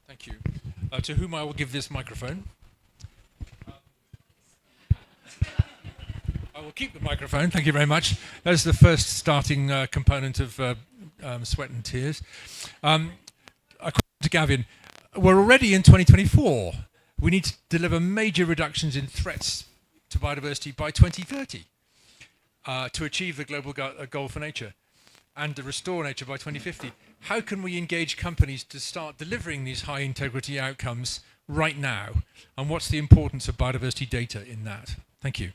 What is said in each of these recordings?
Thank you. To whom I will give this microphone. I will keep the microphone. Thank you very much. That is the first starting component of Sweat and Tears. A question to Gavin. We're already in 2024. We need to deliver major reductions in threats to biodiversity by 2030 to achieve the global goal for nature and to restore nature by 2050. How can we engage companies to start delivering these high integrity outcomes right now? And what's the importance of biodiversity data in that? Thank you.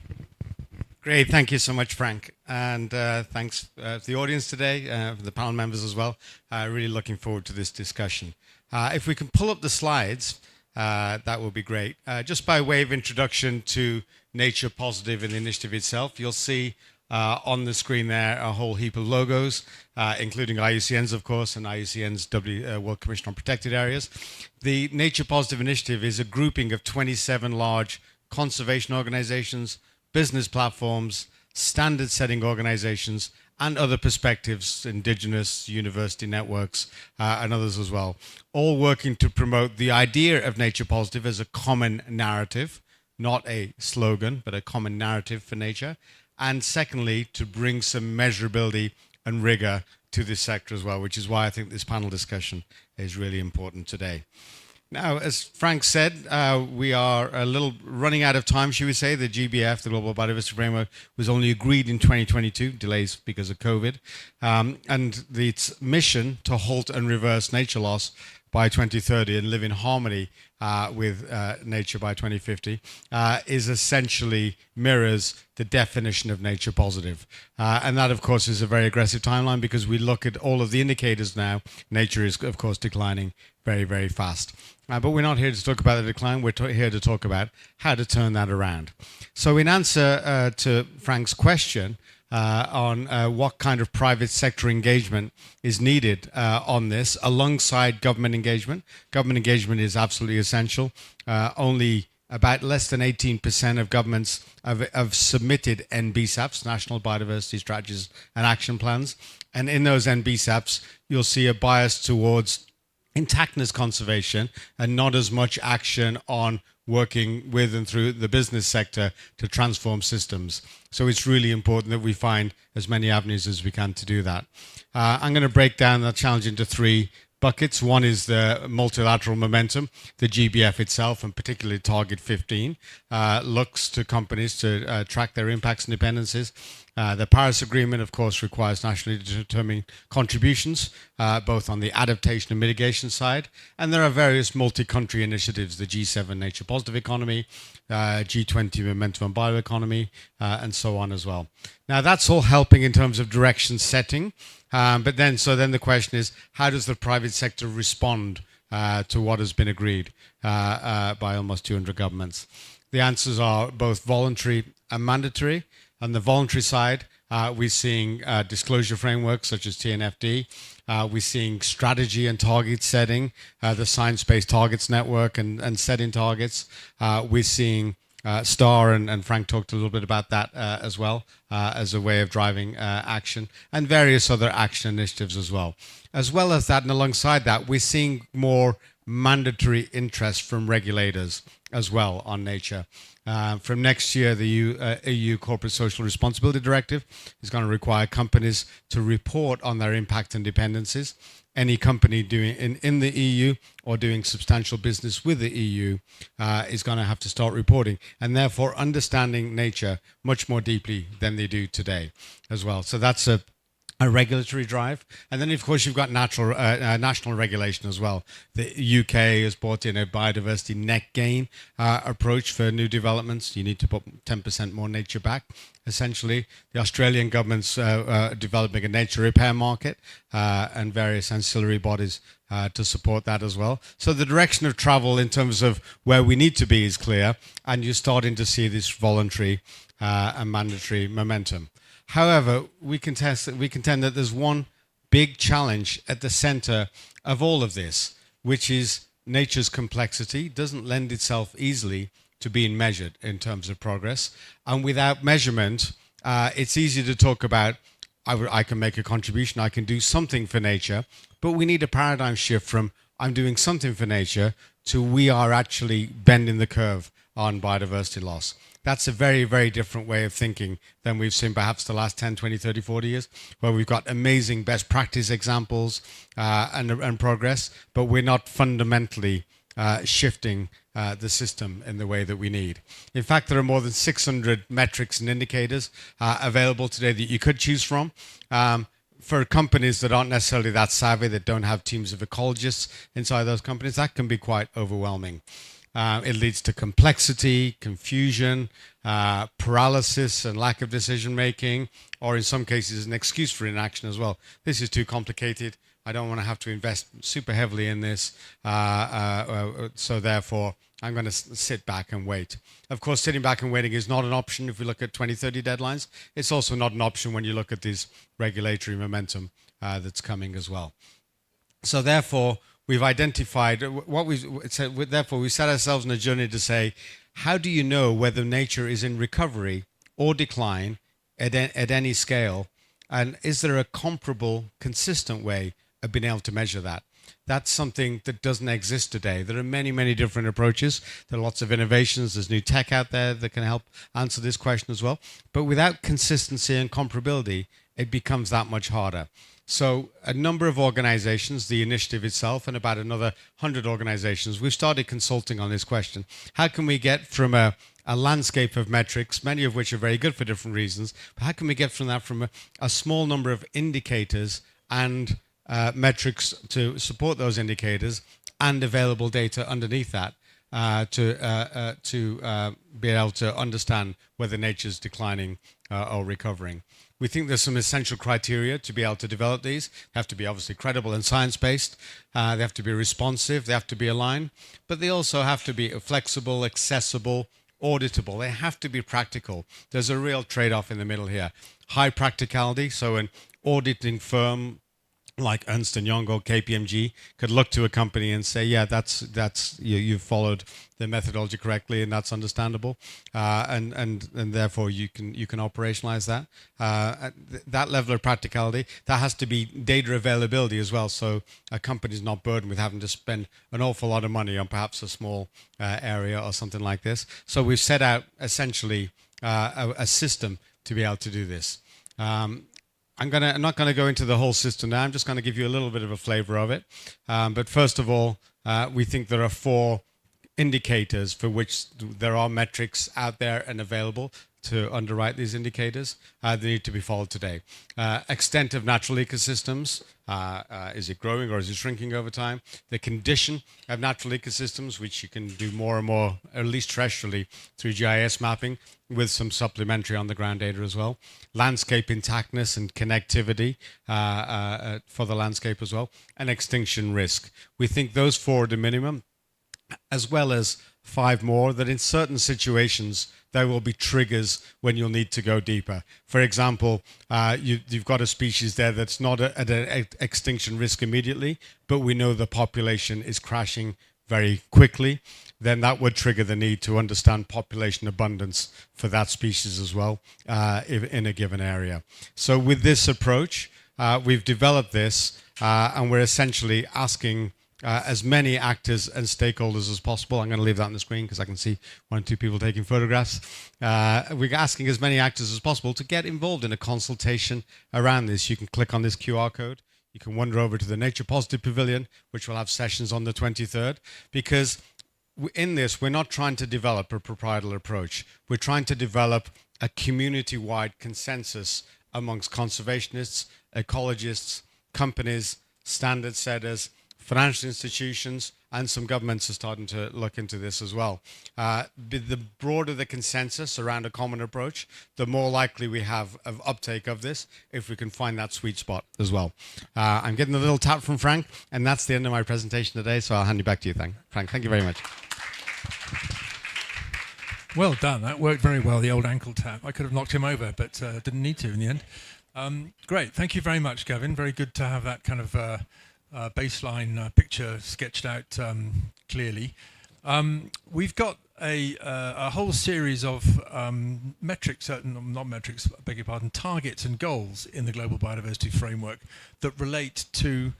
Great, thank you so much, Frank. And thanks to the audience today, the panel members as well. Really looking forward to this discussion. If we can pull up the slides, that would be great. Just by way of introduction to Nature Positive and the initiative itself, you'll see on the screen there a whole heap of logos, including IUCN's, of course, and IUCN's World Commission on Protected Areas. The Nature Positive initiative is a grouping of 27 large conservation organizations, business platforms, standard-setting organizations, and other perspectives, indigenous, university networks, and others as well, all working to promote the idea of nature positive as a common narrative, not a slogan, but a common narrative for nature. And secondly, to bring some measurability and rigor to this sector as well, which is why I think this panel discussion is really important today. Now, as Frank said, we are a little running out of time, should we say. The GBF, the Global Biodiversity Framework, was only agreed in 2022, delays because of COVID. And its mission to halt and reverse nature loss by 2030 and live in harmony with nature by 2050 is essentially mirrors the definition of nature positive. And that, of course, is a very aggressive timeline because we look at all of the indicators now. Nature is, of course, declining very, very fast. But we're not here to talk about the decline. We're here to talk about how to turn that around. So in answer to Frank's question on what kind of private sector engagement is needed on this alongside government engagement is absolutely essential. Only about less than 18% of governments have submitted NBSAPs, National Biodiversity Strategies and Action Plans. And in those NBSAPs, you'll see a bias towards intactness conservation and not as much action on working with and through the business sector to transform systems. So it's really important that we find as many avenues as we can to do that. I'm going to break down that challenge into three buckets. One is the multilateral momentum. The GBF itself, and particularly Target 15, looks to companies to track their impacts and dependencies. The Paris Agreement, of course, requires nationally determined contributions, both on the adaptation and mitigation side. And there are various multi-country initiatives, the G7 Nature Positive Economy, G20 Momentum on Bioeconomy, and so on as well. Now, that's all helping in terms of direction setting. But then the question is, how does the private sector respond to what has been agreed by almost 200 governments? The answers are both voluntary and mandatory. On the voluntary side, we're seeing disclosure frameworks such as TNFD. We're seeing strategy and target setting, the Science-Based Targets Network and setting targets. We're seeing STAR, and Frank talked a little bit about that as well, as a way of driving action, and various other action initiatives as well. As well as that, and alongside that, we're seeing more mandatory interest from regulators as well on nature. From next year, the EU Corporate Social Responsibility Directive is going to require companies to report on their impact and dependencies. Any company doing in the EU or doing substantial business with the EU is going to have to start reporting, and therefore understanding nature much more deeply than they do today as well. So that's a regulatory drive. And then, of course, you've got national regulation as well. The UK has brought in a biodiversity net gain approach for new developments. You need to put 10% more nature back, essentially. The Australian government's developing a nature repair market and various ancillary bodies to support that as well. So the direction of travel in terms of where we need to be is clear, and you're starting to see this voluntary and mandatory momentum. However, we contend that there's one big challenge at the center of all of this, which is nature's complexity doesn't lend itself easily to being measured in terms of progress. And without measurement, it's easy to talk about, I can make a contribution, I can do something for nature, but we need a paradigm shift from I'm doing something for nature, to we are actually bending the curve on biodiversity loss. That's a very, very different way of thinking than we've seen perhaps the last 10, 20, 30, 40 years, where we've got amazing best practice examples and progress, but we're not fundamentally shifting the system in the way that we need. In fact, there are more than 600 metrics and indicators available today that you could choose from. For companies that aren't necessarily that savvy, that don't have teams of ecologists inside those companies, that can be quite overwhelming. It leads to complexity, confusion, paralysis and lack of decision making, or in some cases an excuse for inaction as well. This is too complicated. I don't want to have to invest super heavily in this, so therefore I'm going to sit back and wait. Of course, sitting back and waiting is not an option if we look at 2030 deadlines. It's also not an option when you look at this regulatory momentum that's coming as well. So therefore, we've identified what we said. Therefore, we set ourselves on a journey to say, how do you know whether nature is in recovery or decline at any scale? And is there a comparable, consistent way of being able to measure that? That's something that doesn't exist today. There are many, many different approaches. There are lots of innovations. There's new tech out there that can help answer this question as well. But without consistency and comparability, it becomes that much harder. So a number of organizations, the initiative itself, and about another 100 organizations, we've started consulting on this question. How can we get from a landscape of metrics, many of which are very good for different reasons, but how can we get from that from a small number of indicators and metrics to support those indicators and available data underneath that to be able to understand whether nature's declining or recovering. We think there's some essential criteria to be able to develop these. They have to be obviously credible and science-based. They have to be responsive. They have to be aligned. But they also have to be flexible, accessible, auditable. They have to be practical. There's a real trade-off in the middle here. High practicality, so an auditing firm like Ernst & Young or KPMG could look to a company and say, yeah, that's you've followed the methodology correctly, and that's understandable, and therefore you can operationalize that. That level of practicality, that has to be data availability as well, so a company's not burdened with having to spend an awful lot of money on perhaps a small area or something like this. So we've set out essentially a system to be able to do this. I'm not going to go into the whole system now. I'm just going to give you a little bit of a flavor of it. But first of all, we think there are 4 indicators for which there are metrics out there and available to underwrite these indicators. They need to be followed today. Extent of natural ecosystems. Is it growing or is it shrinking over time? The condition of natural ecosystems, which you can do more and more, at least terrestrially, through GIS mapping, with some supplementary on-the-ground data as well. Landscape intactness and connectivity for the landscape as well. And extinction risk. We think those 4 are the minimum, as well as 5 more that in certain situations there will be triggers when you'll need to go deeper. For example, you've got a species there that's not at an extinction risk immediately, but we know the population is crashing very quickly. Then that would trigger the need to understand population abundance for that species as well in a given area. So with this approach, we've developed this and we're essentially asking as many actors and stakeholders as possible. I'm going to leave that on the screen because I can see 1 or 2 people taking photographs. We're asking as many actors as possible to get involved in a consultation around this. You can click on this QR code. You can wander over to the Nature Positive Pavilion, which will have sessions on the 23rd, because in this, we're not trying to develop a proprietary approach. We're trying to develop a community-wide consensus amongst conservationists, ecologists, companies, standard setters, financial institutions, and some governments are starting to look into this as well. The broader the consensus around a common approach, the more likely we have of uptake of this, if we can find that sweet spot as well. I'm getting a little tap from Frank, and that's the end of my presentation today, so I'll hand you back to you, Frank. Thank you very much. Well done. That worked very well, the old ankle tap. I could have knocked him over, but didn't need to in the end. Great. Thank you very much, Gavin. Very good to have that kind of baseline picture sketched out clearly. We've got a whole series of metrics, not metrics, beg your pardon, targets and goals in the Global Biodiversity Framework that relate to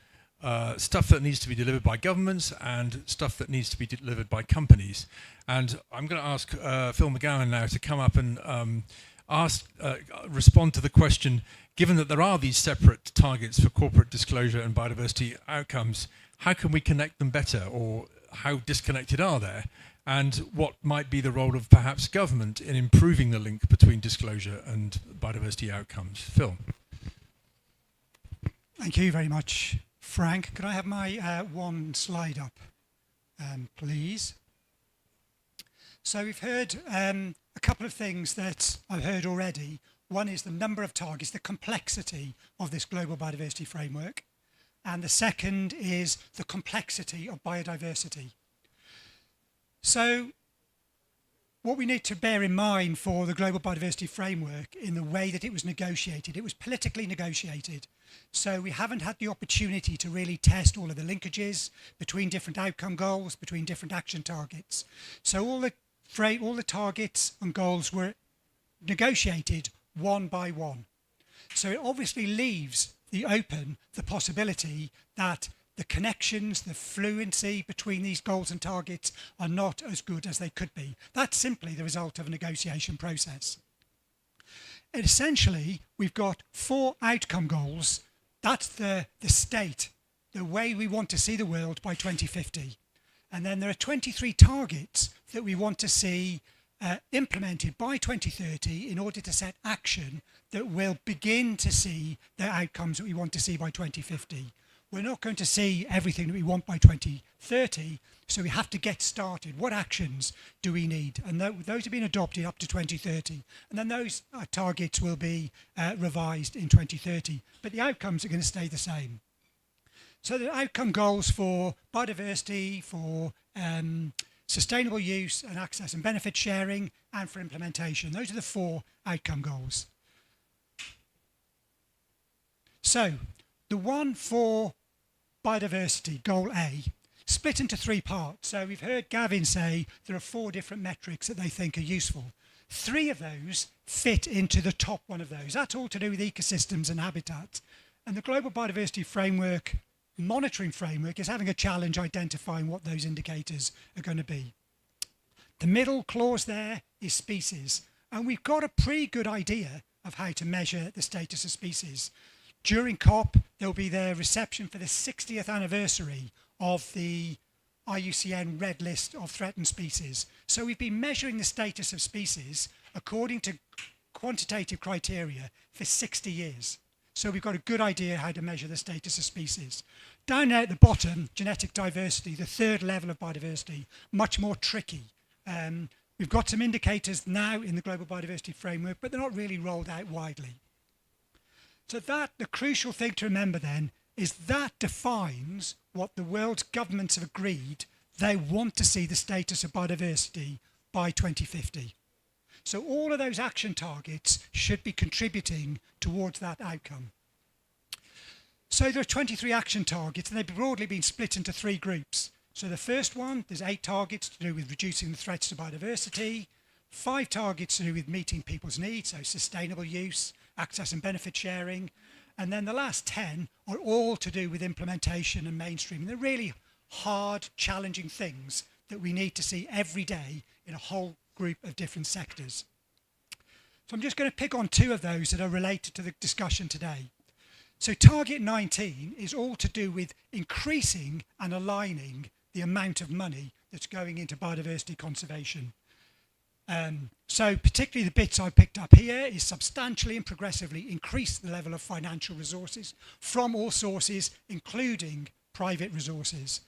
stuff that needs to be delivered by governments and stuff that needs to be delivered by companies. And I'm going to ask Phil McGowan now to come up and respond to the question, given that there are these separate targets for corporate disclosure and biodiversity outcomes, how can we connect them better, or how disconnected are they? And what might be the role of perhaps government in improving the link between disclosure and biodiversity outcomes? Phil. Thank you very much, Frank. Could I have my one slide up, please? So we've heard a couple of things that I've heard already. One is the number of targets, the complexity of this global biodiversity framework. And the second is the complexity of biodiversity. So what we need to bear in mind for the global biodiversity framework in the way that it was negotiated, it was politically negotiated. So we haven't had the opportunity to really test all of the linkages between different outcome goals, between different action targets. So all the targets and goals were negotiated one by one. So it obviously leaves the possibility that the connections, the fluency between these goals and targets are not as good as they could be. That's simply the result of a negotiation process. And essentially, we've got 4 outcome goals. That's the state, the way we want to see the world by 2050. And then there are 23 targets that we want to see implemented by 2030 in order to set action that will begin to see the outcomes that we want to see by 2050. We're not going to see everything that we want by 2030, so we have to get started. What actions do we need? And those have been adopted up to 2030. And then those targets will be revised in 2030. But the outcomes are going to stay the same. So the outcome goals for biodiversity, for sustainable use and access and benefit sharing, and for implementation. Those are the 4 outcome goals. So the one for biodiversity, goal A, split into 3 parts. So we've heard Gavin say there are 4 different metrics that they think are useful. 3 of those fit into the top one of those. That's all to do with ecosystems and habitats. And the Global Biodiversity Framework monitoring framework is having a challenge identifying what those indicators are going to be. The middle clause there is species, and we've got a pretty good idea of how to measure the status of species. During COP, there'll be the reception for the 60th anniversary of the IUCN Red List of Threatened Species. So we've been measuring the status of species according to quantitative criteria for 60 years. So we've got a good idea how to measure the status of species. Down there at the bottom, genetic diversity, the 3rd level of biodiversity, much more tricky. We've got some indicators now in the Global Biodiversity Framework, but they're not really rolled out widely. So the crucial thing to remember then is that defines what the world's governments have agreed they want to see the status of biodiversity by 2050. So all of those action targets should be contributing towards that outcome. So there are 23 action targets, and they've broadly been split into 3 groups. So the first one, there's 8 targets to do with reducing the threats to biodiversity, 5 targets to do with meeting people's needs, so sustainable use, access and benefit sharing, and then the last 10 are all to do with implementation and mainstreaming. They're really hard, challenging things that we need to see every day in a whole group of different sectors. So I'm just going to pick on 2 of those that are related to the discussion today. So target 19 is all to do with increasing and aligning the amount of money that's going into biodiversity conservation. So particularly the bits I picked up here is substantially and progressively increase the level of financial resources from all sources, including private resources,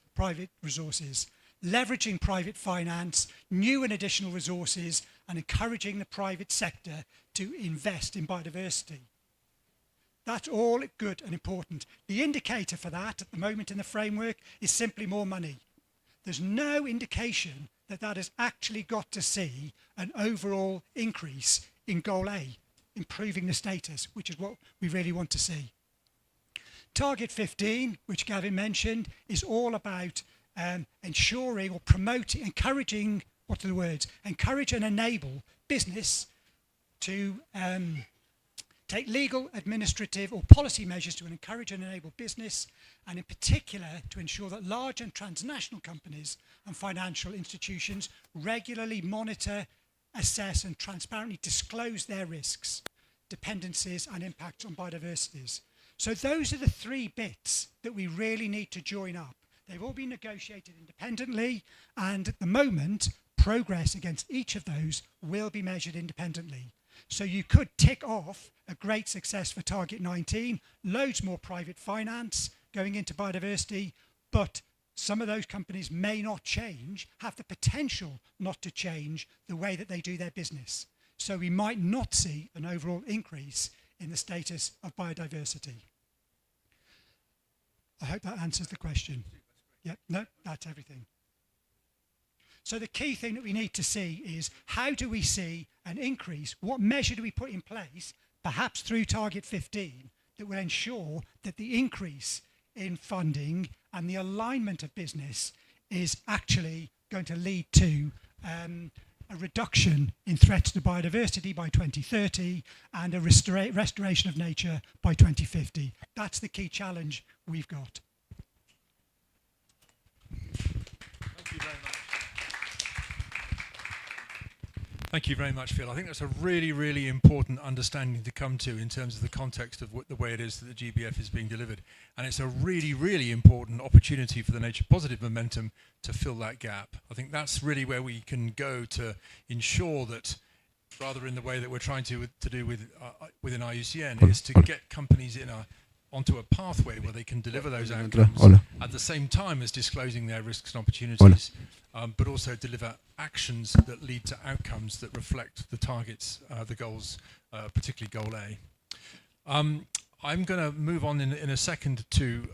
leveraging private finance, new and additional resources, and encouraging the private sector to invest in biodiversity. That's all good and important. The indicator for that at the moment in the framework is simply more money. There's no indication that that has actually got to see an overall increase in goal A, improving the status, which is what we really want to see. Target 15, which Gavin mentioned, is all about ensuring or promoting, encouraging, what are the words? Encourage and enable business to take legal, administrative or policy measures to encourage and enable business, and in particular to ensure that large and transnational companies and financial institutions regularly monitor, assess and transparently disclose their risks, dependencies and impacts on biodiversities. So those are the three bits that we really need to join up. They've all been negotiated independently, and at the moment, progress against each of those will be measured independently. So you could tick off a great success for Target 19, loads more private finance going into biodiversity, but some of those companies may not change, have the potential not to change the way that they do their business. So we might not see an overall increase in the status of biodiversity. I hope that answers the question. Yeah, no, that's everything. So the key thing that we need to see is, how do we see an increase? What measure do we put in place, perhaps through Target 15, that will ensure that the increase in funding and the alignment of business is actually going to lead to a reduction in threats to biodiversity by 2030 and a restoration of nature by 2050. That's the key challenge we've got. Thank you very much. Thank you very much, Phil. I think that's a really, really important understanding to come to in terms of the context of the way it is that the GBF is being delivered. And it's a really, really important opportunity for the nature positive momentum to fill that gap. I think that's really where we can go to ensure that, rather in the way that we're trying to do within IUCN, is to get companies onto a pathway where they can deliver those outcomes at the same time as disclosing their risks and opportunities, but also deliver actions that lead to outcomes that reflect the targets, the goals, particularly Goal A. I'm going to move on in a second to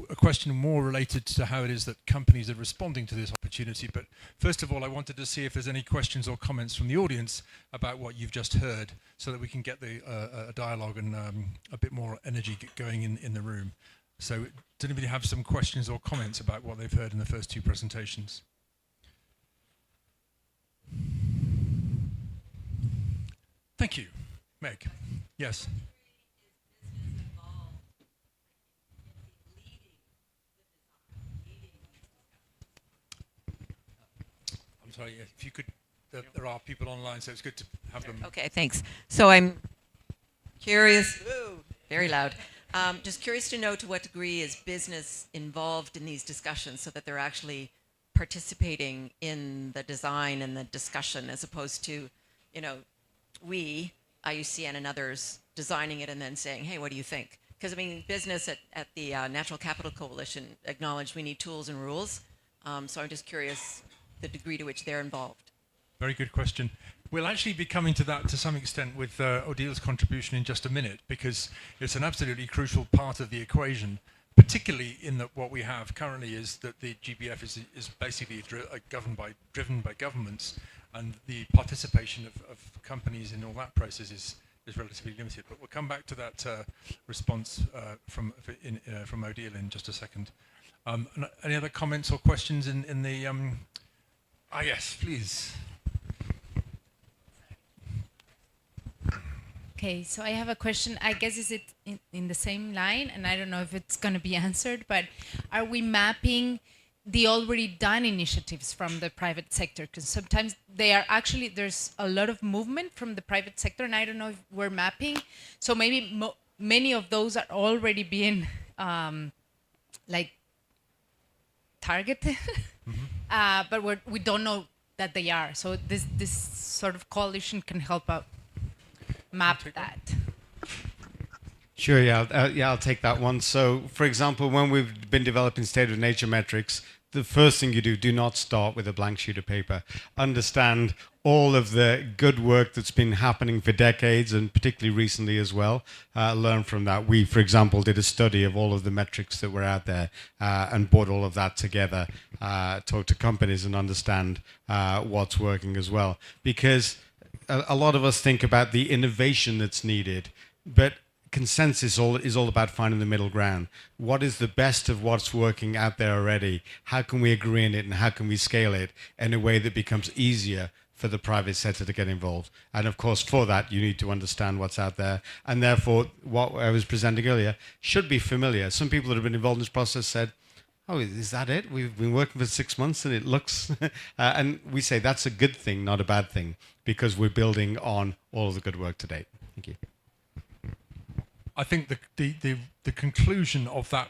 a question more related to how it is that companies are responding to this opportunity. But first of all, I wanted to see if there's any questions or comments from the audience about what you've just heard, so that we can get a dialogue and a bit more energy going in the room. So does anybody have some questions or comments about what they've heard in the first two presentations? Thank you. Meg. Yes. I'm sorry, if you could, there are people online, so it's good to have them. Okay, thanks. So I'm curious, very loud, just curious to know to what degree is business involved in these discussions, so that they're actually participating in the design and the discussion, as opposed to, we, IUCN and others, designing it and then saying, hey, what do you think? Because, I mean, business at the Natural Capital Coalition acknowledged we need tools and rules. So I'm just curious the degree to which they're involved. Very good question. We'll actually be coming to that to some extent with Odile's contribution in just a minute, because it's an absolutely crucial part of the equation, particularly in that what we have currently is that the GBF is basically driven by governments, and the participation of companies in all that process is relatively limited. But we'll come back to that response from Odile in just a second. Any other comments or questions in the... yes, please. Okay, so I have a question. I guess is it in the same line, and I don't know if it's going to be answered, but are we mapping the already done initiatives from the private sector? Because sometimes they are actually, there's a lot of movement from the private sector, and I don't know if we're mapping. So maybe many of those are already being targeted, but we don't know that they are. So this sort of coalition can help out map that. Sure, I'll take that one. So, for example, when we've been developing state of nature metrics, the first thing you do not start with a blank sheet of paper. Understand all of the good work that's been happening for decades, and particularly recently as well. Learn from that. We, for example, did a study of all of the metrics that were out there and brought all of that together, talk to companies and understand what's working as well. Because a lot of us think about the innovation that's needed, but consensus is all about finding the middle ground. What is the best of what's working out there already? How can we agree on it, and how can we scale it in a way that becomes easier for the private sector to get involved. And of course, for that, you need to understand what's out there. And therefore, what I was presenting earlier should be familiar. Some people that have been involved in this process said, oh, is that it? We've been working for 6 months and it looks... and we say that's a good thing, not a bad thing, because we're building on all of the good work to date. Thank you. I think the conclusion of that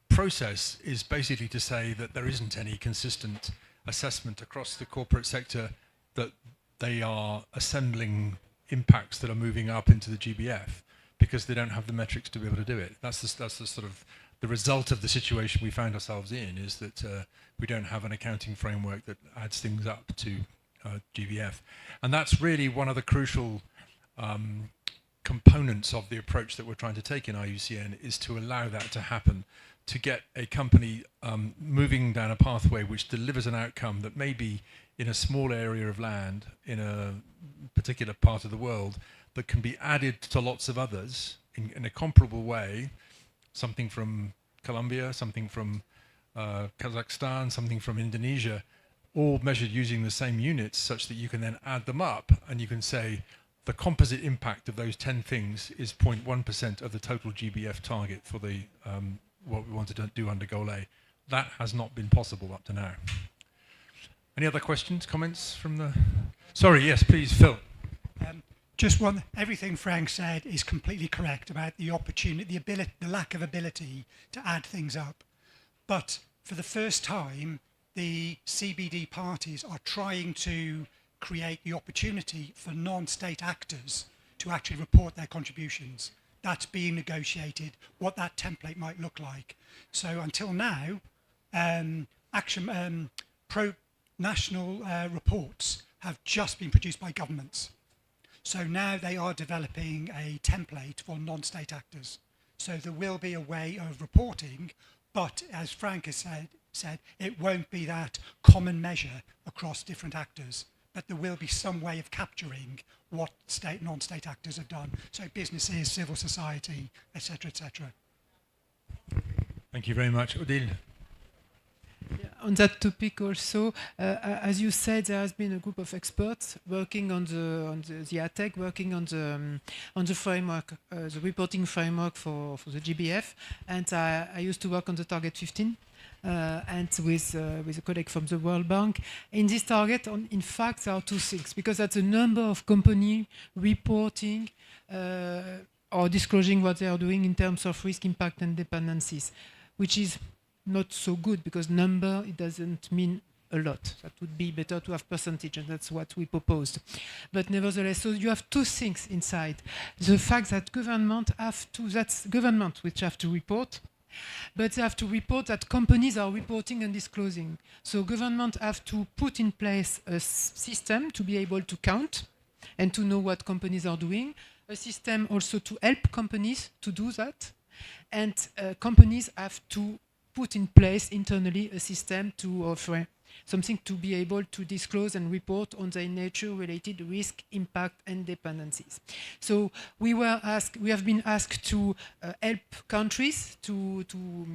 process is basically to say that there isn't any consistent assessment across the corporate sector that they are assembling impacts that are moving up into the GBF because they don't have the metrics to be able to do it. That's the sort of the result of the situation we found ourselves in, is that we don't have an accounting framework that adds things up to GBF. And that's really one of the crucial components of the approach that we're trying to take in IUCN, is to allow that to happen, to get a company moving down a pathway which delivers an outcome that may be in a small area of land in a particular part of the world, that can be added to lots of others in a comparable way, something from Colombia, something from Kazakhstan, something from Indonesia, all measured using the same units, such that you can then add them up and you can say the composite impact of those 10 things is 0.1% of the total GBF target for the what we wanted to do under Goal A. That has not been possible up to now. Any other questions, comments from the... Sorry, yes, please, Phil. Just one, everything Frank said is completely correct about the opportunity, the lack of ability to add things up. But for the first time, the CBD parties are trying to create the opportunity for non-state actors to actually report their contributions. That's being negotiated, what that template might look like. So until now, national reports have just been produced by governments. So now they are developing a template for non-state actors. So there will be a way of reporting, but as Frank has said, it won't be that common measure across different actors, but there will be some way of capturing what non-state actors have done. So businesses, civil society, etc., etc. Thank you very much. Odile. On that topic also, as you said, there has been a group of experts working on the ATEC, working on the framework, the reporting framework for the GBF, and I used to work on the target 15, and with a colleague from the World Bank. In this target, in fact, there are two things, because that's a number of companies reporting or disclosing what they are doing in terms of risk, impact, and dependencies, which is not so good, because number, it doesn't mean a lot. That would be better to have percentage, and that's what we proposed. But nevertheless, so you have two things inside. The fact that that's government which have to report, but they have to report that companies are reporting and disclosing. So government have to put in place a system to be able to count and to know what companies are doing, a system also to help companies to do that, and companies have to put in place internally a system to offer something to be able to disclose and report on their nature-related risk, impact, and dependencies. So we have been asked to help countries to do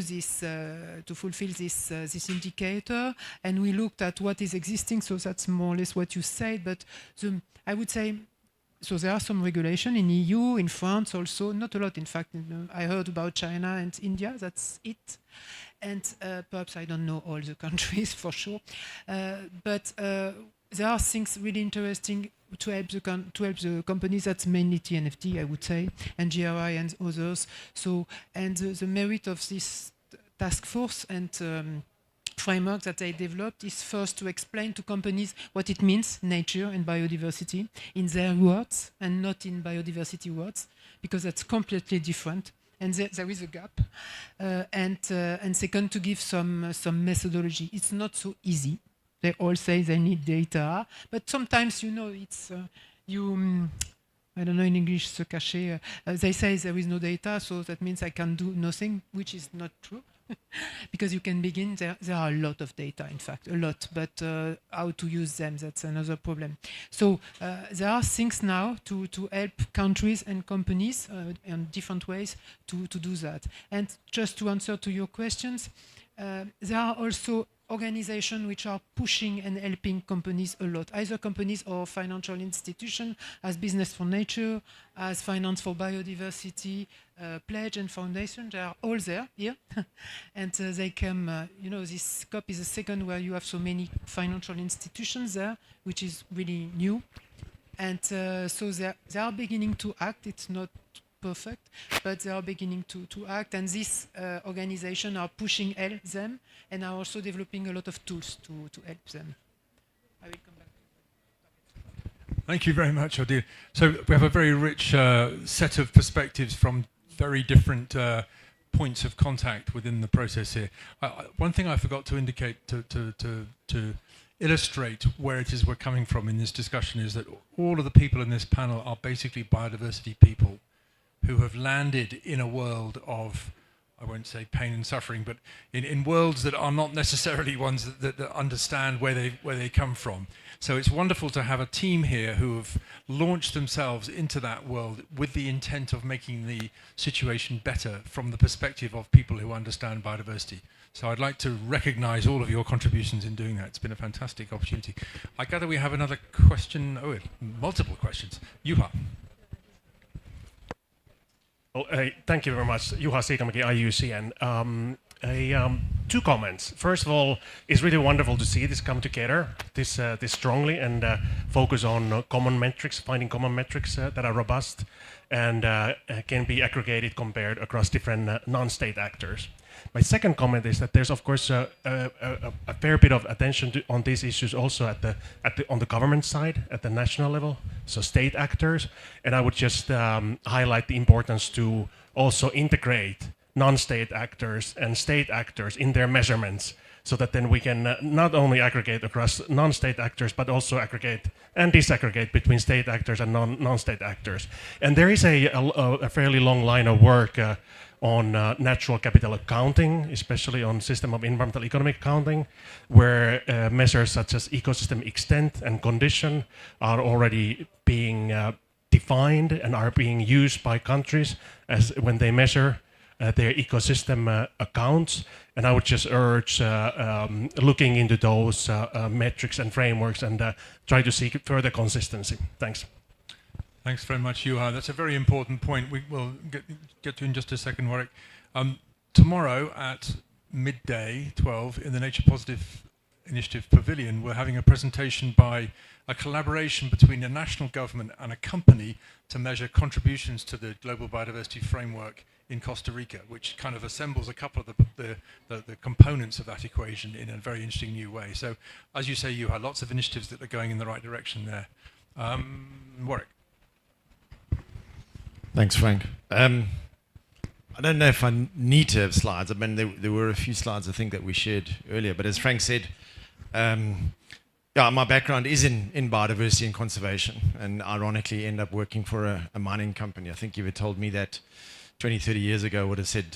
this, to fulfill this indicator, and we looked at what is existing. So that's more or less what you said, but I would say. So there are some regulation in EU, in France also, not a lot in fact. I heard about China and India, that's it. And perhaps I don't know all the countries for sure. But there are things really interesting to help the companies. That's mainly TNFD, I would say, and GRI and others. So, and the merit of this task force and framework that I developed is first to explain to companies what it means, nature and biodiversity, in their words and not in biodiversity words, because that's completely different. And there is a gap. And second, to give some methodology. It's not so easy. They all say they need data, but sometimes, it's I don't know in English, se cacher. They say there is no data, so that means I can do nothing, which is not true. Because you can begin, there are a lot of data, in fact, a lot, but how to use them, that's another problem. So there are things now to help countries and companies in different ways to do that. And just to answer to your questions, There are also organizations which are pushing and helping companies a lot, either companies or financial institutions, as Business for Nature, as Finance for Biodiversity, Pledge and Foundation. They are all there here. And they come, this COP is the second where you have so many financial institutions there, which is really new. And so they are beginning to act. It's not perfect, but they are beginning to act, and these organizations are pushing them and are also developing a lot of tools to help them. I will come back. Thank you very much, Odile. So we have a very rich set of perspectives from very different points of contact within the process here. One thing I forgot to indicate to illustrate where it is we're coming from in this discussion is that all of the people in this panel are basically biodiversity people who have landed in a world of, I won't say pain and suffering, but in worlds that are not necessarily ones that understand where they come from. So it's wonderful to have a team here who have launched themselves into that world with the intent of making the situation better from the perspective of people who understand biodiversity. So I'd like to recognize all of your contributions in doing that. It's been a fantastic opportunity. I gather we have another question. Oh, multiple questions. Juha. Well, thank you very much, Juha Siikamäki, IUCN. Two comments. First of all, it's really wonderful to see this come together this strongly and focus on common metrics, finding common metrics that are robust and can be aggregated, compared across different non-state actors. My second comment is that there's, of course, a fair bit of attention on these issues also on the government side, at the national level, so state actors. And I would just highlight the importance to also integrate non-state actors and state actors in their measurements, so that then we can not only aggregate across non-state actors, but also aggregate and disaggregate between state actors and non-state actors. And there is a fairly long line of work on natural capital accounting, especially on system of environmental economic accounting, where measures such as ecosystem extent and condition are already being defined and are being used by countries as when they measure their ecosystem accounts. And I would just urge looking into those metrics and frameworks and try to seek further consistency. Thanks. Thanks very much, Juha. That's a very important point. We will get to in just a second, Warwick. Tomorrow at midday, 12, in the Nature Positive Initiative Pavilion, we're having a presentation by a collaboration between a national government and a company to measure contributions to the Global Biodiversity Framework in Costa Rica, which kind of assembles a couple of the components of that equation in a very interesting new way. So, as you say, Juha, lots of initiatives that are going in the right direction there. Warwick. Thanks, Frank. I don't know if I need to have slides. I mean, there were a few slides I think that we shared earlier, but as Frank said, my background is in biodiversity and conservation, and ironically end up working for a mining company. I think if you had told me that 20, 30 years ago, I would have said,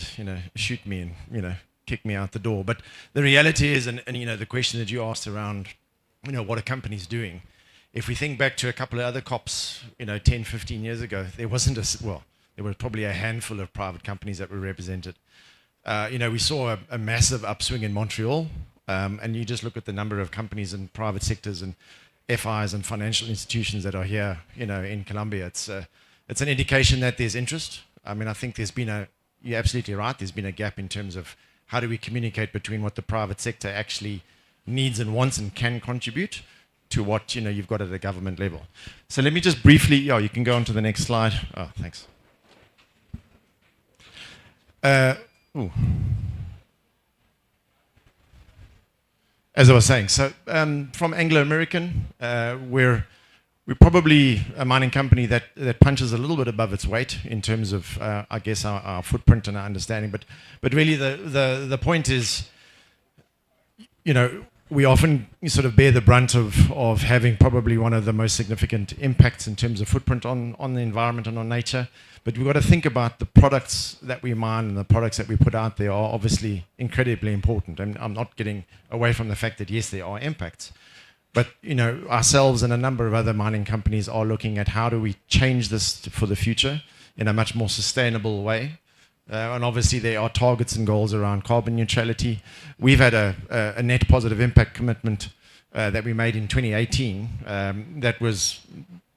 shoot me and, kick me out the door. But the reality is, and the question that you asked around, what are companies doing? If we think back to a couple of other COPs, 10, 15 years ago, there were probably a handful of private companies that were represented. We saw a massive upswing in Montreal, and you just look at the number of companies and private sectors and FIs and financial institutions that are here, in Colombia. It's an indication that there's interest. I mean, I think you're absolutely right, there's been a gap in terms of how do we communicate between what the private sector actually needs and wants and can contribute to what you've got at the government level. So let me just briefly, you can go on to the next slide. Oh, thanks. As I was saying, so from Anglo American, we're probably a mining company that punches a little bit above its weight in terms of, I guess, our footprint and our understanding. But really, the point is, we often sort of bear the brunt of having probably one of the most significant impacts in terms of footprint on the environment and on nature. But we've got to think about the products that we mine and the products that we put out there are obviously incredibly important. And I'm not getting away from the fact that, yes, there are impacts. But, ourselves and a number of other mining companies are looking at how do we change this for the future in a much more sustainable way. And obviously there are targets and goals around carbon neutrality. We've had a net positive impact commitment that we made in 2018 that was,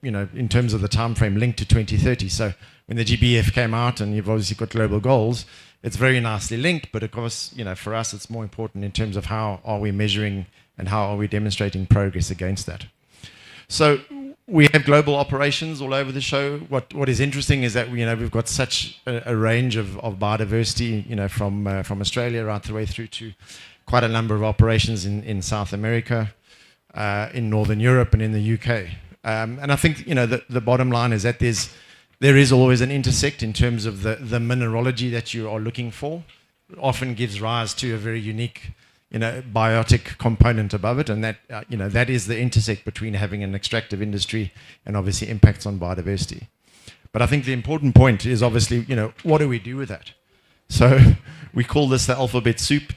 in terms of the time frame, linked to 2030. So when the GBF came out, and you've obviously got global goals, it's very nicely linked. But of course, for us, it's more important in terms of how are we measuring and how are we demonstrating progress against that. So we have global operations all over the show. What is interesting is that we've got such a range of biodiversity, from Australia right the way through to quite a number of operations in South America, in Northern Europe, and in the UK. And I think the bottom line is that there is always an intersect in terms of the mineralogy that you are looking for. It often gives rise to a very unique biotic component above it, and that that is the intersect between having an extractive industry and obviously impacts on biodiversity. But I think the important point is obviously what do we do with that? So we call this the alphabet soup.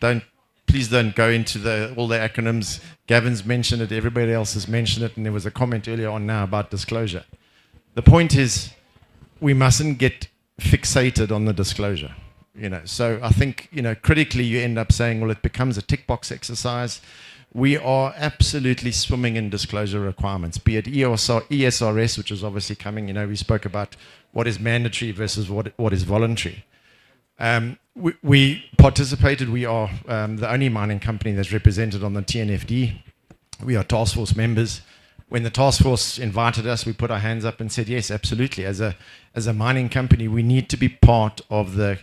Please don't go into all the acronyms. Gavin's mentioned it, everybody else has mentioned it, and there was a comment earlier on now about disclosure. The point is we mustn't get fixated on the disclosure. So I think, critically you end up saying, well, it becomes a tick box exercise. We are absolutely swimming in disclosure requirements, be it ESRS, which is obviously coming. We spoke about what is mandatory versus what is voluntary. We participated. We are the only mining company that's represented on the TNFD. We are task force members. When the task force invited us, we put our hands up and said, yes, absolutely. As a mining company, we need to be part of the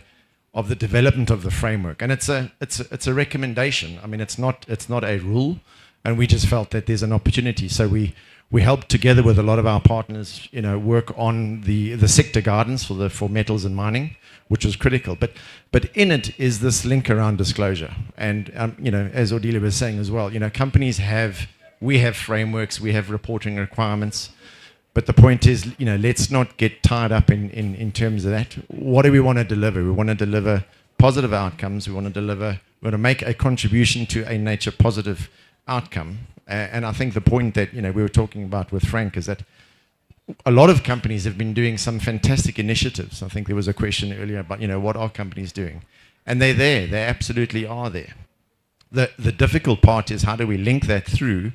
development of the framework, and it's a recommendation. I mean, it's not a rule, and we just felt that there's an opportunity. So we helped together with a lot of our partners, work on the sector guidance for metals and mining, which was critical. But in it is this link around disclosure, and as Odelia was saying as well, companies we have frameworks, we have reporting requirements. But the point is, let's not get tied up in terms of that. What do we want to deliver? We want to deliver positive outcomes. We want to make a contribution to a nature positive outcome. And I think the point that, we were talking about with Frank is that a lot of companies have been doing some fantastic initiatives. I think there was a question earlier about, what are companies doing? And they're there. They absolutely are there. The difficult part is how do we link that through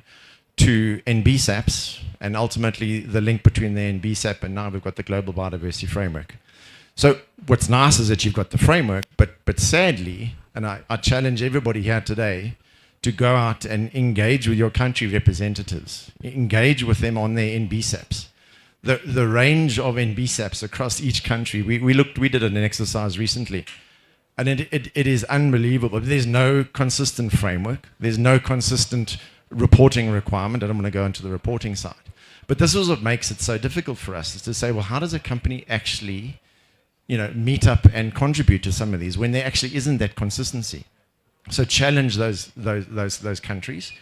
to NBSAPs, and ultimately the link between the NBSAP and now we've got the Global Biodiversity Framework. So what's nice is that you've got the framework, but sadly, and I challenge everybody here today to go out and engage with your country representatives, engage with them on their NBSAPs. The range of NBSAPs across each country, we did an exercise recently, and it is unbelievable. There's no consistent framework. There's no consistent reporting requirement. I don't want to go into the reporting side. But this is what makes it so difficult for us, is to say, well, how does a company actually, meet up and contribute to some of these when there actually isn't that consistency? So challenge those countries.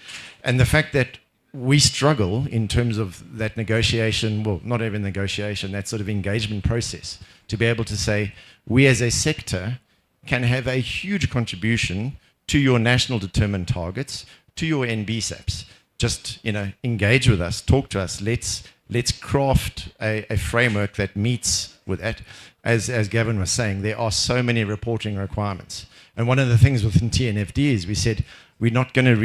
And the fact that we struggle in terms of that negotiation, well, not even negotiation, that sort of engagement process, to be able to say, we as a sector can have a huge contribution to your national determined targets, to your NBSAPs. Just engage with us, talk to us. Let's craft a framework that meets with that. As Gavin was saying, there are so many reporting requirements, and one of the things within TNFD is we said we're not going to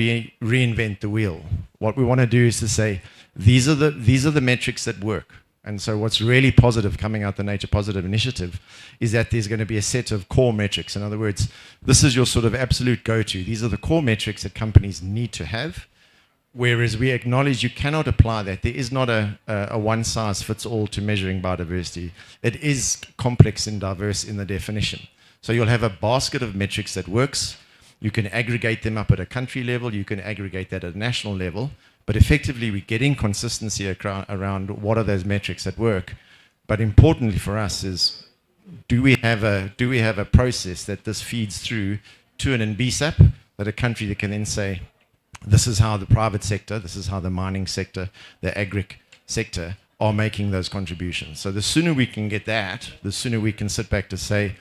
reinvent the wheel. What we want to do is to say these are the metrics that work. And so what's really positive coming out the Nature Positive Initiative is that there's going to be a set of core metrics. In other words, this is your sort of absolute go-to. These are the core metrics that companies need to have, whereas we acknowledge you cannot apply that. There is not a one-size-fits-all to measuring biodiversity. It is complex and diverse in the definition. So you'll have a basket of metrics that works. You can aggregate them up at a country level. You can aggregate that at a national level. But effectively, we're getting consistency around what are those metrics that work. But importantly for us is, do we have a process that this feeds through to an NBSAP, that a country that can then say, this is how the private sector, this is how the mining sector, the agric sector are making those contributions. So the sooner we can get that, the sooner we can sit back to say,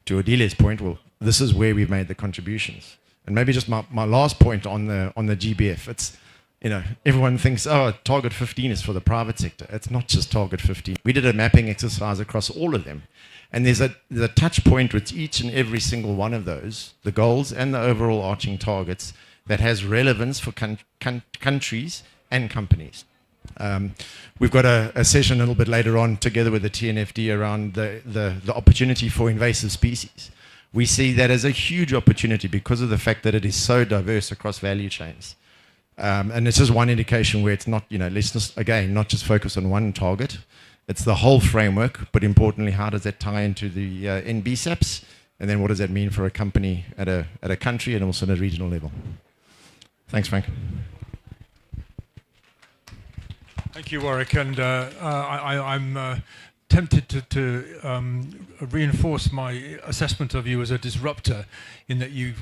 to Odelia's point, well, this is where we've made the contributions. And maybe just my last point on the GBF, You know, everyone thinks, oh, target 15 is for the private sector. It's not just target 15. We did a mapping exercise across all of them. And there's a touch point with each and every single one of those, the goals and the overall arching targets, that has relevance for countries and companies. We've got a session a little bit later on together with the TNFD around the opportunity for invasive species. We see that as a huge opportunity because of the fact that it is so diverse across value chains. And it's just one indication where it's not, you know, let's just, again, not just focus on one target. It's the whole framework, but importantly, how does that tie into the NBSAPs? And then what does that mean for a company at a country and also at a regional level? Thanks, Frank. Thank you, Warwick. And I'm tempted to reinforce my assessment of you as a disruptor, in that you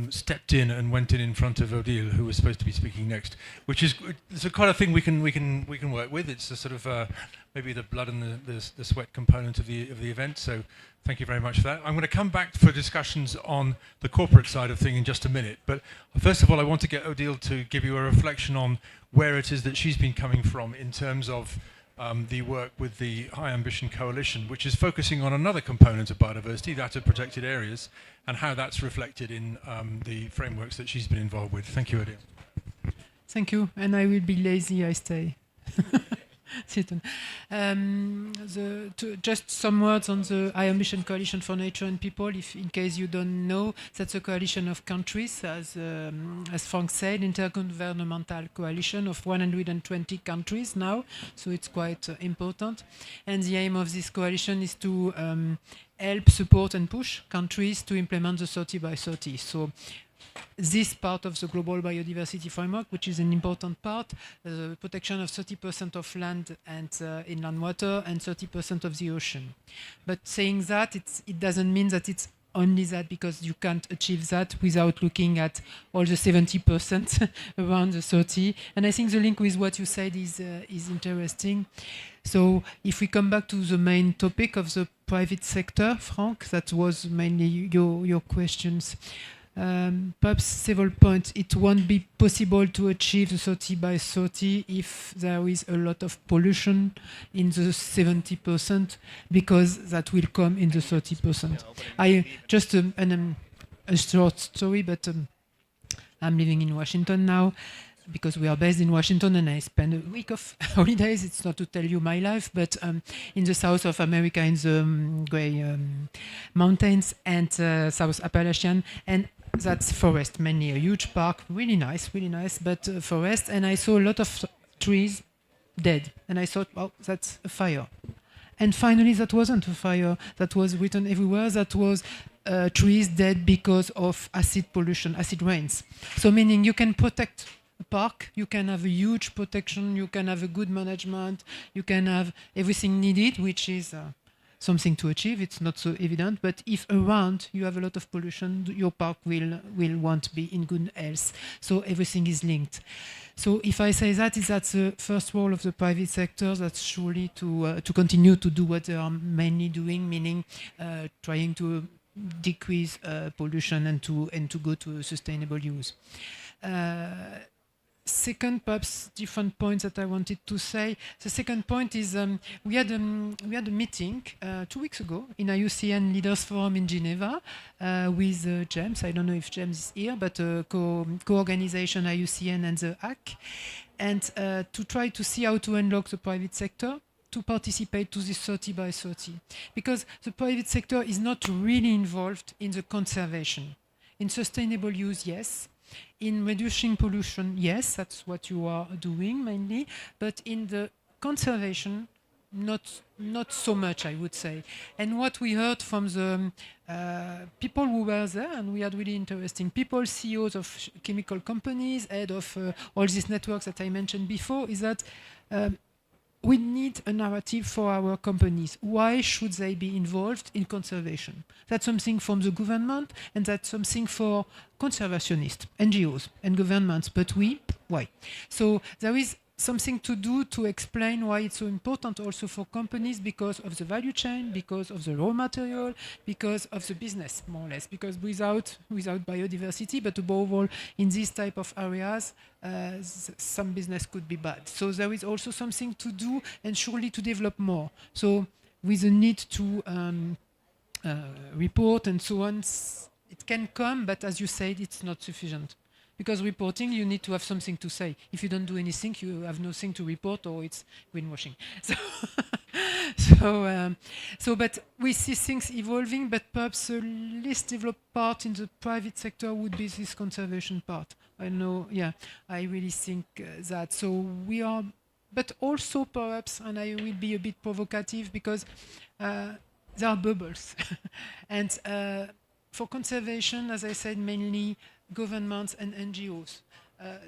stepped in and went in front of Odile, who was supposed to be speaking next, which is it's a kind of thing we can work with. It's a sort of maybe the blood and the sweat component of the event. So thank you very much for that. I'm going to come back for discussions on the corporate side of things in just a minute. But first of all, I want to get Odile to give you a reflection on where it is that she's been coming from in terms of the work with the High Ambition Coalition, which is focusing on another component of biodiversity, that of protected areas, and how that's reflected in the frameworks that she's been involved with. Thank you, Odile. Thank you, and I will be lazy, I stay. Just some words on the High Ambition Coalition for Nature and People, if in case you don't know. That's a coalition of countries, as Frank said, intergovernmental coalition of 120 countries now, so it's quite important. And the aim of this coalition is to help, support and push countries to implement the 30 by 30. So this part of the global biodiversity framework, which is an important part, the protection of 30% of land and inland water and 30% of the ocean. But saying that, it doesn't mean that it's only that, because you can't achieve that without looking at all the 70% around the 30. And I think the link with what you said is interesting. So if we come back to the main topic of the private sector, Frank, that was mainly your questions. Perhaps several points. It won't be possible to achieve the 30 by 30 if there is a lot of pollution in the 70%, because that will come in the 30%. I just a short story, but I'm living in Washington now, because we are based in Washington, and I spend a week of holidays. It's not to tell you my life, but in the south of America, in the Grey Mountains and South Appalachian, and that's forest, mainly a huge park, really nice, but forest. And I saw a lot of trees dead, and I thought, oh, that's a fire. And finally, that wasn't a fire. That was written everywhere. That was trees dead because of acid pollution, acid rains. So meaning you can protect a park, you can have a huge protection, you can have a good management, you can have everything needed, which is something to achieve. It's not so evident, but if around you have a lot of pollution, your park will won't be in good health. So everything is linked. So if I say that, is that the first role of the private sector? That's surely to continue to do what they are mainly doing, meaning trying to decrease pollution and to go to sustainable use. Second, perhaps different points that I wanted to say. The second point is we had a meeting 2 weeks ago in IUCN Leaders Forum in Geneva with James. I don't know if James is here, but co-organization IUCN and the HAC, and to try to see how to unlock the private sector to participate to this 30 by 30, because the private sector is not really involved in the conservation. In sustainable use, yes. In reducing pollution, yes, that's what you are doing mainly, but in the conservation, not so much, I would say. And what we heard from the people who were there, and we had really interesting people, CEOs of chemical companies, head of all these networks that I mentioned before, is that we need a narrative for our companies. Why should they be involved in conservation? That's something from the government, and that's something for conservationists, NGOs and governments, but why? So there is something to do to explain why it's so important also for companies, because of the value chain, because of the raw material, because of the business, more or less. Because without biodiversity, but above all in these type of areas, some business could be bad. So there is also something to do, and surely to develop more. So with the need to report and so on, it can come, but as you said, it's not sufficient. Because reporting, you need to have something to say. If you don't do anything, you have nothing to report, or it's greenwashing. But we see things evolving, but perhaps the least developed part in the private sector would be this conservation part. I know, yeah, I really think that. So we are, but also perhaps, and I will be a bit provocative, because there are bubbles. And for conservation, as I said, mainly governments and NGOs.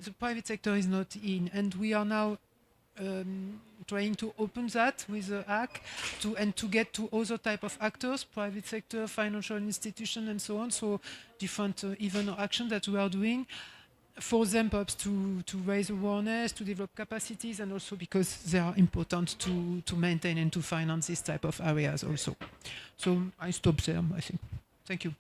The private sector is not in, and we are now trying to open that with the hack to get to other type of actors, private sector, financial institution, and so on. So different even actions that we are doing for them, perhaps to raise awareness, to develop capacities, and also because they are important to maintain and to finance this type of areas also. So I stop there, I think. Thank you.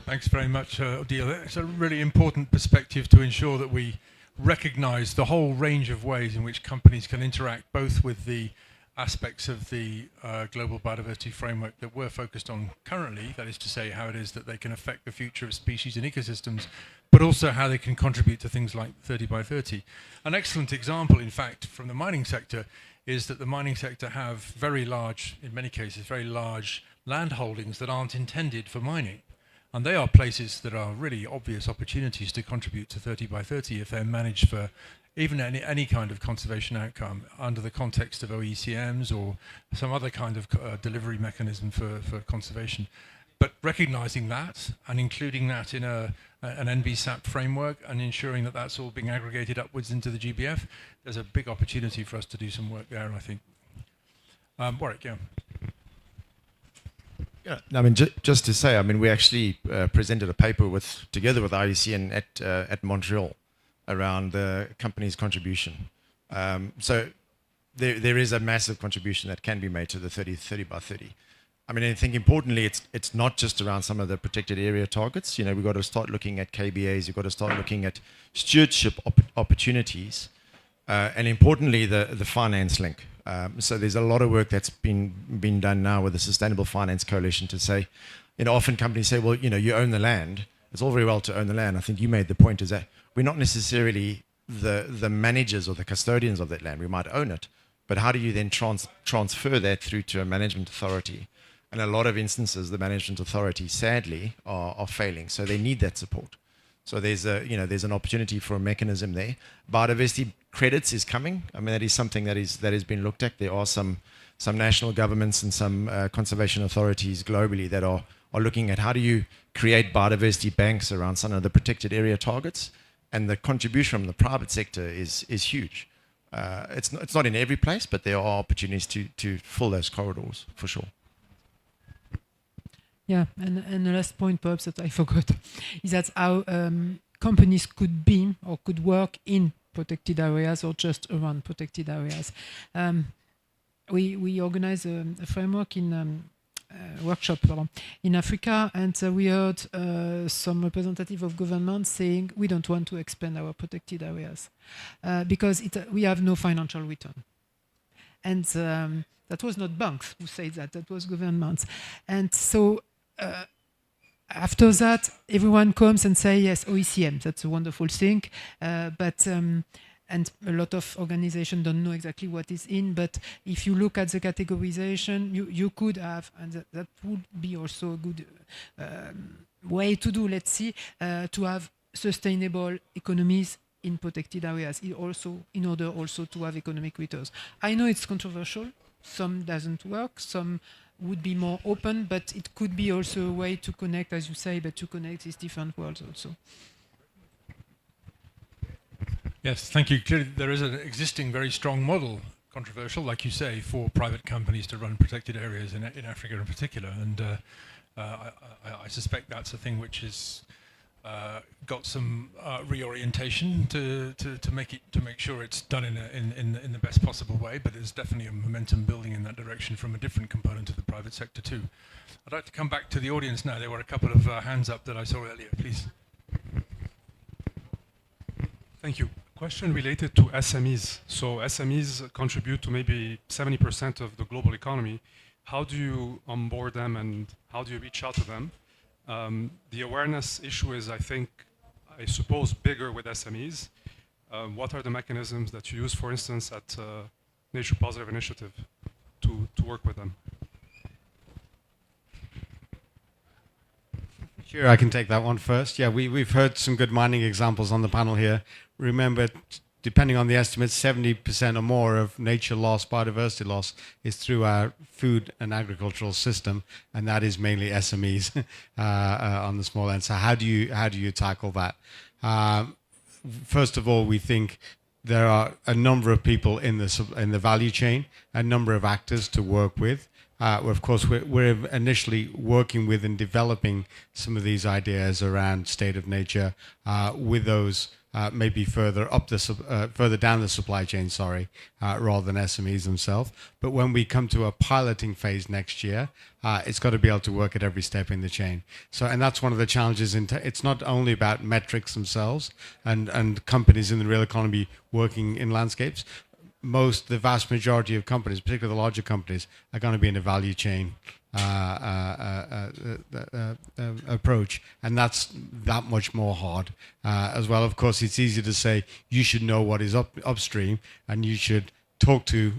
Thanks very much, Odile. It's a really important perspective to ensure that we recognize the whole range of ways in which companies can interact, both with the aspects of the global biodiversity framework that we're focused on currently, that is to say how it is that they can affect the future of species and ecosystems, but also how they can contribute to things like 30 by 30. An excellent example, in fact, from the mining sector is that the mining sector have very large, in many cases, very large land holdings that aren't intended for mining. And they are places that are really obvious opportunities to contribute to 30 by 30 if they're managed for even any kind of conservation outcome under the context of OECMs or some other kind of delivery mechanism for conservation. But recognizing that and including that in an NBSAP framework and ensuring that that's all being aggregated upwards into the GBF, there's a big opportunity for us to do some work there, I think. Warwick, yeah. Yeah, I mean, just to say, I mean, we actually presented a paper together with IUCN at Montreal around the company's contribution. So there is a massive contribution that can be made to the 30 by 30. I mean, I think importantly, it's not just around some of the protected area targets. You know, we've got to start looking at KBAs. You've got to start looking at stewardship opportunities, and importantly, the finance link. So there's a lot of work that's been done now with the Sustainable Finance Coalition to say, you know, often companies say, well, you know, you own the land. It's all very well to own the land. I think you made the point is that we're not necessarily the managers or the custodians of that land. We might own it, but how do you then transfer that through to a management authority? And a lot of instances, the management authority, sadly, are failing. So they need that support. So there's an opportunity for a mechanism there. Biodiversity credits is coming. I mean, that is something that has been looked at. There are some national governments and some conservation authorities globally that are looking at how do you create biodiversity banks around some of the protected area targets. And the contribution from the private sector is huge. It's not in every place, but there are opportunities to fill those corridors for sure. Yeah, and the last point perhaps that I forgot is that how companies could be or could work in protected areas or just around protected areas. We organize a framework in workshop in Africa, and we heard some representative of government saying we don't want to expand our protected areas because we have no financial return. And that was not banks who said that was governments. And so after that, everyone comes and say, yes, OECM, that's a wonderful thing. And a lot of organizations don't know exactly what is in, but if you look at the categorization, you could have, and that would be also a good way to do, let's see, to have sustainable economies in protected areas, in order also to have economic returns. I know it's controversial, some doesn't work, some would be more open, but it could be also a way to connect, as you say, but to connect these different worlds also. Yes, thank you. Clearly, there is an existing very strong model, controversial, like you say, for private companies to run protected areas in Africa in particular. And I suspect that's a thing which is got some reorientation to make sure it's done in the best possible way, but there's definitely a momentum building in that direction from a different component of the private sector too. I'd like to come back to the audience now. There were a couple of hands up that I saw earlier, please. Thank you. Question related to SMEs. So SMEs contribute to maybe 70% of the global economy. How do you onboard them and how do you reach out to them? The awareness issue is, I suppose, bigger with SMEs. What are the mechanisms that you use, for instance, at Nature Positive Initiative to work with them? Sure, I can take that one first. Yeah, we've heard some good mining examples on the panel here. Remember, depending on the estimates, 70% or more of nature loss, biodiversity loss, is through our food and agricultural system, and that is mainly SMEs on the small end. So how do you tackle that? First of all, we think there are a number of people in the value chain, a number of actors to work with. Of course, we're initially working with and developing some of these ideas around state of nature with those maybe further down the supply chain, rather than SMEs themselves. But when we come to a piloting phase next year, it's got to be able to work at every step in the chain. So, and that's one of the challenges. It's not only about metrics themselves and companies in the real economy working in landscapes. The vast majority of companies, particularly the larger companies, are going to be in a value chain approach, and that's that much more hard as well. Of course, it's easy to say you should know what is upstream, and you should talk to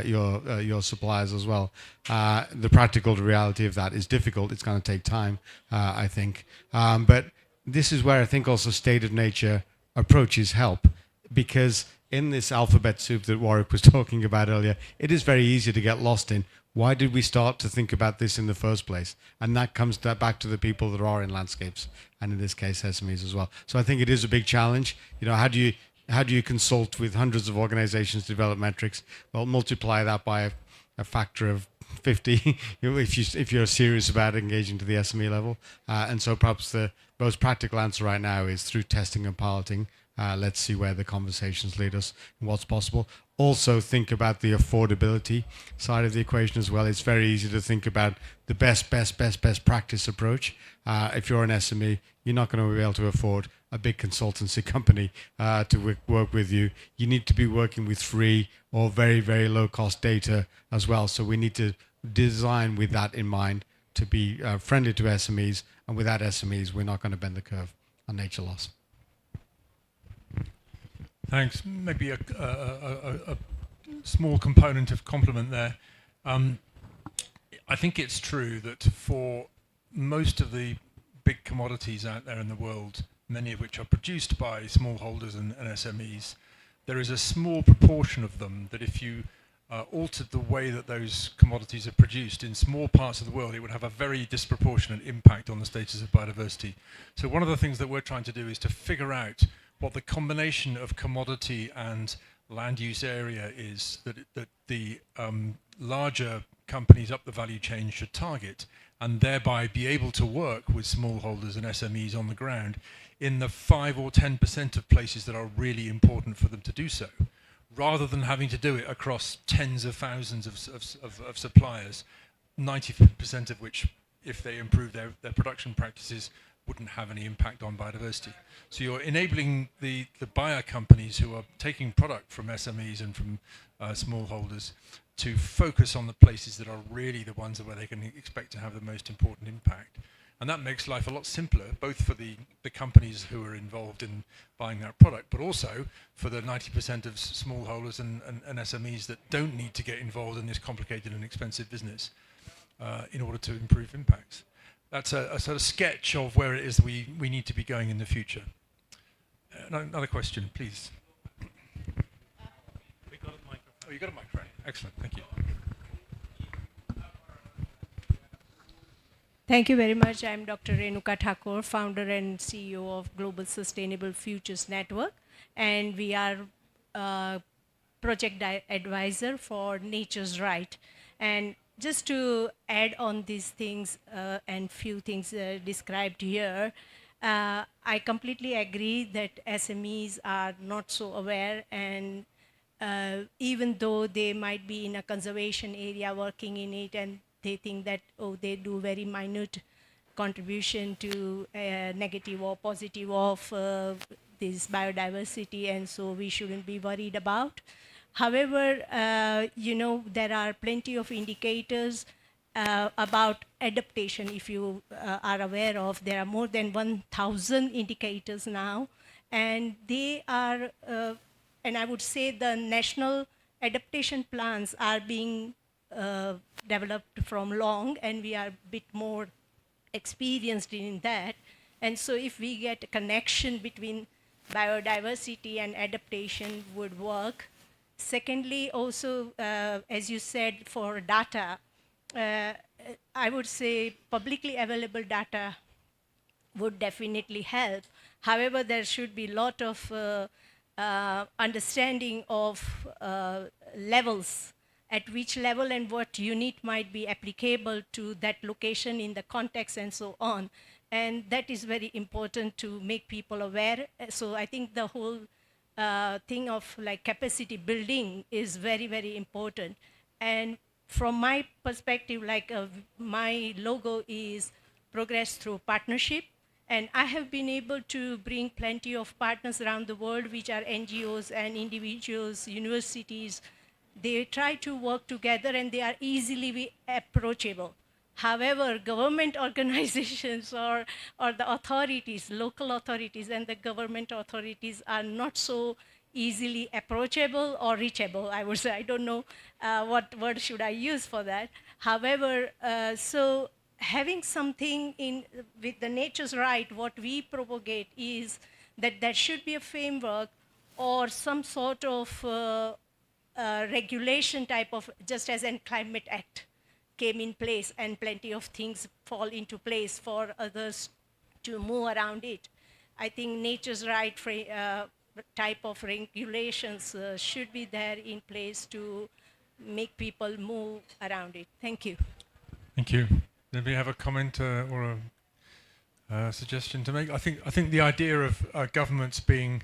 your suppliers as well. The practical reality of that is difficult. It's going to take time, I think. But this is where I think also state of nature approaches help, because in this alphabet soup that Warwick was talking about earlier, it is very easy to get lost in. Why did we start to think about this in the first place? And that comes back to the people that are in landscapes, and in this case, SMEs as well. So I think it is a big challenge. You know, how do you consult with hundreds of organizations to develop metrics? Well, multiply that by a factor of 50 if you're serious about engaging to the SME level. And so perhaps the most practical answer right now is through testing and piloting. Let's see where the conversations lead us and what's possible. Also think about the affordability side of the equation as well. It's very easy to think about the best practice approach. If you're an SME, you're not going to be able to afford a big consultancy company to work with you. You need to be working with free or very, very low cost data as well. So we need to design with that in mind to be friendly to SMEs. And without SMEs, we're not going to bend the curve on nature loss. Thanks. Maybe a small component of compliment there. I think it's true that for most of the big commodities out there in the world, many of which are produced by smallholders and SMEs, there is a small proportion of them that if you altered the way that those commodities are produced in small parts of the world, it would have a very disproportionate impact on the status of biodiversity. So one of the things that we're trying to do is to figure out what the combination of commodity and land use area is that the larger companies up the value chain should target, and thereby be able to work with smallholders and SMEs on the ground in the 5 or 10% of places that are really important for them to do so, rather than having to do it across tens of thousands of suppliers, 90% of which, if they improve their production practices, wouldn't have any impact on biodiversity. So you're enabling the buyer companies who are taking product from SMEs and from smallholders to focus on the places that are really the ones where they can expect to have the most important impact. And that makes life a lot simpler, both for the companies who are involved in buying that product, but also for the 90% of smallholders and SMEs that don't need to get involved in this complicated and expensive business in order to improve impacts. That's a sort of sketch of where it is we need to be going in the future. Another question, please. We got a microphone. Oh, you got a microphone. Excellent, thank you. Thank you very much. I'm Dr. Renuka Thakur, founder and CEO of Global Sustainable Futures Network, and we are project advisor for Nature's Right. And just to add on these things and few things described here, I completely agree that SMEs are not so aware, and even though they might be in a conservation area working in it, and they think that, oh, they do very minute contribution to negative or positive of this biodiversity, and so we shouldn't be worried about. However, there are plenty of indicators about adaptation. If you are aware of, there are more than 1,000 indicators now, and they are, and I would say the national adaptation plans are being developed from long, and we are a bit more experienced in that. And so if we get a connection between biodiversity and adaptation would work. Secondly, also, as you said, for data, I would say publicly available data would definitely help. However, there should be a lot of understanding of levels, at which level and what unit might be applicable to that location in the context and so on. And that is very important to make people aware. So I think the whole thing of like capacity building is very, very important. And from my perspective, like my logo is progress through partnership. And I have been able to bring plenty of partners around the world, which are NGOs and individuals, universities. They try to work together and they are easily approachable. However, government organizations or the authorities, local authorities and the government authorities are not so easily approachable or reachable, I would say. I don't know what word should I use for that. However, so having something in with the nature's right, what we propagate is that there should be a framework or some sort of regulation type of, just as in Climate Act came in place and plenty of things fall into place for others to move around it. I think nature's right type of regulations should be there in place to make people move around it. Thank you. Thank you. Maybe you have a comment or a suggestion to make? I think the idea of governments being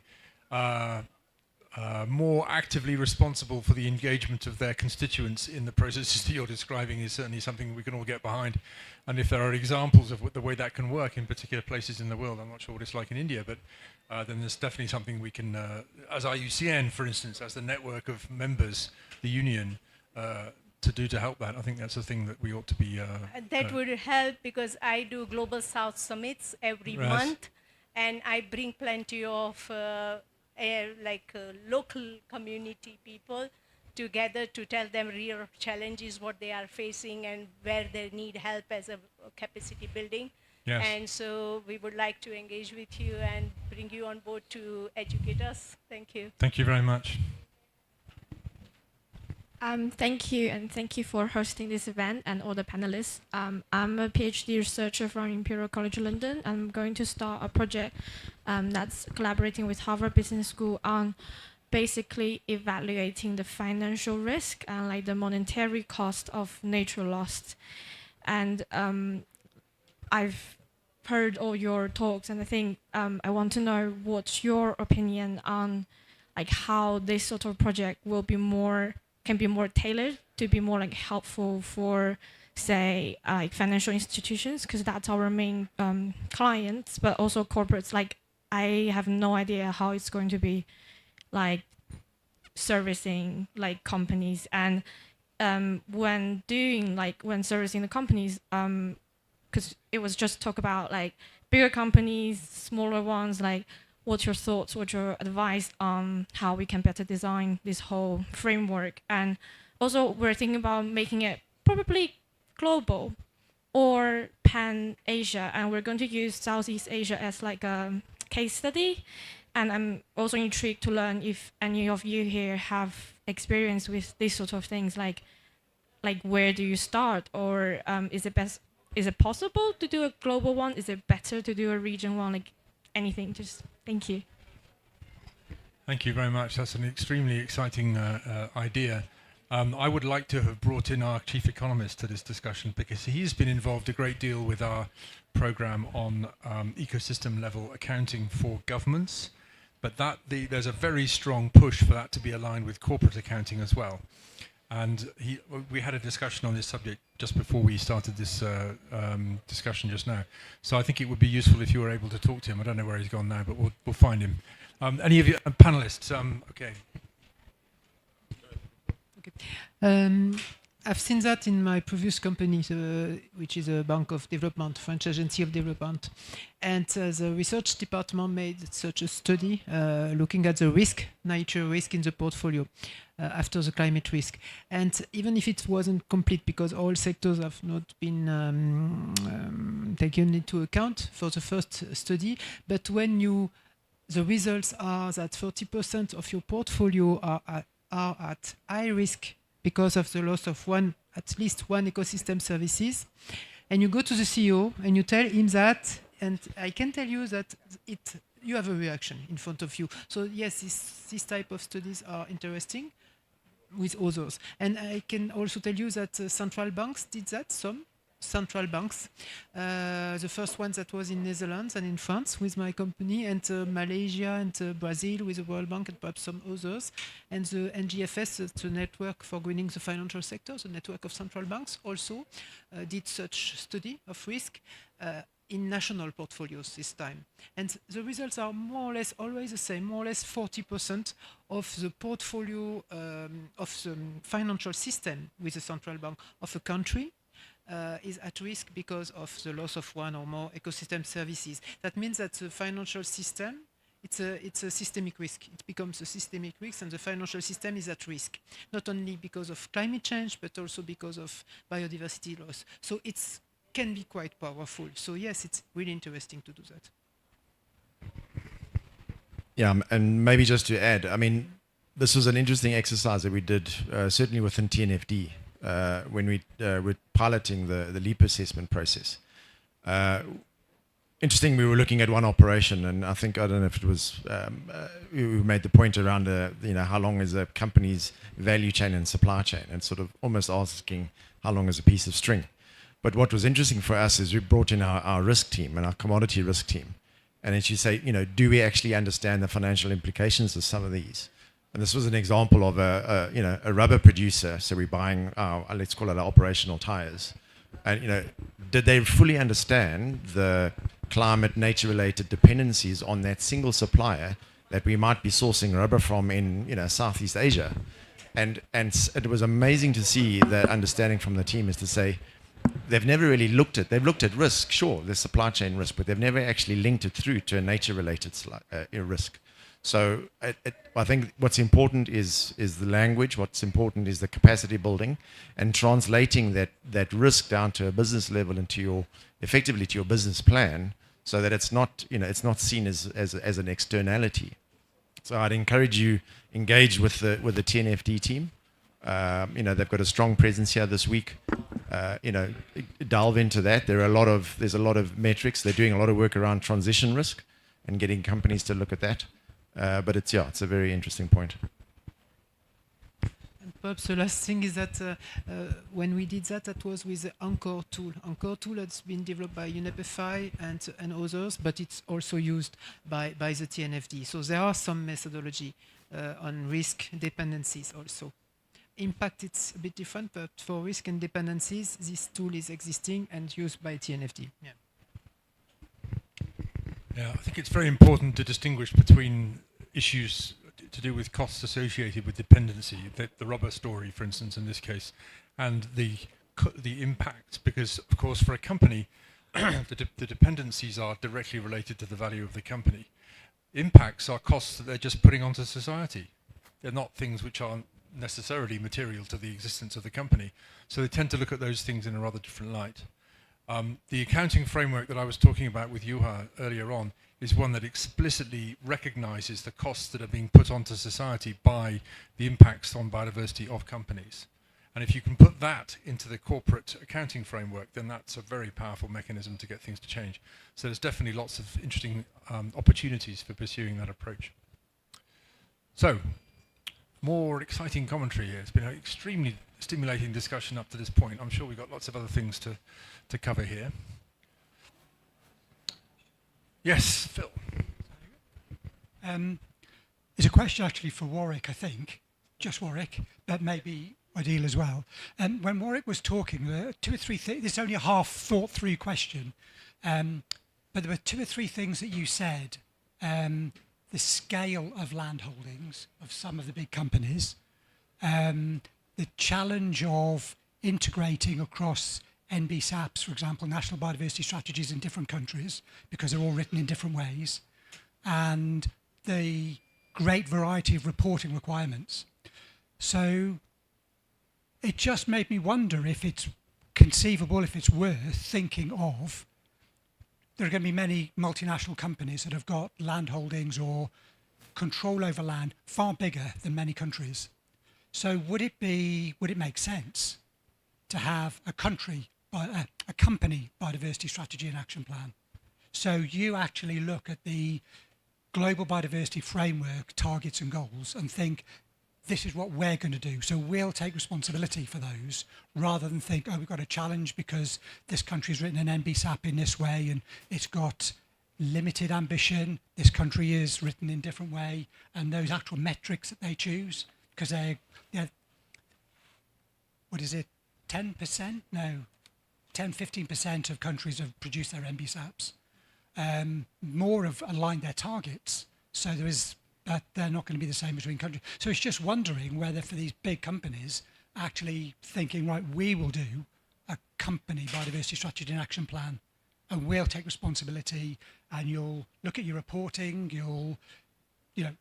more actively responsible for the engagement of their constituents in the processes that you're describing is certainly something we can all get behind. And if there are examples of the way that can work in particular places in the world, I'm not sure what it's like in India, but then there's definitely something we can, as IUCN, for instance, as the network of members, the union, to do to help that. I think that's a thing that we ought to be... that would help, because I do Global South Summits every month, and I bring plenty of local community people together to tell them real challenges, what they are facing and where they need help as a capacity building. Yes. And so we would like to engage with you and bring you on board to educate us. Thank you. Thank you very much. Thank you, and thank you for hosting this event and all the panelists. I'm a PhD researcher from Imperial College London. I'm going to start a project that's collaborating with Harvard Business School on basically evaluating the financial risk and like the monetary cost of nature loss. And I've heard all your talks, and I think I want to know what's your opinion on like how this sort of project will be can be more tailored to be more like helpful for, say, like financial institutions, because that's our main clients, but also corporates. Like, I have no idea how it's going to be like servicing like companies, and when servicing the companies, because it was just talk about like bigger companies, smaller ones, like what's your thoughts, what's your advice on how we can better design this whole framework? And also we're thinking about making it probably global or pan-Asia, and we're going to use Southeast Asia as like a case study. And I'm also intrigued to learn if any of you here have experience with these sort of things, like where do you start? Or is it possible to do a global one? Is it better to do a region one? Like anything, just thank you. Thank you very much. That's an extremely exciting idea. I would like to have brought in our chief economist to this discussion because he's been involved a great deal with our program on ecosystem level accounting for governments. But there's a very strong push for that to be aligned with corporate accounting as well. And we had a discussion on this subject just before we started this discussion just now. So I think it would be useful if you were able to talk to him. I don't know where he's gone now, but we'll find him. Any of you panelists? Okay. I've seen that in my previous company, which is a bank of development, French agency of development. And the research department made such a study looking at the nature risk in the portfolio after the climate risk. And even if it wasn't complete, because all sectors have not been taken into account for the first study, but when the results are that 30% of your portfolio are at high risk because of the loss of at least one ecosystem services, and you go to the CEO and you tell him that, and I can tell you that you have a reaction in front of you. So yes, this type of studies are interesting with others. And I can also tell you that central banks did that, some central banks. The first one that was in Netherlands and in France with my company, and Malaysia and Brazil with the World Bank and perhaps some others. And the NGFS, the Network for Greening the Financial Sector, the network of central banks, also did such study of risk in national portfolios this time. And the results are more or less always the same, more or less 40% of the portfolio of the financial system with the central bank of a country is at risk because of the loss of one or more ecosystem services. That means that the financial system, it's a systemic risk. It becomes a systemic risk, and the financial system is at risk, not only because of climate change, but also because of biodiversity loss. So it can be quite powerful. So yes, it's really interesting to do that. Yeah, and maybe just to add, I mean, this was an interesting exercise that we did, certainly within TNFD, when we were piloting the LEAP assessment process. Interesting, we were looking at one operation, and I don't know if it was, we made the point around, how long is a company's value chain and supply chain, and sort of almost asking how long is a piece of string. But what was interesting for us is we brought in our risk team and our commodity risk team. And then you say, do we actually understand the financial implications of some of these? And this was an example of a rubber producer. So we're buying let's call it our operational tires. And did they fully understand the climate, nature-related dependencies on that single supplier that we might be sourcing rubber from in Southeast Asia? And it was amazing to see that understanding from the team is to say they've never really they've looked at risk, sure, there's supply chain risk, but they've never actually linked it through to a nature-related risk. So I think what's important is the language. What's important is the capacity building and translating that risk down to a business level and effectively to your business plan, so that it's not seen as an externality. So I'd encourage you engage with the TNFD team. They've got a strong presence here this week. Delve into that. There's a lot of metrics. They're doing a lot of work around transition risk and getting companies to look at that. But it's a very interesting point. And perhaps the last thing is that when we did that was with the Anchor tool. Anchor tool has been developed by UNEP-FI and others, but it's also used by the TNFD. So there are some methodology on risk dependencies also. Impact, it's a bit different, but for risk and dependencies, this tool is existing and used by TNFD. Yeah, I think it's very important to distinguish between issues to do with costs associated with dependency, the rubber story, for instance, in this case, and the impact, because, of course, for a company, the dependencies are directly related to the value of the company. Impacts are costs that they're just putting onto society. They're not things which aren't necessarily material to the existence of the company. So they tend to look at those things in a rather different light. The accounting framework that I was talking about with Juha earlier on is one that explicitly recognizes the costs that are being put onto society by the impacts on biodiversity of companies. And if you can put that into the corporate accounting framework, then that's a very powerful mechanism to get things to change. So there's definitely lots of interesting opportunities for pursuing that approach. So, more exciting commentary here. It's been an extremely stimulating discussion up to this point. I'm sure we've got lots of other things to cover here. Yes, Phil. There's a question actually for Warwick, I think. Just Warwick, but maybe Odile as well. When Warwick was talking, there were 2 or 3 things. This is only a half thought through question, but there were 2 or 3 things that you said. The scale of land holdings of some of the big companies, the challenge of integrating across NBSAPs, for example, national biodiversity strategies in different countries, because they're all written in different ways, and the great variety of reporting requirements. So it just made me wonder if it's conceivable, if it's worth thinking of. There are going to be many multinational companies that have got land holdings or control over land far bigger than many countries. So would it make sense to have a company biodiversity strategy and action plan? So you actually look at the global biodiversity framework targets and goals and think, this is what we're going to do. So we'll take responsibility for those rather than think, oh, we've got a challenge because this country's written an NBSAP in this way and it's got limited ambition. This country is written in a different way, and those actual metrics that they choose, because they're what is it, 10%? No, 10, 15% of countries have produced their NBSAPs. More have aligned their targets. So there is that they're not going to be the same between countries. So it's just wondering whether for these big companies actually thinking, right, we will do a company biodiversity strategy and action plan, and we'll take responsibility, and you'll look at your reporting, you'll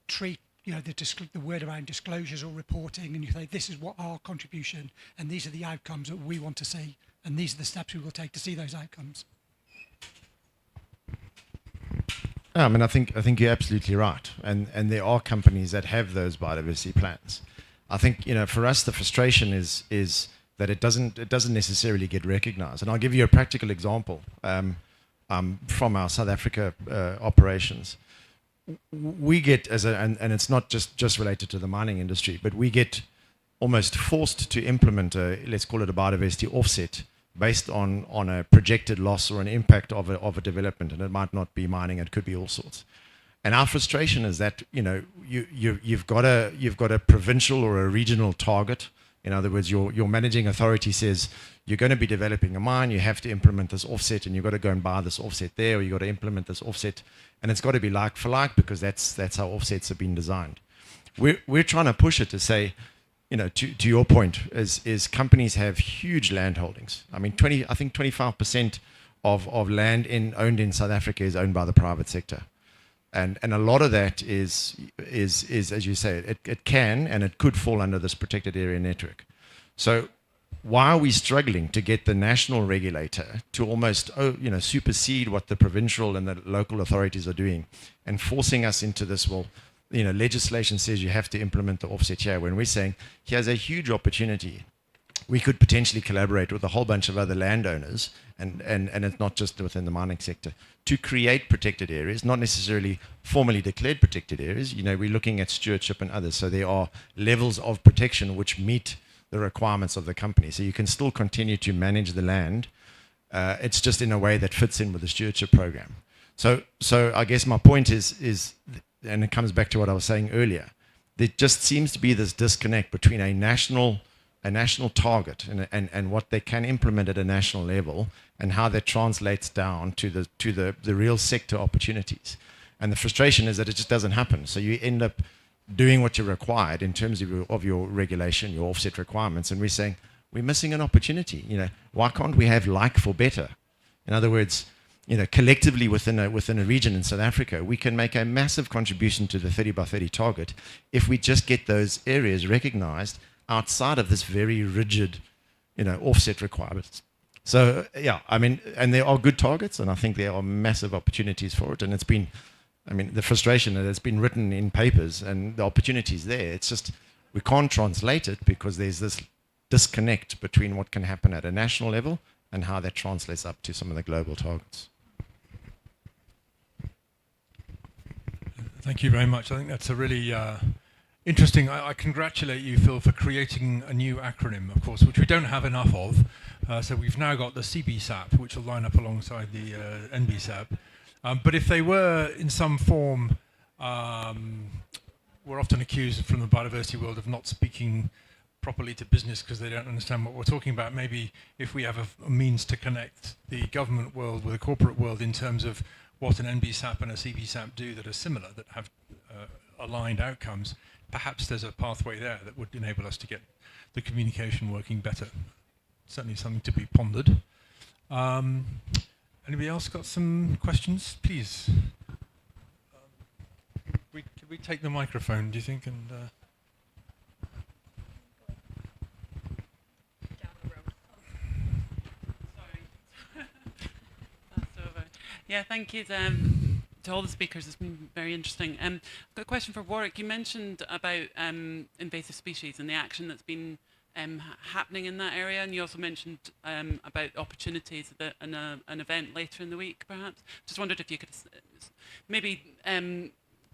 treat the word around disclosures or reporting, and you say, this is what our contribution, and these are the outcomes that we want to see, and these are the steps we will take to see those outcomes. I mean, I think you're absolutely right, and there are companies that have those biodiversity plans. I think for us the frustration is that it doesn't necessarily get recognised. And I'll give you a practical example from our South Africa operations. We get and it's not just related to the mining industry, but we get almost forced to implement let's call it a biodiversity offset based on a projected loss or an impact of a development, and it might not be mining, it could be all sorts. And our frustration is that you've got a provincial or a regional target. In other words, your managing authority says you're going to be developing a mine, you have to implement this offset, and you've got to go and buy this offset there, or you've got to implement this offset, and it's got to be like for like, because that's how offsets have been designed. We're trying to push it to say, to your point, is companies have huge land holdings. I mean, I think 25% of land owned in South Africa is owned by the private sector. And a lot of that is as you say, it can and it could fall under this protected area network. So why are we struggling to get the national regulator to almost supersede what the provincial and the local authorities are doing and forcing us into this? Well, legislation says you have to implement the offset here, when we're saying here's a huge opportunity. We could potentially collaborate with a whole bunch of other landowners, and it's not just within the mining sector, to create protected areas, not necessarily formally declared protected areas. We're looking at stewardship and others. So there are levels of protection which meet the requirements of the company. So you can still continue to manage the land. It's just in a way that fits in with the stewardship program. So I guess my point is, and it comes back to what I was saying earlier, there just seems to be this disconnect between a national target and what they can implement at a national level, and how that translates down to the real sector opportunities. And the frustration is that it just doesn't happen. So you end up doing what you're required in terms of your regulation, your offset requirements, and we're saying we're missing an opportunity. Why can't we have like for better? In other words, collectively within a region in South Africa, we can make a massive contribution to the 30 by 30 target if we just get those areas recognized outside of this very rigid, offset requirements. So yeah, I mean, and there are good targets, and I think there are massive opportunities for it. And it's been, the frustration that it's been written in papers, and the opportunities there. It's just we can't translate it because there's this disconnect between what can happen at a national level and how that translates up to some of the global targets. Thank you very much. I think that's a really Interesting. I congratulate you, Phil, for creating a new acronym, of course, which we don't have enough of. So we've now got the CBSAP, which will line up alongside the NBSAP. But if they were in some form, we're often accused from the biodiversity world of not speaking properly to business because they don't understand what we're talking about. Maybe if we have a means to connect the government world with the corporate world in terms of what an NBSAP and a CBSAP do that are similar, that have aligned outcomes, perhaps there's a pathway there that would enable us to get the communication working better. Certainly something to be pondered. Anybody else got some questions? Please. Could we take the microphone, do you think? And down the road. Sorry. That's over. Yeah, thank you to all the speakers. It's been very interesting. I've got a question for Warwick. You mentioned about invasive species and the action that's been happening in that area, and you also mentioned about opportunities at an event later in the week, perhaps. Just wondered if you could maybe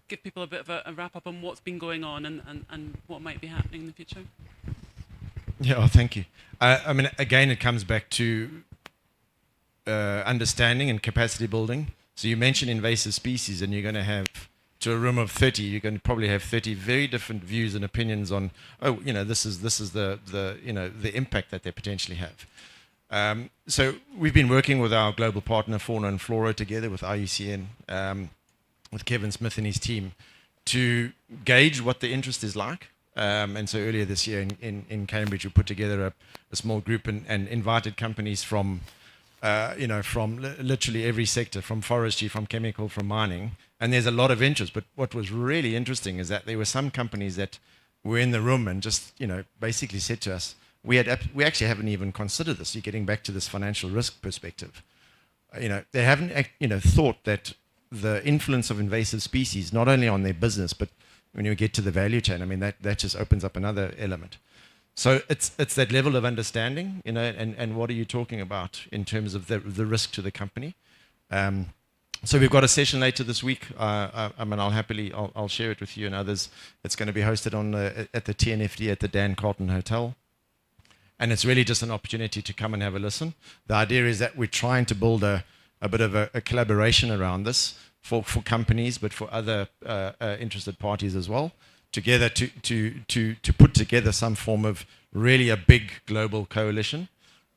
give people a bit of a wrap-up on what's been going on and what might be happening in the future. Yeah, thank you. I mean, again, it comes back to understanding and capacity building. So you mentioned invasive species, and you're going to have, to a room of 30, you're going to probably have 30 very different views and opinions on, oh, you know, this is the you know, the impact that they potentially have. So we've been working with our global partner Fauna and Flora together with IUCN, with Kevin Smith and his team, to gauge what the interest is like. And so earlier this year in Cambridge, we put together a small group and invited companies from from literally every sector, from forestry, from chemical, from mining. And there's a lot of interest. But what was really interesting is that there were some companies that were in the room and just, basically said to us, we actually haven't even considered this. You're getting back to this financial risk perspective. They haven't, thought that the influence of invasive species, not only on their business, but when you get to the value chain, I mean, that just opens up another element. So it's that level of understanding, and what are you talking about in terms of the risk to the company? So we've got a session later this week. I'll share it with you and others. It's going to be hosted at the TNFD at the Dan Carlton Hotel. And it's really just an opportunity to come and have a listen. The idea is that we're trying to build a bit of a collaboration around this for companies, but for other interested parties as well, together to put together some form of really a big global coalition,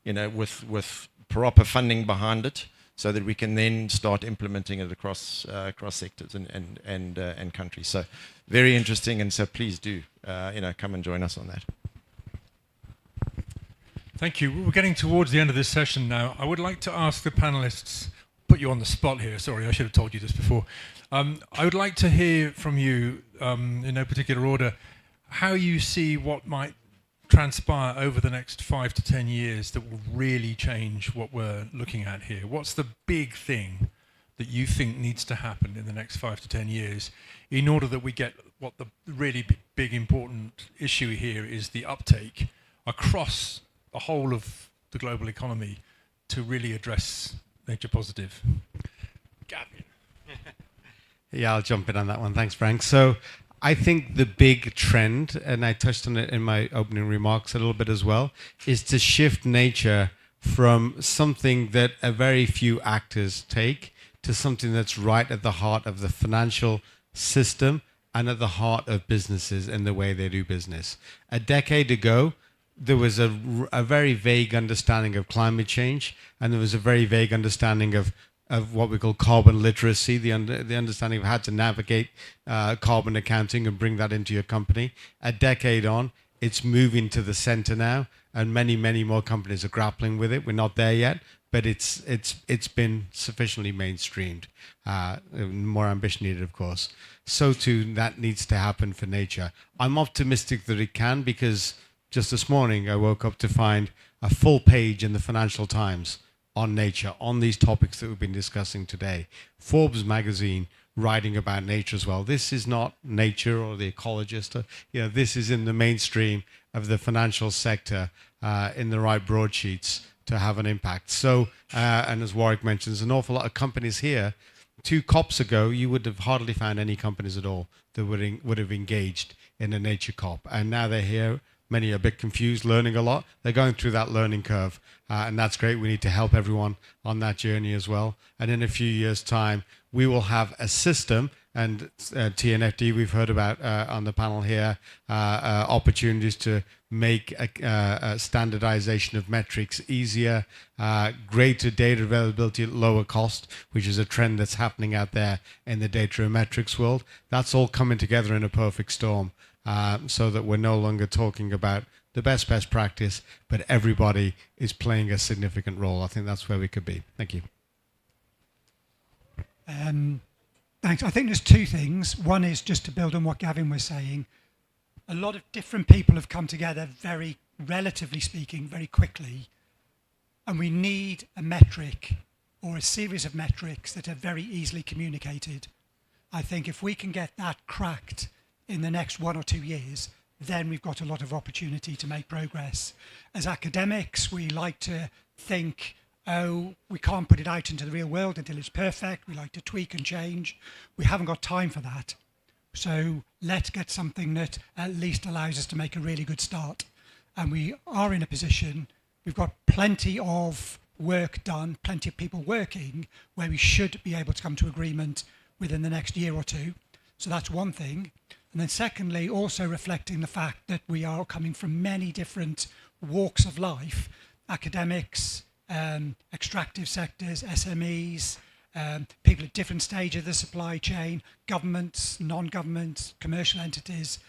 with proper funding behind it, so that we can then start implementing it across sectors and countries. So very interesting, and so please do come and join us on that. Thank you. We're getting towards the end of this session now. I would like to ask the panelists, put you on the spot here, sorry, I should have told you this before. I would like to hear from you, in no particular order, how you see what might transpire over the next 5 to 10 years that will really change what we're looking at here. What's the big thing that you think needs to happen in the next 5 to 10 years in order that we get what the really big important issue here is, the uptake across the whole of the global economy to really address nature positive? Gavin. Yeah, I'll jump in on that one. Thanks, Frank. So I think the big trend, and I touched on it in my opening remarks a little bit as well, is to shift nature from something that a very few actors take to something that's right at the heart of the financial system and at the heart of businesses and the way they do business. A decade ago, there was a very vague understanding of climate change, and there was a very vague understanding of what we call carbon literacy, the understanding of how to navigate carbon accounting and bring that into your company. A decade on, it's moving to the center now, and many, many more companies are grappling with it. We're not there yet, but it's been sufficiently mainstreamed. More ambition needed, of course. So too, that needs to happen for nature. I'm optimistic that it can, because just this morning I woke up to find a full page in the Financial Times on nature, on these topics that we've been discussing today. Forbes magazine writing about nature as well. This is not Nature or The Ecologist. This is in the mainstream of the financial sector, in the right broadsheets to have an impact. So, and as Warwick mentions, an awful lot of companies here. 2 COPs ago, you would have hardly found any companies at all that would have engaged in a nature COP. And now they're here. Many are a bit confused, learning a lot. They're going through that learning curve, and that's great. We need to help everyone on that journey as well. And in a few years' time, we will have a system, and TNFD we've heard about on the panel here, opportunities to make a standardization of metrics easier, greater data availability at lower cost, which is a trend that's happening out there in the data and metrics world. That's all coming together in a perfect storm. So that we're no longer talking about the best practice, but everybody is playing a significant role. I think that's where we could be. Thank you. Thanks. I think there's two things. One is just to build on what Gavin was saying. A lot of different people have come together very, relatively speaking, very quickly. And we need a metric or a series of metrics that are very easily communicated. I think if we can get that cracked in the next 1 or 2 years, then we've got a lot of opportunity to make progress. As academics, we like to think, oh, we can't put it out into the real world until it's perfect. We like to tweak and change. We haven't got time for that. So let's get something that at least allows us to make a really good start. And we are in a position, we've got plenty of work done, plenty of people working, where we should be able to come to agreement within the next year or two. So that's one thing. And then secondly, also reflecting the fact that we are coming from many different walks of life, academics, extractive sectors, SMEs, people at different stages of the supply chain, governments, non-governments, commercial entities.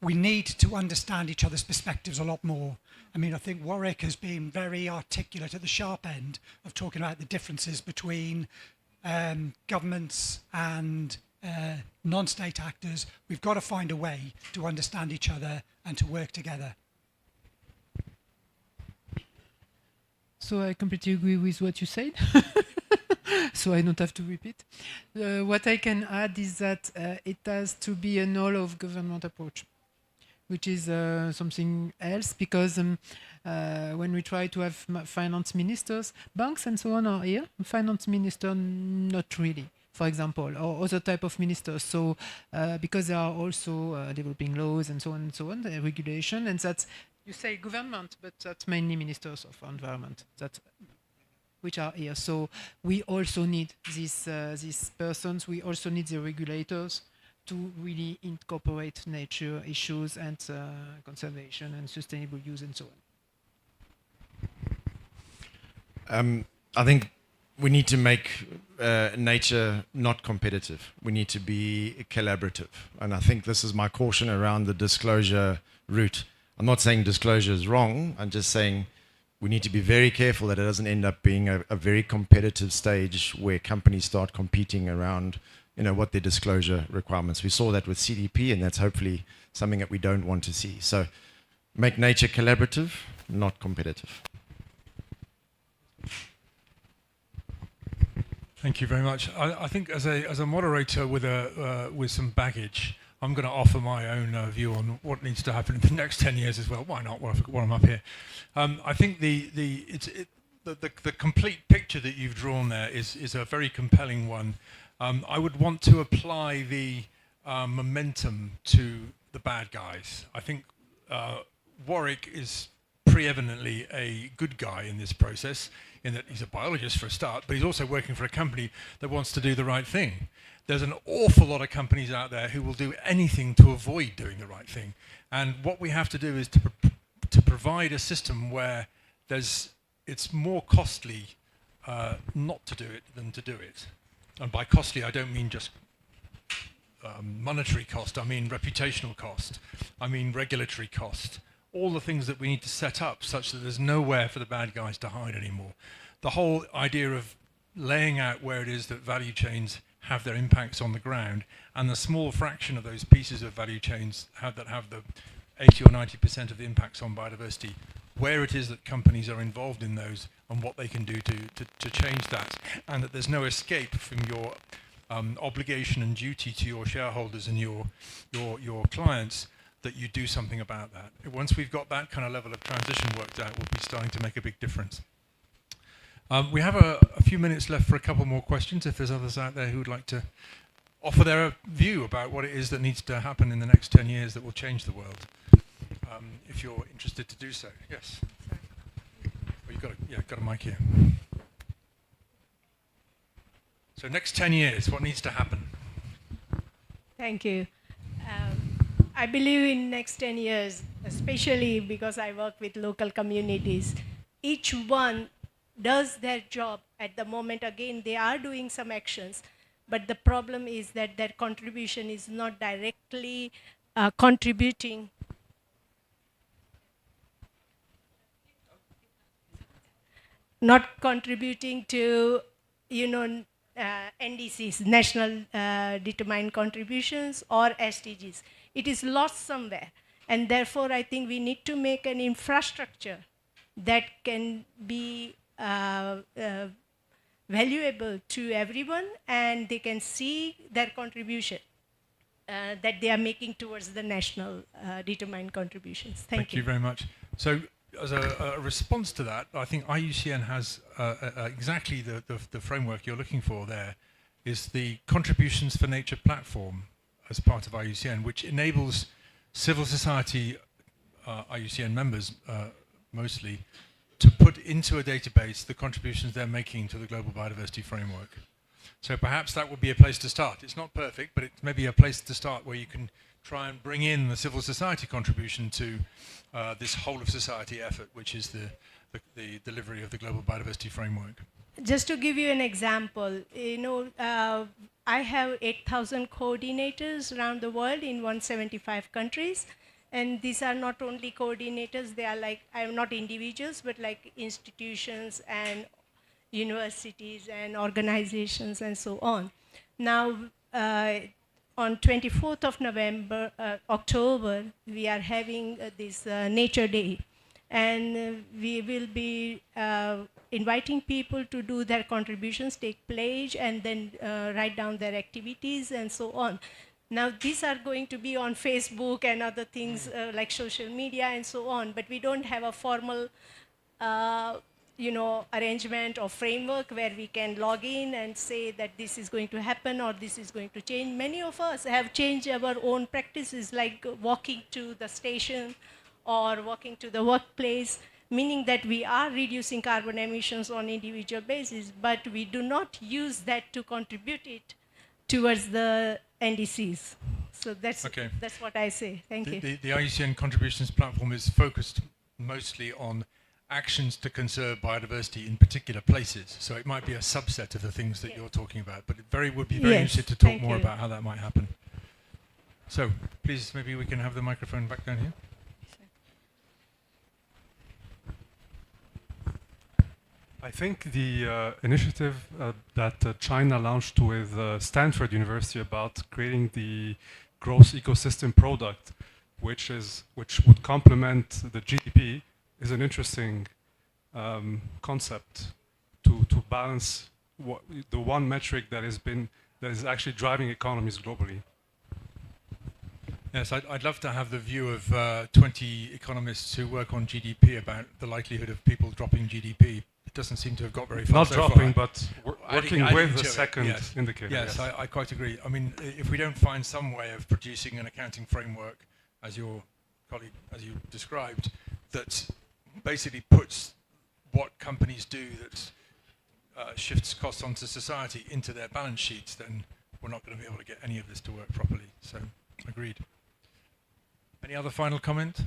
We need to understand each other's perspectives a lot more. I mean, I think Warwick has been very articulate at the sharp end of talking about the differences between governments and non-state actors. We've got to find a way to understand each other and to work together. So I completely agree with what you said. So I don't have to repeat. What I can add is that it has to be an all-of-government approach, which is something else, because when we try to have finance ministers, banks and so on are here, finance minister not really, for example, or other type of ministers. So because they are also developing laws and so on, the regulation, and that's, you say government, but that's mainly ministers of environment that which are here. So we also need these persons. We also need the regulators to really incorporate nature issues and conservation and sustainable use and so on. I think we need to make nature not competitive. We need to be collaborative. And I think this is my caution around the disclosure route. I'm not saying disclosure is wrong. I'm just saying we need to be very careful that it doesn't end up being a very competitive stage where companies start competing around, you know, what their disclosure requirements. We saw that with CDP, and that's hopefully something that we don't want to see. So make nature collaborative, not competitive. Thank you very much. I think as a moderator with some baggage, I'm going to offer my own view on what needs to happen in the next 10 years as well. Why not? While I'm up here, I think the complete picture that you've drawn there is a very compelling one. I would want to apply the momentum to the bad guys. I think Warwick is pre-eminently a good guy in this process, in that he's a biologist for a start, but he's also working for a company that wants to do the right thing. There's an awful lot of companies out there who will do anything to avoid doing the right thing. And what we have to do is to provide a system where it's more costly not to do it than to do it. And by costly, I don't mean just monetary cost. I mean reputational cost. I mean regulatory cost. All the things that we need to set up such that there's nowhere for the bad guys to hide anymore. The whole idea of laying out where it is that value chains have their impacts on the ground, and the small fraction of those pieces of value chains that have the 80 or 90% of the impacts on biodiversity, where it is that companies are involved in those and what they can do to change that, and that there's no escape from your obligation and duty to your shareholders and your clients, that you do something about that. Once we've got that kind of level of transition worked out, we'll be starting to make a big difference. We have a few minutes left for a couple more questions, if there's others out there who would like to offer their view about what it is that needs to happen in the next 10 years that will change the world. If you're interested to do so. Yes. Well, you've got a mic here. So next 10 years, what needs to happen? Thank you. I believe in next 10 years, especially because I work with local communities, each one does their job at the moment. Again, they are doing some actions, but the problem is that their contribution is not directly contributing to, NDCs, national determined contributions, or SDGs. It is lost somewhere. And therefore, I think we need to make an infrastructure that can be valuable to everyone, and they can see their contribution that they are making towards the national determined contributions. Thank you. Thank you very much. So, as a response to that, I think IUCN has exactly the framework you're looking for there, is the Contributions for Nature platform as part of IUCN, which enables civil society, IUCN members mostly, to put into a database the contributions they're making to the global biodiversity framework. So perhaps that would be a place to start. It's not perfect, but it's maybe a place to start where you can try and bring in the civil society contribution to this whole of society effort, which is the delivery of the global biodiversity framework. Just to give you an example, I have 8,000 coordinators around the world in 175 countries. And these are not only coordinators, they are like, I'm not individuals, but like institutions and universities and organizations and so on. Now, on 24th of October, we are having this Nature Day. And we will be inviting people to do their contributions, take pledge, and then write down their activities and so on. Now, these are going to be on Facebook and other things like social media and so on, but we don't have a formal arrangement or framework where we can log in and say that this is going to happen or this is going to change. Many of us have changed our own practices, like walking to the station or walking to the workplace, meaning that we are reducing carbon emissions on individual basis, but we do not use that to contribute it towards the NDCs. So that's what I say. Thank you. The IUCN contributions platform is focused mostly on actions to conserve biodiversity in particular places. So it might be a subset of the things that you're talking about, but it would be very interested to talk more about how that might happen. So please, maybe we can have the microphone back down here. I think the initiative that China launched with Stanford University about creating the gross ecosystem product, which would complement the GDP, is an interesting concept to balance the one metric that is actually driving economies globally. Yes, I'd love to have the view of 20 economists who work on GDP about the likelihood of people dropping GDP. It doesn't seem to have got very far. Not dropping, but working with the second indicator. Yes, I quite agree. I mean, if we don't find some way of producing an accounting framework, as your colleague, as you described, that basically puts what companies do that shifts costs onto society into their balance sheets, then we're not going to be able to get any of this to work properly. So, agreed. Any other final comment?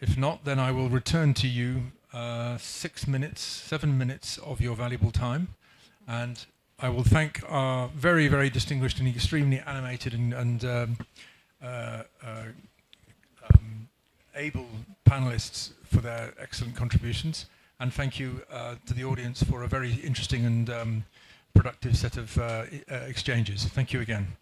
If not, then I will return to you 7 minutes of your valuable time. And I will thank our very, very distinguished and extremely animated and able panelists for their excellent contributions. And thank you to the audience for a very interesting and productive set of exchanges. Thank you again.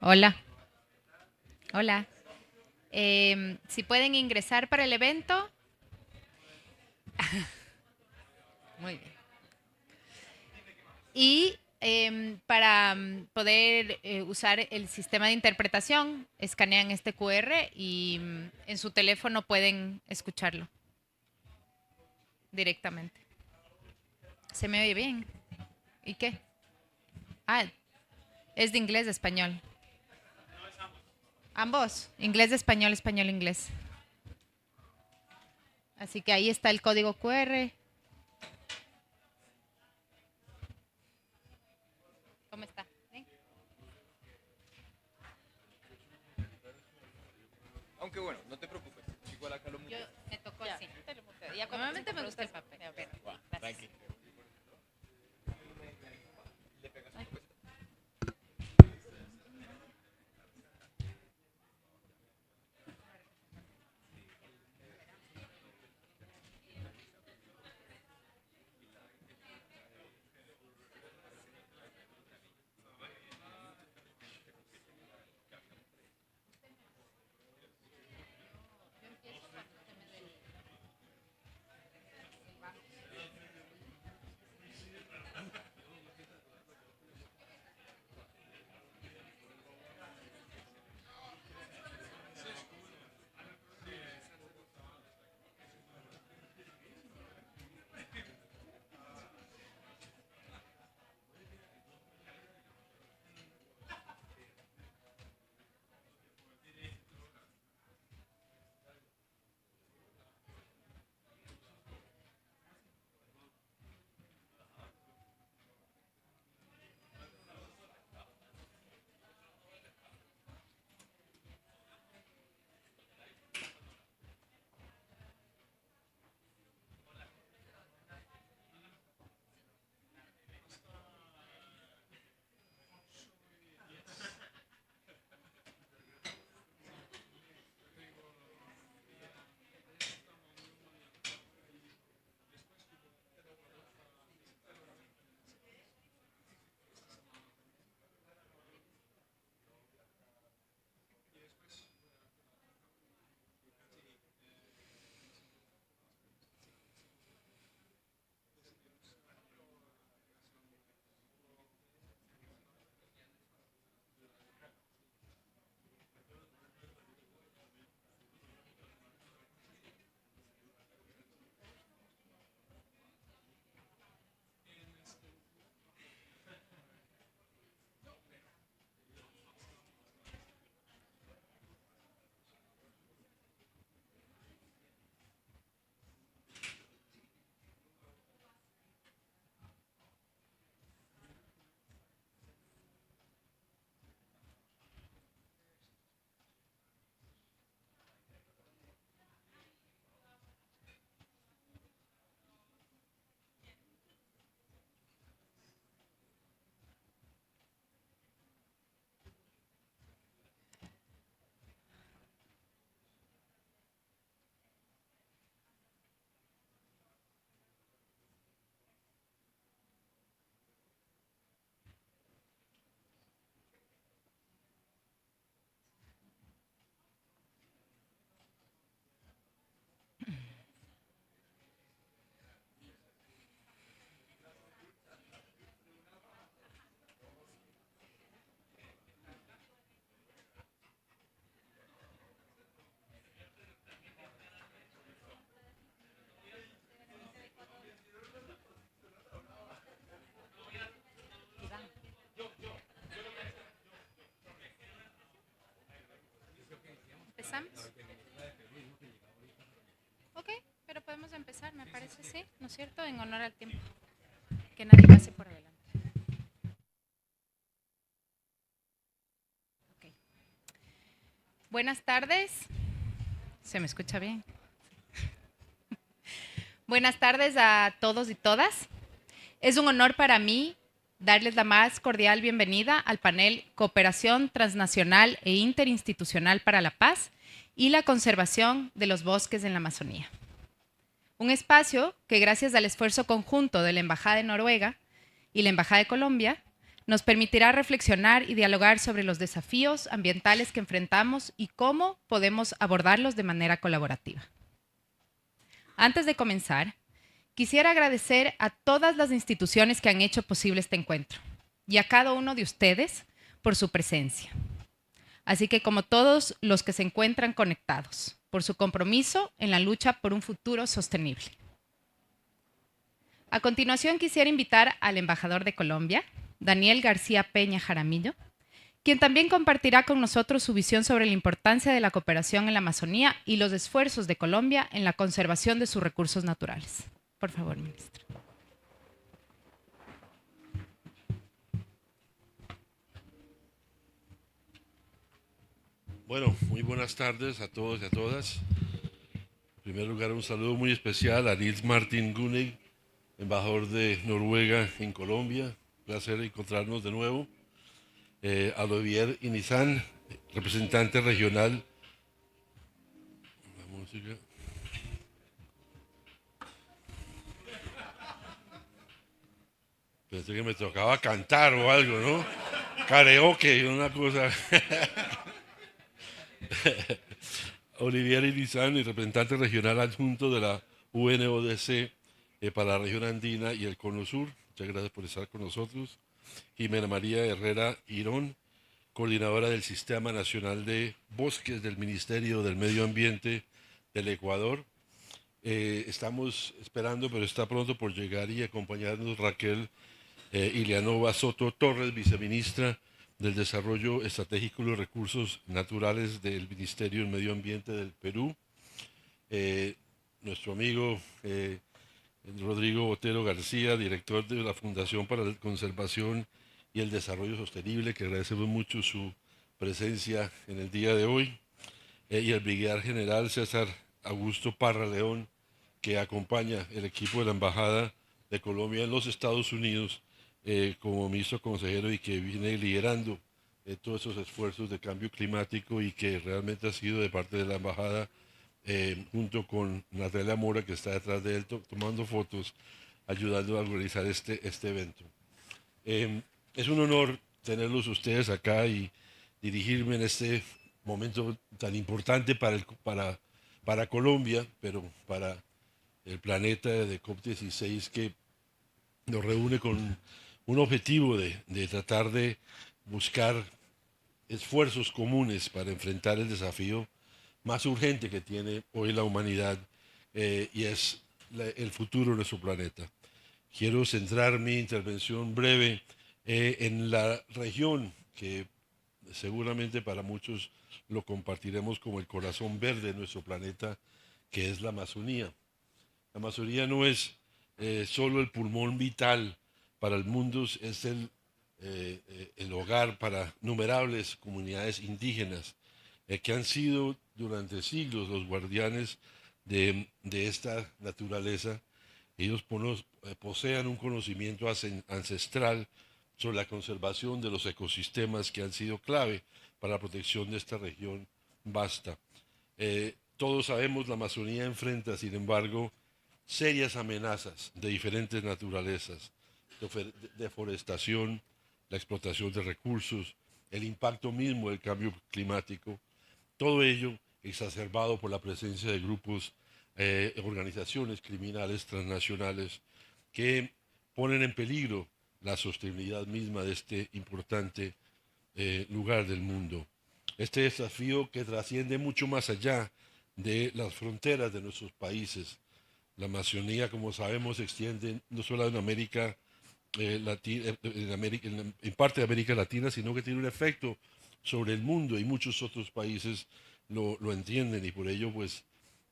Hola. Hola. Si pueden ingresar para el evento. Muy bien. Y para poder usar el sistema de interpretación, escanean este QR y en su teléfono pueden escucharlo directamente. ¿Se me oye bien? ¿Y qué? Ah, es de inglés a español. Ambos, inglés de español, español, inglés. Así que ahí está el código QR. ¿Cómo está? ¿Sí? Aunque bueno, no te preocupes. Igual acá lo muteo. Me tocó así. Ya, normalmente me gusta el papel. Tranqui. ¿Empezamos? Ok, pero podemos empezar, me parece, sí, ¿no es cierto? En honor al tiempo. Que nadie pase por adelante. Okay. Buenas tardes. ¿Se me escucha bien? Buenas tardes a todos y todas. Es un honor para mí darles la más cordial bienvenida al panel Cooperación Transnacional e Interinstitucional para la Paz y la Conservación de los Bosques en la Amazonía. Un espacio que, gracias al esfuerzo conjunto de la Embajada de Noruega y la Embajada de Colombia, nos permitirá reflexionar y dialogar sobre los desafíos ambientales que enfrentamos y cómo podemos abordarlos de manera colaborativa. Antes de comenzar, quisiera agradecer a todas las instituciones que han hecho posible este encuentro y a cada uno de ustedes por su presencia. Así que como todos los que se encuentran conectados, por su compromiso en la lucha por un futuro sostenible. A continuación quisiera invitar al embajador de Colombia, Daniel García Peña Jaramillo, quien también compartirá con nosotros su visión sobre la importancia de la cooperación en la Amazonía y los esfuerzos de Colombia en la conservación de sus recursos naturales. Por favor, ministro. Bueno, muy buenas tardes a todos y a todas. En primer lugar, un saludo muy especial a Nils Martin Gunnig, embajador de Noruega en Colombia. Placer encontrarnos de nuevo. A Olivier Inizan, representante regional. La música. Pensé que me tocaba cantar o algo, ¿no? Karaoke, una cosa. Olivier Inizan, representante regional adjunto de la UNODC para la región andina y el Cono Sur. Muchas gracias por estar con nosotros. Jimena María Herrera Irón, coordinadora del Sistema Nacional de Bosques del Ministerio del Medio Ambiente del Ecuador. Estamos esperando, pero está pronto por llegar y acompañarnos Raquel Ilianova Soto Torres, viceministra del Desarrollo Estratégico y los Recursos Naturales del Ministerio del Medio Ambiente del Perú. Nuestro amigo Rodrigo Botero García, director de la Fundación para la Conservación y el Desarrollo Sostenible, que agradecemos mucho su presencia en el día de hoy, y el brigadier general César Augusto Parra León, que acompaña el equipo de la Embajada de Colombia en los Estados Unidos como ministro consejero y que viene liderando todos esos esfuerzos de cambio climático y que realmente ha sido de parte de la Embajada junto con Natalia Mora, que está detrás de él tomando fotos, ayudando a organizar este evento. Es un honor tenerlos ustedes acá y dirigirme en este momento tan importante para Colombia, pero para el planeta de COP16, que nos reúne con un objetivo de tratar de buscar esfuerzos comunes para enfrentar el desafío más urgente que tiene hoy la humanidad y es el futuro de nuestro planeta. Quiero centrar mi intervención breve en la región que seguramente para muchos lo compartiremos como el corazón verde de nuestro planeta, que es la Amazonía. La Amazonía no es solo el pulmón vital para el mundo, es el hogar para innumerables comunidades indígenas que han sido durante siglos los guardianes de esta naturaleza. Ellos posean un conocimiento ancestral sobre la conservación de los ecosistemas que han sido clave para la protección de esta región vasta. Todos sabemos la Amazonía enfrenta, sin embargo, serias amenazas de diferentes naturalezas, deforestación, la explotación de recursos, el impacto mismo del cambio climático, todo ello exacerbado por la presencia de grupos, organizaciones criminales transnacionales que ponen en peligro la sostenibilidad misma de este importante lugar del mundo. Este desafío que trasciende mucho más allá de las fronteras de nuestros países. La Amazonía, como sabemos, se extiende no solo en América Latina, en parte de América Latina, sino que tiene un efecto sobre el mundo y muchos otros países lo entienden, y por ello pues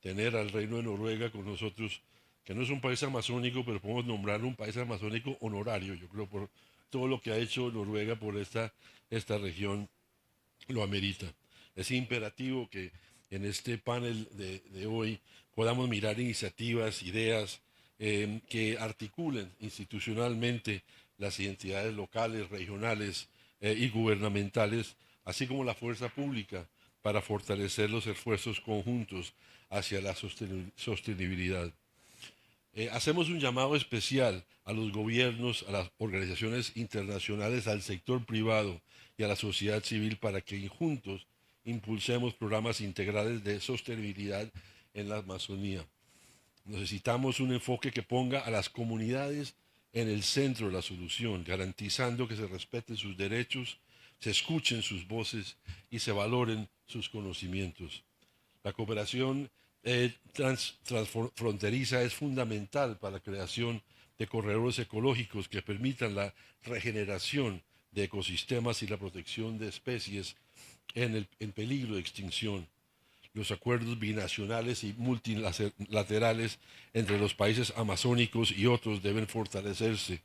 tener al Reino de Noruega con nosotros, que no es un país amazónico, pero podemos nombrarlo un país amazónico honorario, yo creo, por todo lo que ha hecho Noruega por esta región, lo amerita. Es imperativo que en este panel de hoy podamos mirar iniciativas, ideas que articulen institucionalmente las identidades locales, regionales y gubernamentales, así como la fuerza pública, para fortalecer los esfuerzos conjuntos hacia la sostenibilidad. Hacemos un llamado especial a los gobiernos, a las organizaciones internacionales, al sector privado y a la sociedad civil para que juntos impulsemos programas integrales de sostenibilidad en la Amazonía. Necesitamos un enfoque que ponga a las comunidades en el centro de la solución, garantizando que se respeten sus derechos, se escuchen sus voces y se valoren sus conocimientos. La cooperación transfronteriza es fundamental para la creación de corredores ecológicos que permitan la regeneración de ecosistemas y la protección de especies en peligro de extinción. Los acuerdos binacionales y multilaterales entre los países amazónicos y otros deben fortalecerse,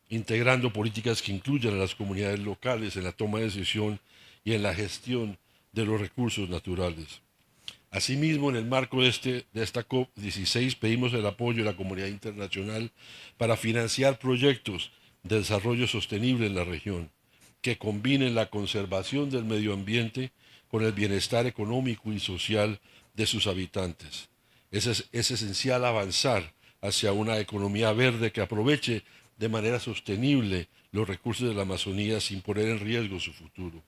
integrando políticas que incluyan a las comunidades locales en la toma de decisión y en la gestión de los recursos naturales. Asimismo, en el marco de esta COP16 pedimos el apoyo de la comunidad internacional para financiar proyectos de desarrollo sostenible en la región, que combinen la conservación del medio ambiente con el bienestar económico y social de sus habitantes. Es esencial avanzar hacia una economía verde que aproveche de manera sostenible los recursos de la Amazonía sin poner en riesgo su futuro.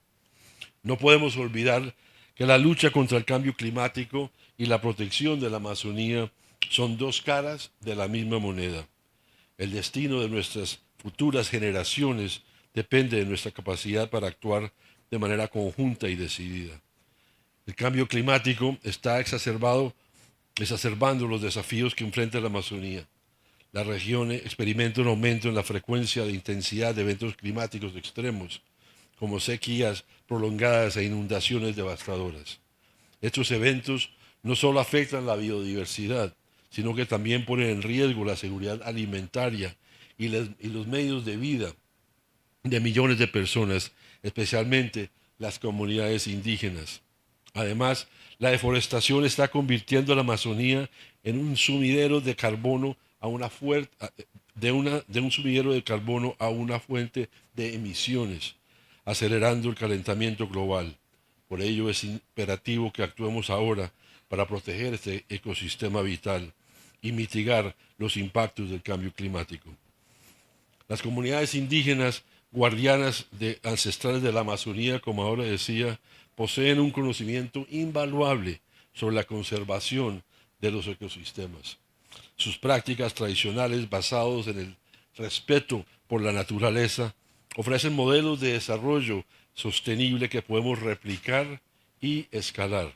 No podemos olvidar que la lucha contra el cambio climático y la protección de la Amazonía son dos caras de la misma moneda. El destino de nuestras futuras generaciones depende de nuestra capacidad para actuar de manera conjunta y decidida. El cambio climático está exacerbando los desafíos que enfrenta la Amazonía. La región experimenta un aumento en la frecuencia de intensidad de eventos climáticos extremos, como sequías prolongadas e inundaciones devastadoras. Estos eventos no solo afectan la biodiversidad, sino que también ponen en riesgo la seguridad alimentaria y los medios de vida de millones de personas, especialmente las comunidades indígenas. Además, la deforestación está convirtiendo a la Amazonía en un sumidero de carbono de un sumidero de carbono a una fuente de emisiones, acelerando el calentamiento global. Por ello es imperativo que actuemos ahora para proteger este ecosistema vital y mitigar los impactos del cambio climático. Las comunidades indígenas, guardianas ancestrales de la Amazonía, como ahora decía, poseen un conocimiento invaluable sobre la conservación de los ecosistemas. Sus prácticas tradicionales basadas en el respeto por la naturaleza ofrecen modelos de desarrollo sostenible que podemos replicar y escalar.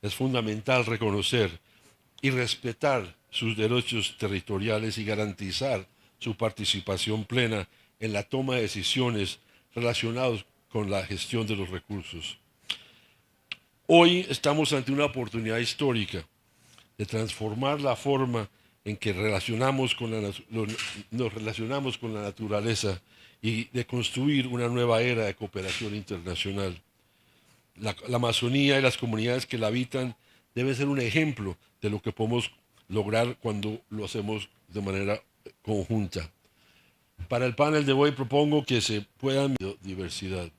Es fundamental reconocer y respetar sus derechos territoriales y garantizar su participación plena en la toma de decisiones relacionadas con la gestión de los recursos. Hoy estamos ante una oportunidad histórica de transformar la forma en que nos relacionamos con la naturaleza y de construir una nueva era de cooperación internacional. La Amazonía y las comunidades que la habitan deben ser un ejemplo de lo que podemos lograr cuando lo hacemos de manera conjunta. Para el panel de hoy propongo que se pueda biodiversidad.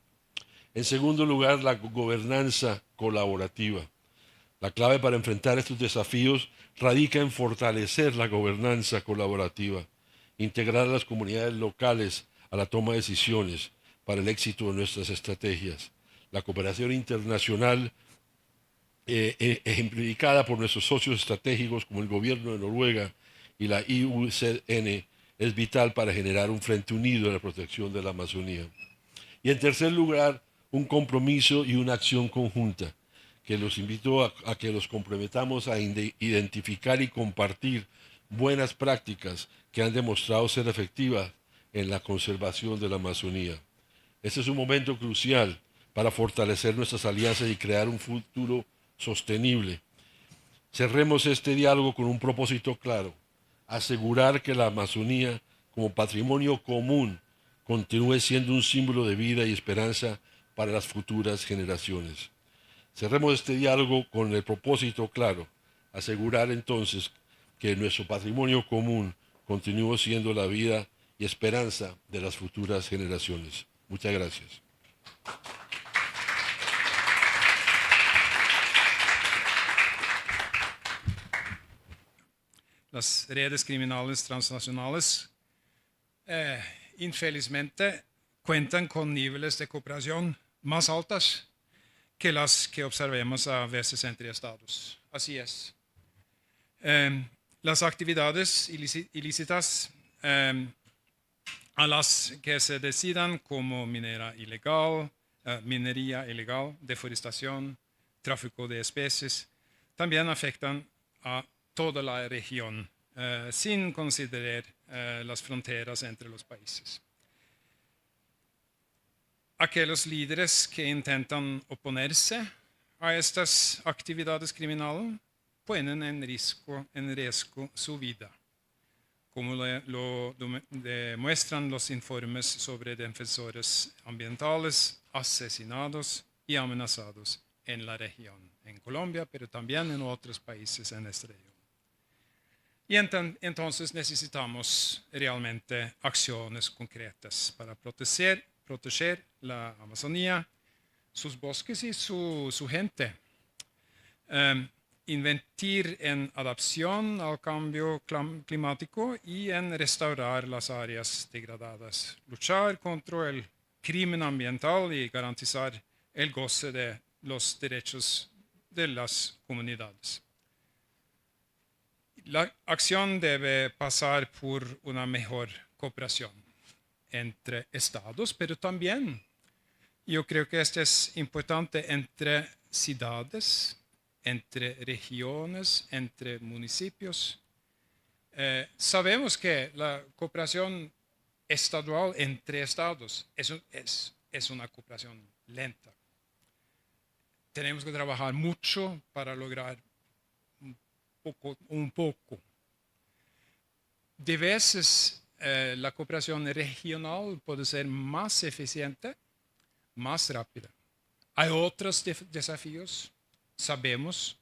En segundo lugar, la gobernanza colaborativa. La clave para enfrentar estos desafíos radica en fortalecer la gobernanza colaborativa, integrar a las comunidades locales a la toma de decisiones para el éxito de nuestras estrategias. La cooperación internacional, ejemplificada por nuestros socios estratégicos como el gobierno de Noruega y la IUCN, es vital para generar un frente unido en la protección de la Amazonía. Y en tercer lugar, un compromiso y una acción conjunta, que los invito a que los comprometamos a identificar y compartir buenas prácticas que han demostrado ser efectivas en la conservación de la Amazonía. Este es un momento crucial para fortalecer nuestras alianzas y crear un futuro sostenible. Cerremos este diálogo con un propósito claro: asegurar que la Amazonía, como patrimonio común, continúe siendo un símbolo de vida y esperanza para las futuras generaciones. Cerremos este diálogo con el propósito claro: asegurar entonces que nuestro patrimonio común continúe siendo la vida y esperanza de las futuras generaciones. Muchas gracias. las redes criminales transnacionales infelizmente cuentan con niveles de cooperación más altas que las que observemos a veces entre estados. Así es. Las actividades ilícitas a las que se decidan como minería ilegal, deforestación, tráfico de especies, también afectan a toda la región, sin considerar las fronteras entre los países. Aquellos líderes que intentan oponerse a estas actividades criminales ponen en riesgo su vida, como lo demuestran los informes sobre defensores ambientales asesinados y amenazados en la región, en Colombia, pero también en otros países en esta región. Y entonces necesitamos realmente acciones concretas para proteger la Amazonía, sus bosques y su gente. Invertir en adaptación al cambio climático y en restaurar las áreas degradadas. Luchar contra el crimen ambiental y garantizar el goce de los derechos de las comunidades. La acción debe pasar por una mejor cooperación entre estados, pero también yo creo que esto es importante entre ciudades, entre regiones, entre municipios. Sabemos que la cooperación estadual entre estados es una cooperación lenta. Tenemos que trabajar mucho para lograr un poco. De veces la cooperación regional puede ser más eficiente, más rápida. Hay otros desafíos. Sabemos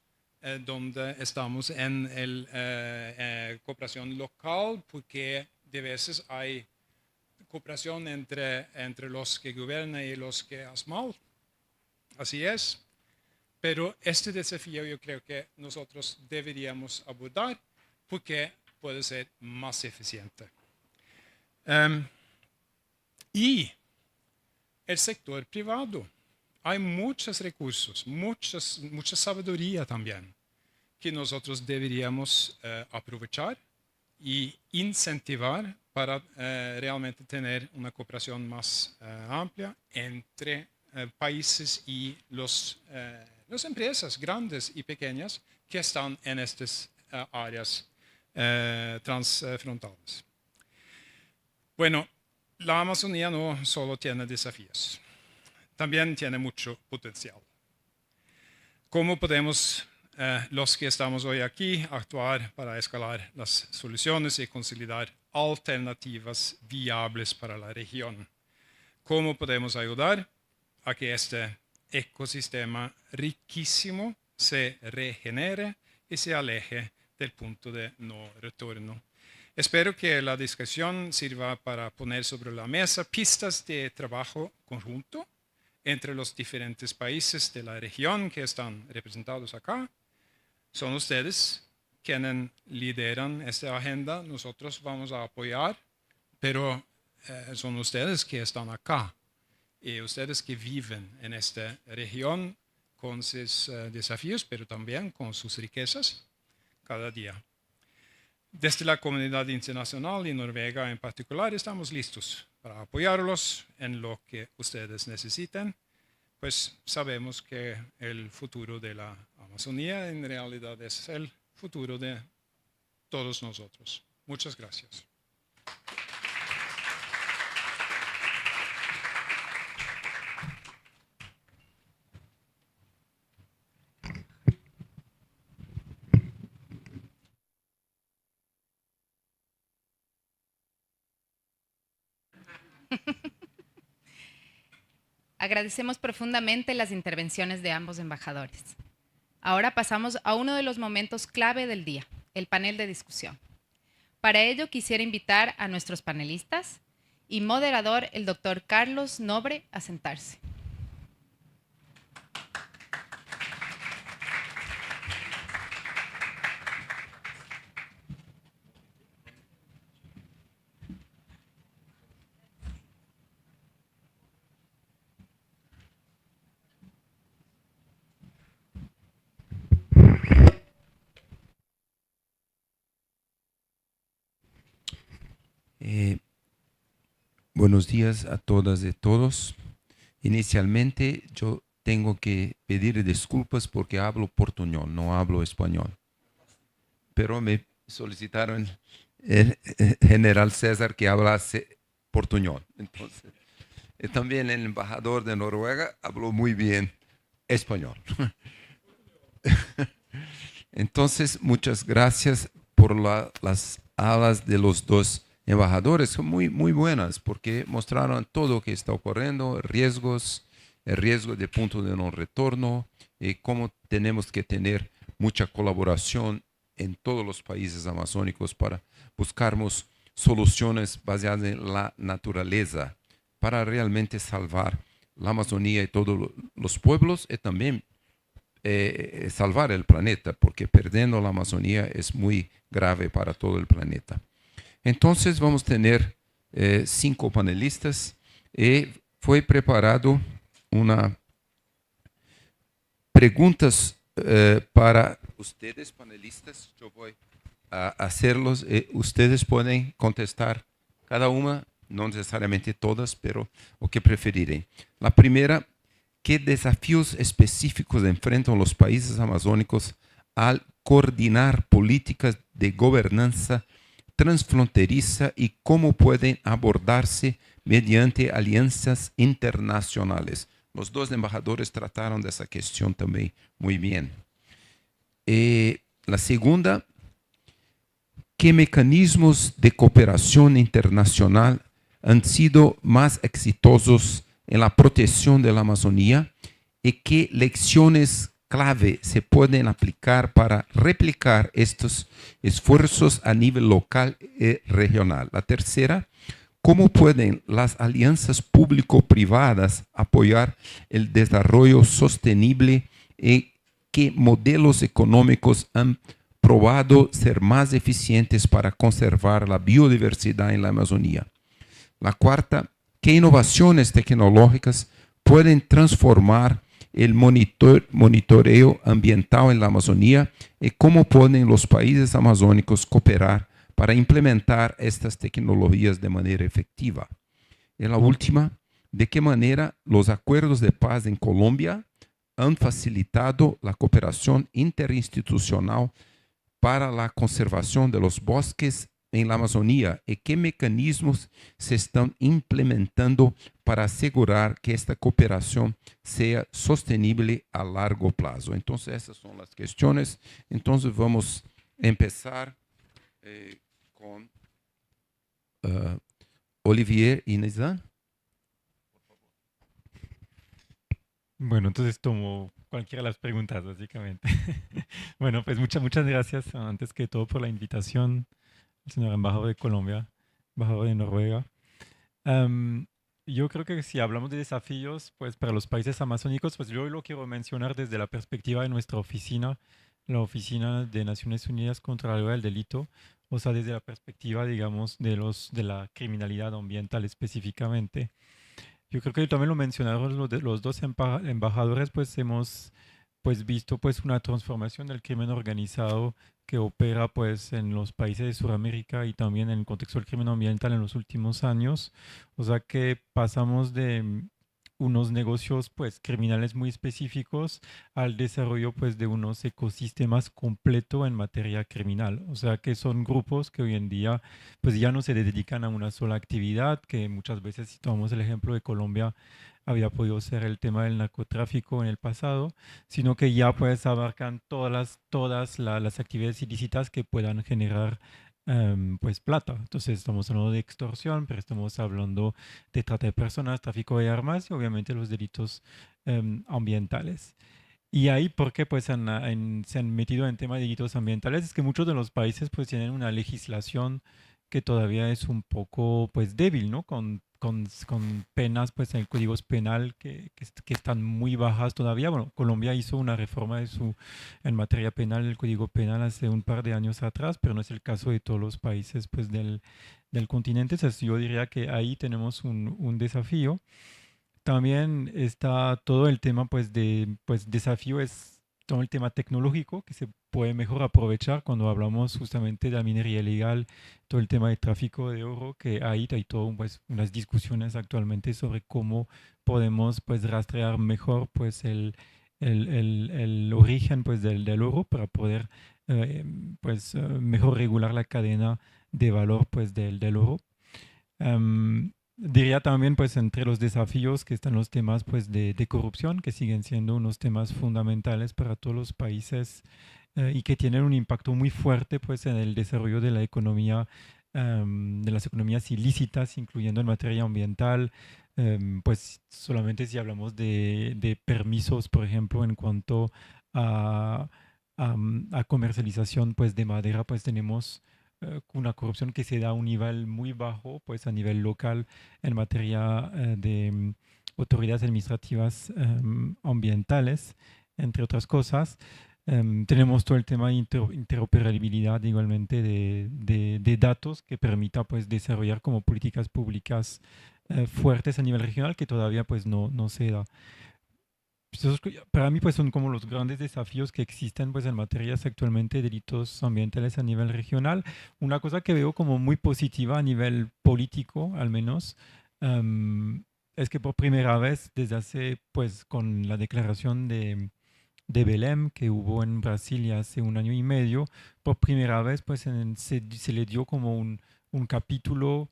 dónde estamos en la cooperación local, porque de veces hay cooperación entre los que gobiernan y los que hacen mal. Así es. Pero este desafío yo creo que nosotros deberíamos abordar porque puede ser más eficiente. Y el sector privado. Hay muchos recursos, mucha sabiduría también que nosotros deberíamos aprovechar y incentivar para realmente tener una cooperación más amplia entre países y las empresas grandes y pequeñas que están en estas áreas transfrontales. Bueno, la Amazonía no solo tiene desafíos, también tiene mucho potencial. ¿Cómo podemos los que estamos hoy aquí actuar para escalar las soluciones y consolidar alternativas viables para la región? ¿Cómo podemos ayudar a que este ecosistema riquísimo se regenere y se aleje del punto de no retorno? Espero que la discusión sirva para poner sobre la mesa pistas de trabajo conjunto entre los diferentes países de la región que están representados acá. Son ustedes quienes lideran esta agenda, nosotros vamos a apoyar, pero son ustedes que están acá y ustedes que viven en esta región con sus desafíos, pero también con sus riquezas cada día. Desde la comunidad internacional y Noruega en particular estamos listos para apoyarlos en lo que ustedes necesiten, pues sabemos que el futuro de la Amazonía en realidad es el futuro de todos nosotros. Muchas gracias. Agradecemos profundamente las intervenciones de ambos embajadores. Ahora pasamos a uno de los momentos clave del día, el panel de discusión. Para ello quisiera invitar a nuestros panelistas y moderador, el doctor Carlos Nobre, a sentarse. Buenos días a todas y todos. Inicialmente yo tengo que pedir disculpas porque hablo portuñol, no hablo español. Pero me solicitaron el general César que hablase portuñol. Entonces, y también el embajador de Noruega habló muy bien español. Entonces, muchas gracias por las hablas de los dos embajadores. Son muy buenas porque mostraron todo lo que está ocurriendo, riesgos, el riesgo de punto de no retorno y cómo tenemos que tener mucha colaboración en todos los países amazónicos para buscarmos soluciones basadas en la naturaleza para realmente salvar la Amazonía y todos los pueblos y también salvar el planeta, porque perdiendo la Amazonía es muy grave para todo el planeta. Entonces vamos a tener 5 panelistas y fue preparado una preguntas para ustedes panelistas. Yo voy a hacerlos y ustedes pueden contestar cada una, no necesariamente todas, pero lo que preferirem. La primera, ¿qué desafíos específicos enfrentan los países amazónicos al coordinar políticas de gobernanza transfronteriza y cómo pueden abordarse mediante alianzas internacionales? Los dos embajadores trataron de esa cuestión también muy bien. La segunda, ¿qué mecanismos de cooperación internacional han sido más exitosos en la protección de la Amazonía y qué lecciones clave se pueden aplicar para replicar estos esfuerzos a nivel local y regional? La tercera, ¿cómo pueden las alianzas público-privadas apoyar el desarrollo sostenible y qué modelos económicos han probado ser más eficientes para conservar la biodiversidad en la Amazonía? La cuarta, ¿qué innovaciones tecnológicas pueden transformar el monitoreo ambiental en la Amazonía y cómo pueden los países amazónicos cooperar para implementar estas tecnologías de manera efectiva? Y la última, ¿de qué manera los acuerdos de paz en Colombia han facilitado la cooperación interinstitucional para la conservación de los bosques en la Amazonía y qué mecanismos se están implementando para asegurar que esta cooperación sea sostenible a largo plazo? Entonces, esas son las cuestiones. Entonces, vamos a empezar con Olivier y Nizan. Bueno, entonces tomo cualquiera de las preguntas, básicamente. Bueno, pues muchas gracias, antes que todo, por la invitación, al señor embajador de Colombia, embajador de Noruega. Yo creo que si hablamos de desafíos, pues para los países amazónicos, pues yo lo quiero mencionar desde la perspectiva de nuestra oficina, la Oficina de Naciones Unidas contra la Droga y el Delito, o sea, desde la perspectiva, digamos, de la criminalidad ambiental específicamente. Yo creo que también lo mencionaron los dos embajadores, pues hemos pues visto pues una transformación del crimen organizado que opera pues en los países de Sudamérica y también en el contexto del crimen ambiental en los últimos años. O sea que pasamos de unos negocios pues criminales muy específicos al desarrollo pues de unos ecosistemas completos en materia criminal. O sea que son grupos que hoy en día pues ya no se dedican a una sola actividad, que muchas veces, si tomamos el ejemplo de Colombia, había podido ser el tema del narcotráfico en el pasado, sino que ya pues abarcan todas las actividades ilícitas que puedan generar pues plata. Entonces estamos hablando de extorsión, pero estamos hablando de trata de personas, tráfico de armas y obviamente los delitos ambientales. Y ahí, ¿por qué pues se han metido en tema de delitos ambientales? Es que muchos de los países pues tienen una legislación que todavía es un poco pues débil, ¿no? Con penas pues en códigos penal que están muy bajas todavía. Bueno, Colombia hizo una reforma en materia penal del Código Penal hace un par de años atrás, pero no es el caso de todos los países pues del continente. Entonces yo diría que ahí tenemos un desafío. También está todo el tema pues desafío es todo el tema tecnológico que se puede mejor aprovechar cuando hablamos justamente de la minería ilegal, todo el tema de tráfico de oro, que ahí hay todo, pues, unas discusiones actualmente sobre cómo podemos pues rastrear mejor pues el origen pues del oro para poder mejor regular la cadena de valor pues del oro. Diría también, pues, entre los desafíos que están los temas, pues, de corrupción, que siguen siendo unos temas fundamentales para todos los países y que tienen un impacto muy fuerte, pues, en el desarrollo de la economía, de las economías ilícitas, incluyendo en materia ambiental. Pues, solamente si hablamos de permisos, por ejemplo, en cuanto a comercialización, pues, de madera, pues, tenemos una corrupción que se da a un nivel muy bajo, pues a nivel local en materia de autoridades administrativas ambientales, entre otras cosas. Tenemos todo el tema de interoperabilidad igualmente de datos que permita pues desarrollar como políticas públicas fuertes a nivel regional que todavía pues no se da. Para mí pues son como los grandes desafíos que existen pues en materias actualmente de delitos ambientales a nivel regional. Una cosa que veo como muy positiva a nivel político al menos es que por primera vez desde hace pues con la declaración de Belém que hubo en Brasil hace 1 año y medio, por primera vez pues se le dio como un capítulo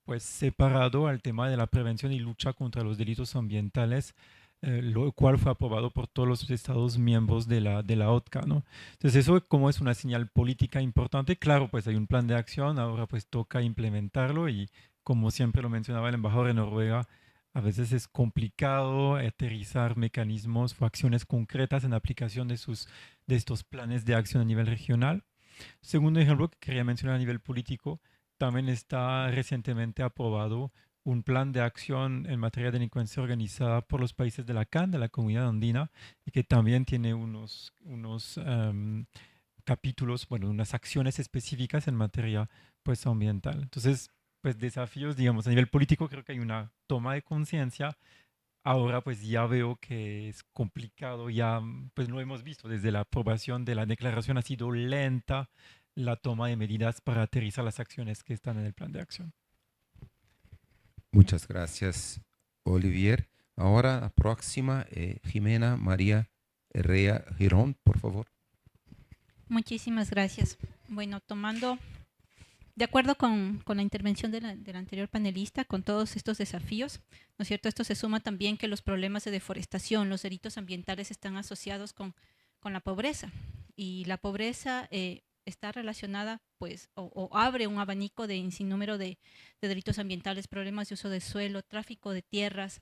pues separado al tema de la prevención y lucha contra los delitos ambientales, lo cual fue aprobado por todos los estados miembros de la OTCA, ¿no? Entonces eso como es una señal política importante. Claro, pues hay un plan de acción, ahora pues toca implementarlo y como siempre lo mencionaba el embajador de Noruega, a veces es complicado aterrizar mecanismos o acciones concretas en aplicación de estos planes de acción a nivel regional. Segundo ejemplo que quería mencionar a nivel político, también está recientemente aprobado un plan de acción en materia de delincuencia organizada por los países de la CAN, de la Comunidad Andina, y que también tiene unos capítulos, bueno, unas acciones específicas en materia pues ambiental. Entonces, pues desafíos, digamos, a nivel político creo que hay una toma de conciencia. Ahora pues ya veo que es complicado, ya pues lo hemos visto desde la aprobación de la declaración ha sido lenta la toma de medidas para aterrizar las acciones que están en el plan de acción. Muchas gracias, Olivier. Ahora la próxima, Jimena María Herrera Girón, por favor. Muchísimas gracias. Bueno, de acuerdo con la intervención del anterior panelista, con todos estos desafíos, ¿no es cierto? Esto se suma también que los problemas de deforestación, los delitos ambientales están asociados con la pobreza. Y la pobreza está relacionada, pues, o abre un abanico de sinnúmero de delitos ambientales, problemas de uso de suelo, tráfico de tierras,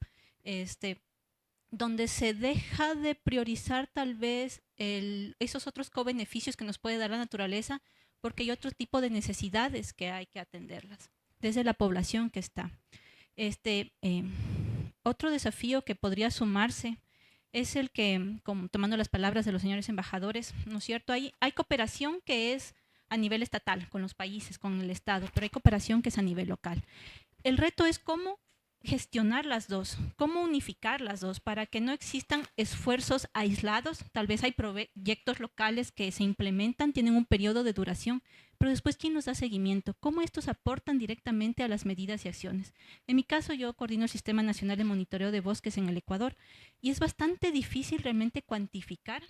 donde se deja de priorizar tal vez esos otros co-beneficios que nos puede dar la naturaleza, porque hay otro tipo de necesidades que hay que atenderlas, desde la población que está. Otro desafío que podría sumarse es el que, tomando las palabras de los señores embajadores, ¿no es cierto? Hay cooperación que es a nivel estatal, con los países, con el Estado, pero hay cooperación que es a nivel local. El reto es cómo gestionar las dos, cómo unificar las dos para que no existan esfuerzos aislados. Tal vez hay proyectos locales que se implementan, tienen un periodo de duración, pero después ¿quién nos da seguimiento? ¿Cómo estos aportan directamente a las medidas y acciones? En mi caso yo coordino el Sistema Nacional de Monitoreo de Bosques en el Ecuador y es bastante difícil realmente cuantificar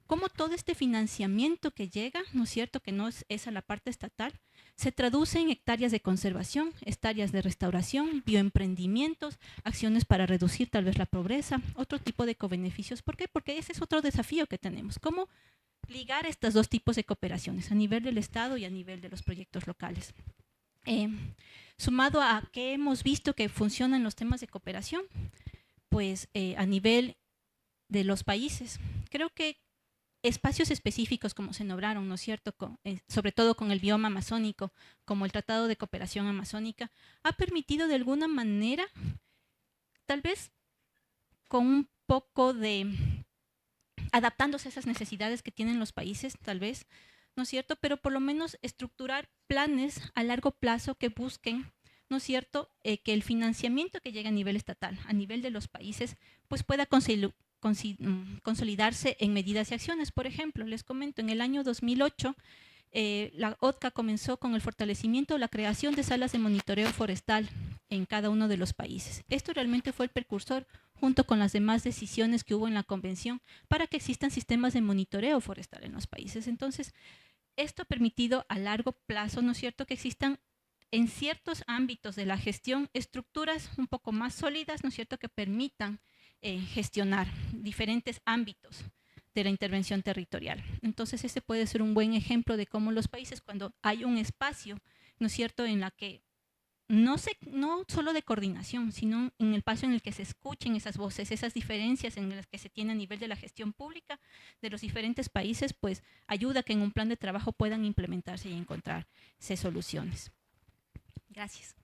cómo todo este financiamiento que llega, ¿no es cierto?, que no es a la parte estatal, se traduce en hectáreas de conservación, hectáreas de restauración, bioemprendimientos, acciones para reducir tal vez la pobreza, otro tipo de cobeneficios. ¿Por qué? Porque ese es otro desafío que tenemos. ¿Cómo ligar estos dos tipos de cooperaciones a nivel del Estado y a nivel de los proyectos locales? Sumado a que hemos visto que funcionan los temas de cooperación, pues a nivel de los países, creo que espacios específicos como se nombraron, ¿no es cierto?, sobre todo con el bioma amazónico, como el Tratado de Cooperación Amazónica, ha permitido de alguna manera, tal vez con un poco de adaptándose a esas necesidades que tienen los países, tal vez, ¿no es cierto?, pero por lo menos estructurar planes a largo plazo que busquen, ¿no es cierto?, que el financiamiento que llega a nivel estatal, a nivel de los países, pues pueda consolidarse en medidas y acciones. Por ejemplo, les comento, en el año 2008, la ODCA comenzó con el fortalecimiento o la creación de salas de monitoreo forestal en cada uno de los países. Esto realmente fue el precursor, junto con las demás decisiones que hubo en la convención, para que existan sistemas de monitoreo forestal en los países. Entonces, esto ha permitido a largo plazo, ¿no es cierto?, que existan en ciertos ámbitos de la gestión estructuras un poco más sólidas, ¿no es cierto?, que permitan gestionar diferentes ámbitos de la intervención territorial. Entonces, este puede ser un buen ejemplo de cómo los países, cuando hay un espacio, ¿no es cierto?, en la que no solo de coordinación, sino en el espacio en el que se escuchen esas voces, esas diferencias en las que se tiene a nivel de la gestión pública de los diferentes países, pues ayuda a que en un plan de trabajo puedan implementarse y encontrarse soluciones. Gracias.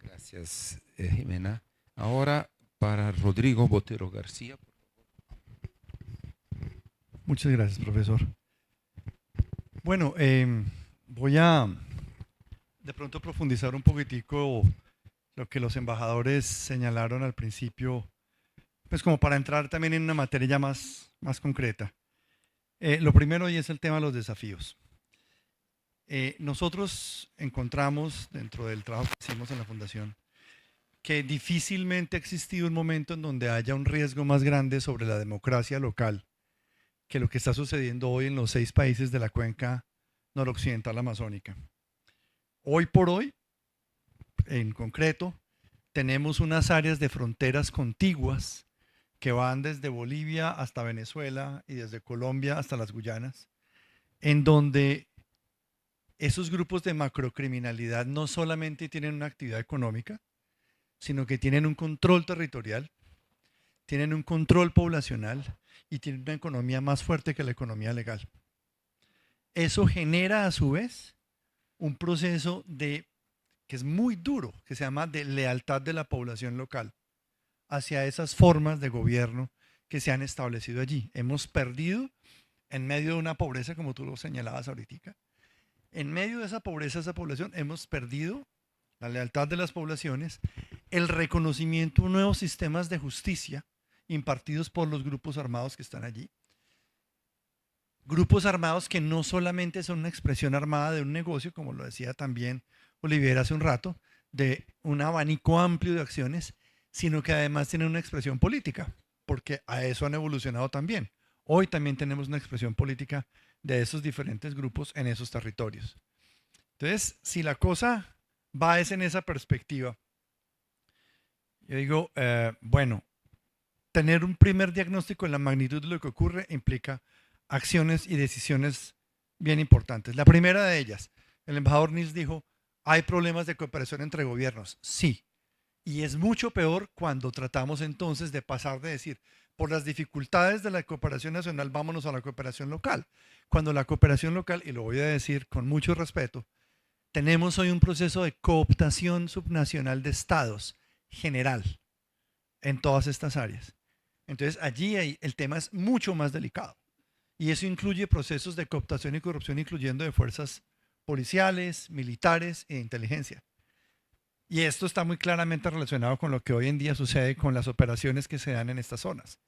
Gracias, Jimena. Ahora para Rodrigo Botero García. Muchas gracias, profesor. Bueno, voy a de pronto profundizar un poquitico lo que los embajadores señalaron al principio, pues como para entrar también en una materia ya más concreta. Lo primero hoy es el tema de los desafíos. Nosotros encontramos dentro del trabajo que hicimos en la Fundación que difícilmente ha existido un momento en donde haya un riesgo más grande sobre la democracia local que lo que está sucediendo hoy en los 6 países de la cuenca noroccidental amazónica. Hoy por hoy, en concreto, tenemos unas áreas de fronteras contiguas que van desde Bolivia hasta Venezuela y desde Colombia hasta las Guyanas, en donde esos grupos de macrocriminalidad no solamente tienen una actividad económica, sino que tienen un control territorial, tienen un control poblacional y tienen una economía más fuerte que la economía legal. Eso genera a su vez un proceso que es muy duro, que se llama de lealtad de la población local hacia esas formas de gobierno que se han establecido allí. Hemos perdido, en medio de una pobreza, como tú lo señalabas ahorita, en medio de esa pobreza, esa población, hemos perdido la lealtad de las poblaciones, el reconocimiento de nuevos sistemas de justicia impartidos por los grupos armados que están allí. Grupos armados que no solamente son una expresión armada de un negocio, como lo decía también Olivier hace un rato, de un abanico amplio de acciones, sino que además tienen una expresión política, porque a eso han evolucionado también. Hoy también tenemos una expresión política de esos diferentes grupos en esos territorios. Entonces, si la cosa va en esa perspectiva, yo digo, bueno, tener un primer diagnóstico en la magnitud de lo que ocurre implica acciones y decisiones bien importantes. La primera de ellas, el embajador Nils dijo, hay problemas de cooperación entre gobiernos. Sí, y es mucho peor cuando tratamos entonces de pasar de decir, por las dificultades de la cooperación nacional, vámonos a la cooperación local. Cuando la cooperación local, y lo voy a decir con mucho respeto, tenemos hoy un proceso de cooptación subnacional de estados general en todas estas áreas. Entonces allí el tema es mucho más delicado. Y eso incluye procesos de cooptación y corrupción, incluyendo de fuerzas policiales, militares e de inteligencia. Y esto está muy claramente relacionado con lo que hoy en día sucede con las operaciones que se dan en estas zonas.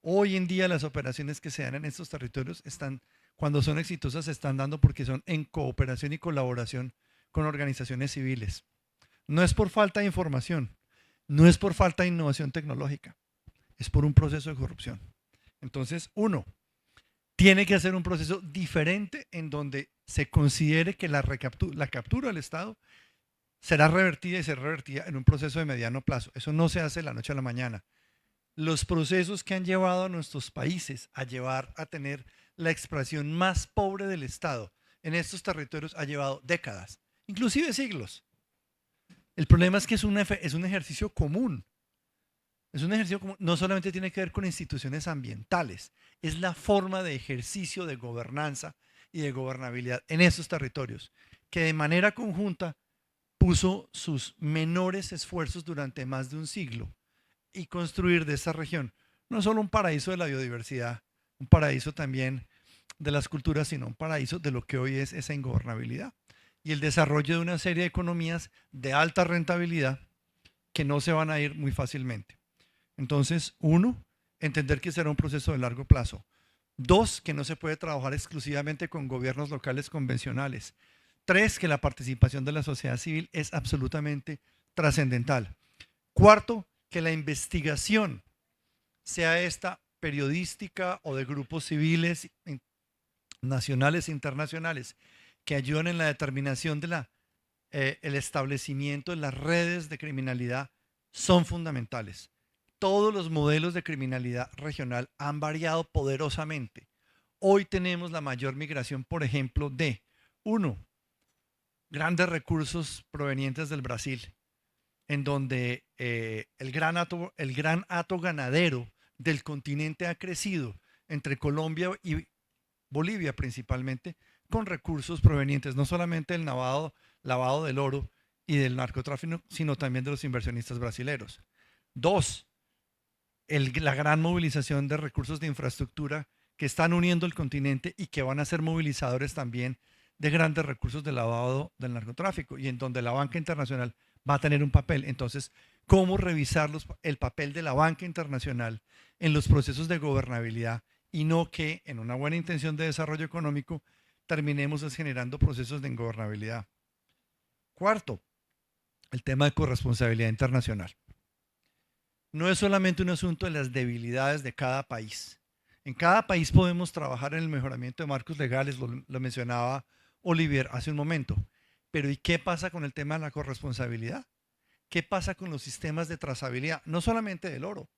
Hoy en día las operaciones que se dan en estos territorios cuando son exitosas, se están dando porque son en cooperación y colaboración con organizaciones civiles. No es por falta de información, no es por falta de innovación tecnológica, es por un proceso de corrupción. Entonces, uno tiene que hacer un proceso diferente en donde se considere que la captura del Estado será revertida y será revertida en un proceso de mediano plazo. Eso no se hace de la noche a la mañana. Los procesos que han llevado a nuestros países a tener la expresión más pobre del Estado en estos territorios ha llevado décadas, inclusive siglos. El problema es que es un ejercicio común. Es un ejercicio común. No solamente tiene que ver con instituciones ambientales, es la forma de ejercicio de gobernanza y de gobernabilidad en esos territorios, que de manera conjunta puso sus menores esfuerzos durante más de un siglo y construir de esa región no solo un paraíso de la biodiversidad, un paraíso también de las culturas, sino un paraíso de lo que hoy es esa ingobernabilidad y el desarrollo de una serie de economías de alta rentabilidad que no se van a ir muy fácilmente. Entonces, uno, entender que será un proceso de largo plazo. 2, que no se puede trabajar exclusivamente con gobiernos locales convencionales. 3, que la participación de la sociedad civil es absolutamente trascendental. 4, que la investigación, sea esta periodística o de grupos civiles nacionales e internacionales, que ayudan en la determinación de el establecimiento de las redes de criminalidad, son fundamentales. Todos los modelos de criminalidad regional han variado poderosamente. Hoy tenemos la mayor migración, por ejemplo, de 1, grandes recursos provenientes del Brasil, en donde el gran hato ganadero del continente ha crecido entre Colombia y Bolivia principalmente, con recursos provenientes no solamente del lavado del oro y del narcotráfico, sino también de los inversionistas brasileños. 2, la gran movilización de recursos de infraestructura que están uniendo el continente y que van a ser movilizadores también de grandes recursos de lavado del narcotráfico, y en donde la banca internacional va a tener un papel. Entonces, ¿cómo revisar el papel de la banca internacional en los procesos de gobernabilidad, y no que en una buena intención de desarrollo económico terminemos generando procesos de ingobernabilidad? 4, el tema de corresponsabilidad internacional. No es solamente un asunto de las debilidades de cada país. En cada país podemos trabajar en el mejoramiento de marcos legales, lo mencionaba Olivier hace un momento. Pero ¿y qué pasa con el tema de la corresponsabilidad? ¿Qué pasa con los sistemas de trazabilidad? No solamente del oro.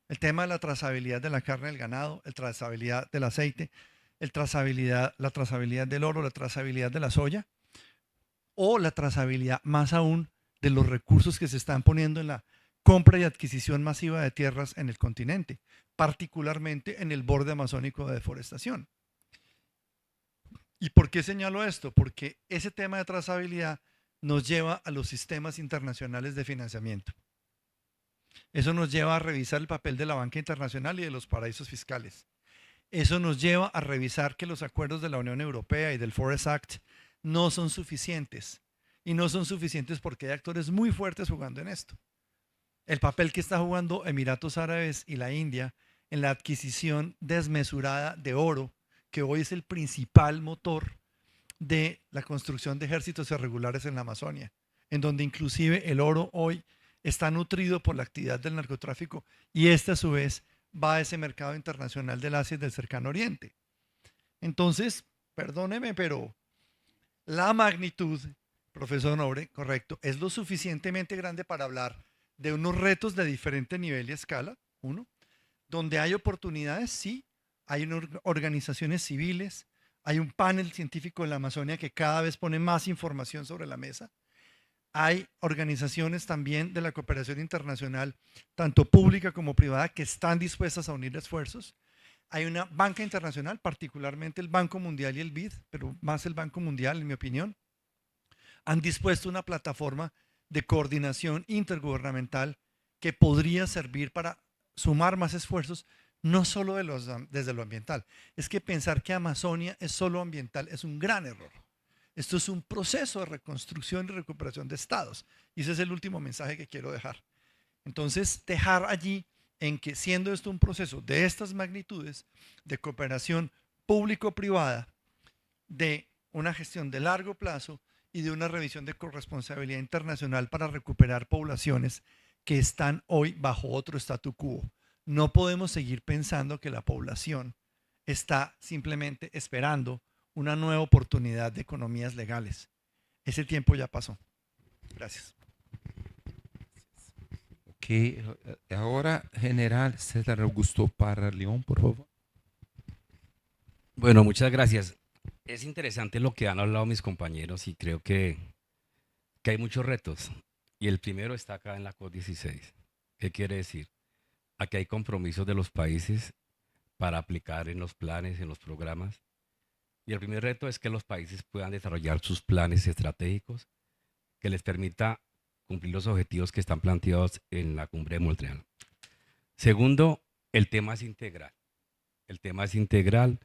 El tema de la trazabilidad de la carne del ganado, la trazabilidad del aceite, la trazabilidad del oro, la trazabilidad de la soya, o la trazabilidad más aún de los recursos que se están poniendo en la compra y adquisición masiva de tierras en el continente, particularmente en el borde amazónico de deforestación. ¿Y por qué señalo esto? Porque ese tema de trazabilidad nos lleva a los sistemas internacionales de financiamiento. Eso nos lleva a revisar el papel de la banca internacional y de los paraísos fiscales. Eso nos lleva a revisar que los acuerdos de la Unión Europea y del Forest Act no son suficientes. Y no son suficientes porque hay actores muy fuertes jugando en esto. El papel que está jugando Emiratos Árabes y la India en la adquisición desmesurada de oro, que hoy es el principal motor de la construcción de ejércitos irregulares en la Amazonia, en donde inclusive el oro hoy está nutrido por la actividad del narcotráfico, y este a su vez va a ese mercado internacional del Asia y del Cercano Oriente. Entonces, perdóneme, pero la magnitud, profesor Nobre, correcto, es lo suficientemente grande para hablar de unos retos de diferente nivel y escala, uno, donde hay oportunidades, sí, hay organizaciones civiles, hay un panel científico en la Amazonia que cada vez pone más información sobre la mesa, hay organizaciones también de la cooperación internacional, tanto pública como privada, que están dispuestas a unir esfuerzos, hay una banca internacional, particularmente el Banco Mundial y el BID, pero más el Banco Mundial, en mi opinión, han dispuesto una plataforma de coordinación intergubernamental que podría servir para sumar más esfuerzos, no solo desde lo ambiental. Es que pensar que Amazonia es solo ambiental es un gran error. Esto es un proceso de reconstrucción y recuperación de estados. Y ese es el último mensaje que quiero dejar. Entonces, dejar allí en que, siendo esto un proceso de estas magnitudes, de cooperación público-privada, de una gestión de largo plazo y de una revisión de corresponsabilidad internacional para recuperar poblaciones que están hoy bajo otro statu quo. No podemos seguir pensando que la población está simplemente esperando una nueva oportunidad de economías legales. Ese tiempo ya pasó. Gracias. Ok, ahora General César Augusto Parra León, por favor. Bueno, muchas gracias. Es interesante lo que han hablado mis compañeros y creo que hay muchos retos. Y el primero está acá en la COP16. ¿Qué quiere decir? Aquí hay compromisos de los países para aplicar en los planes, en los programas. Y el primer reto es que los países puedan desarrollar sus planes estratégicos que les permita cumplir los objetivos que están planteados en la cumbre de Montreal. Segundo, el tema es integral. El tema es integral.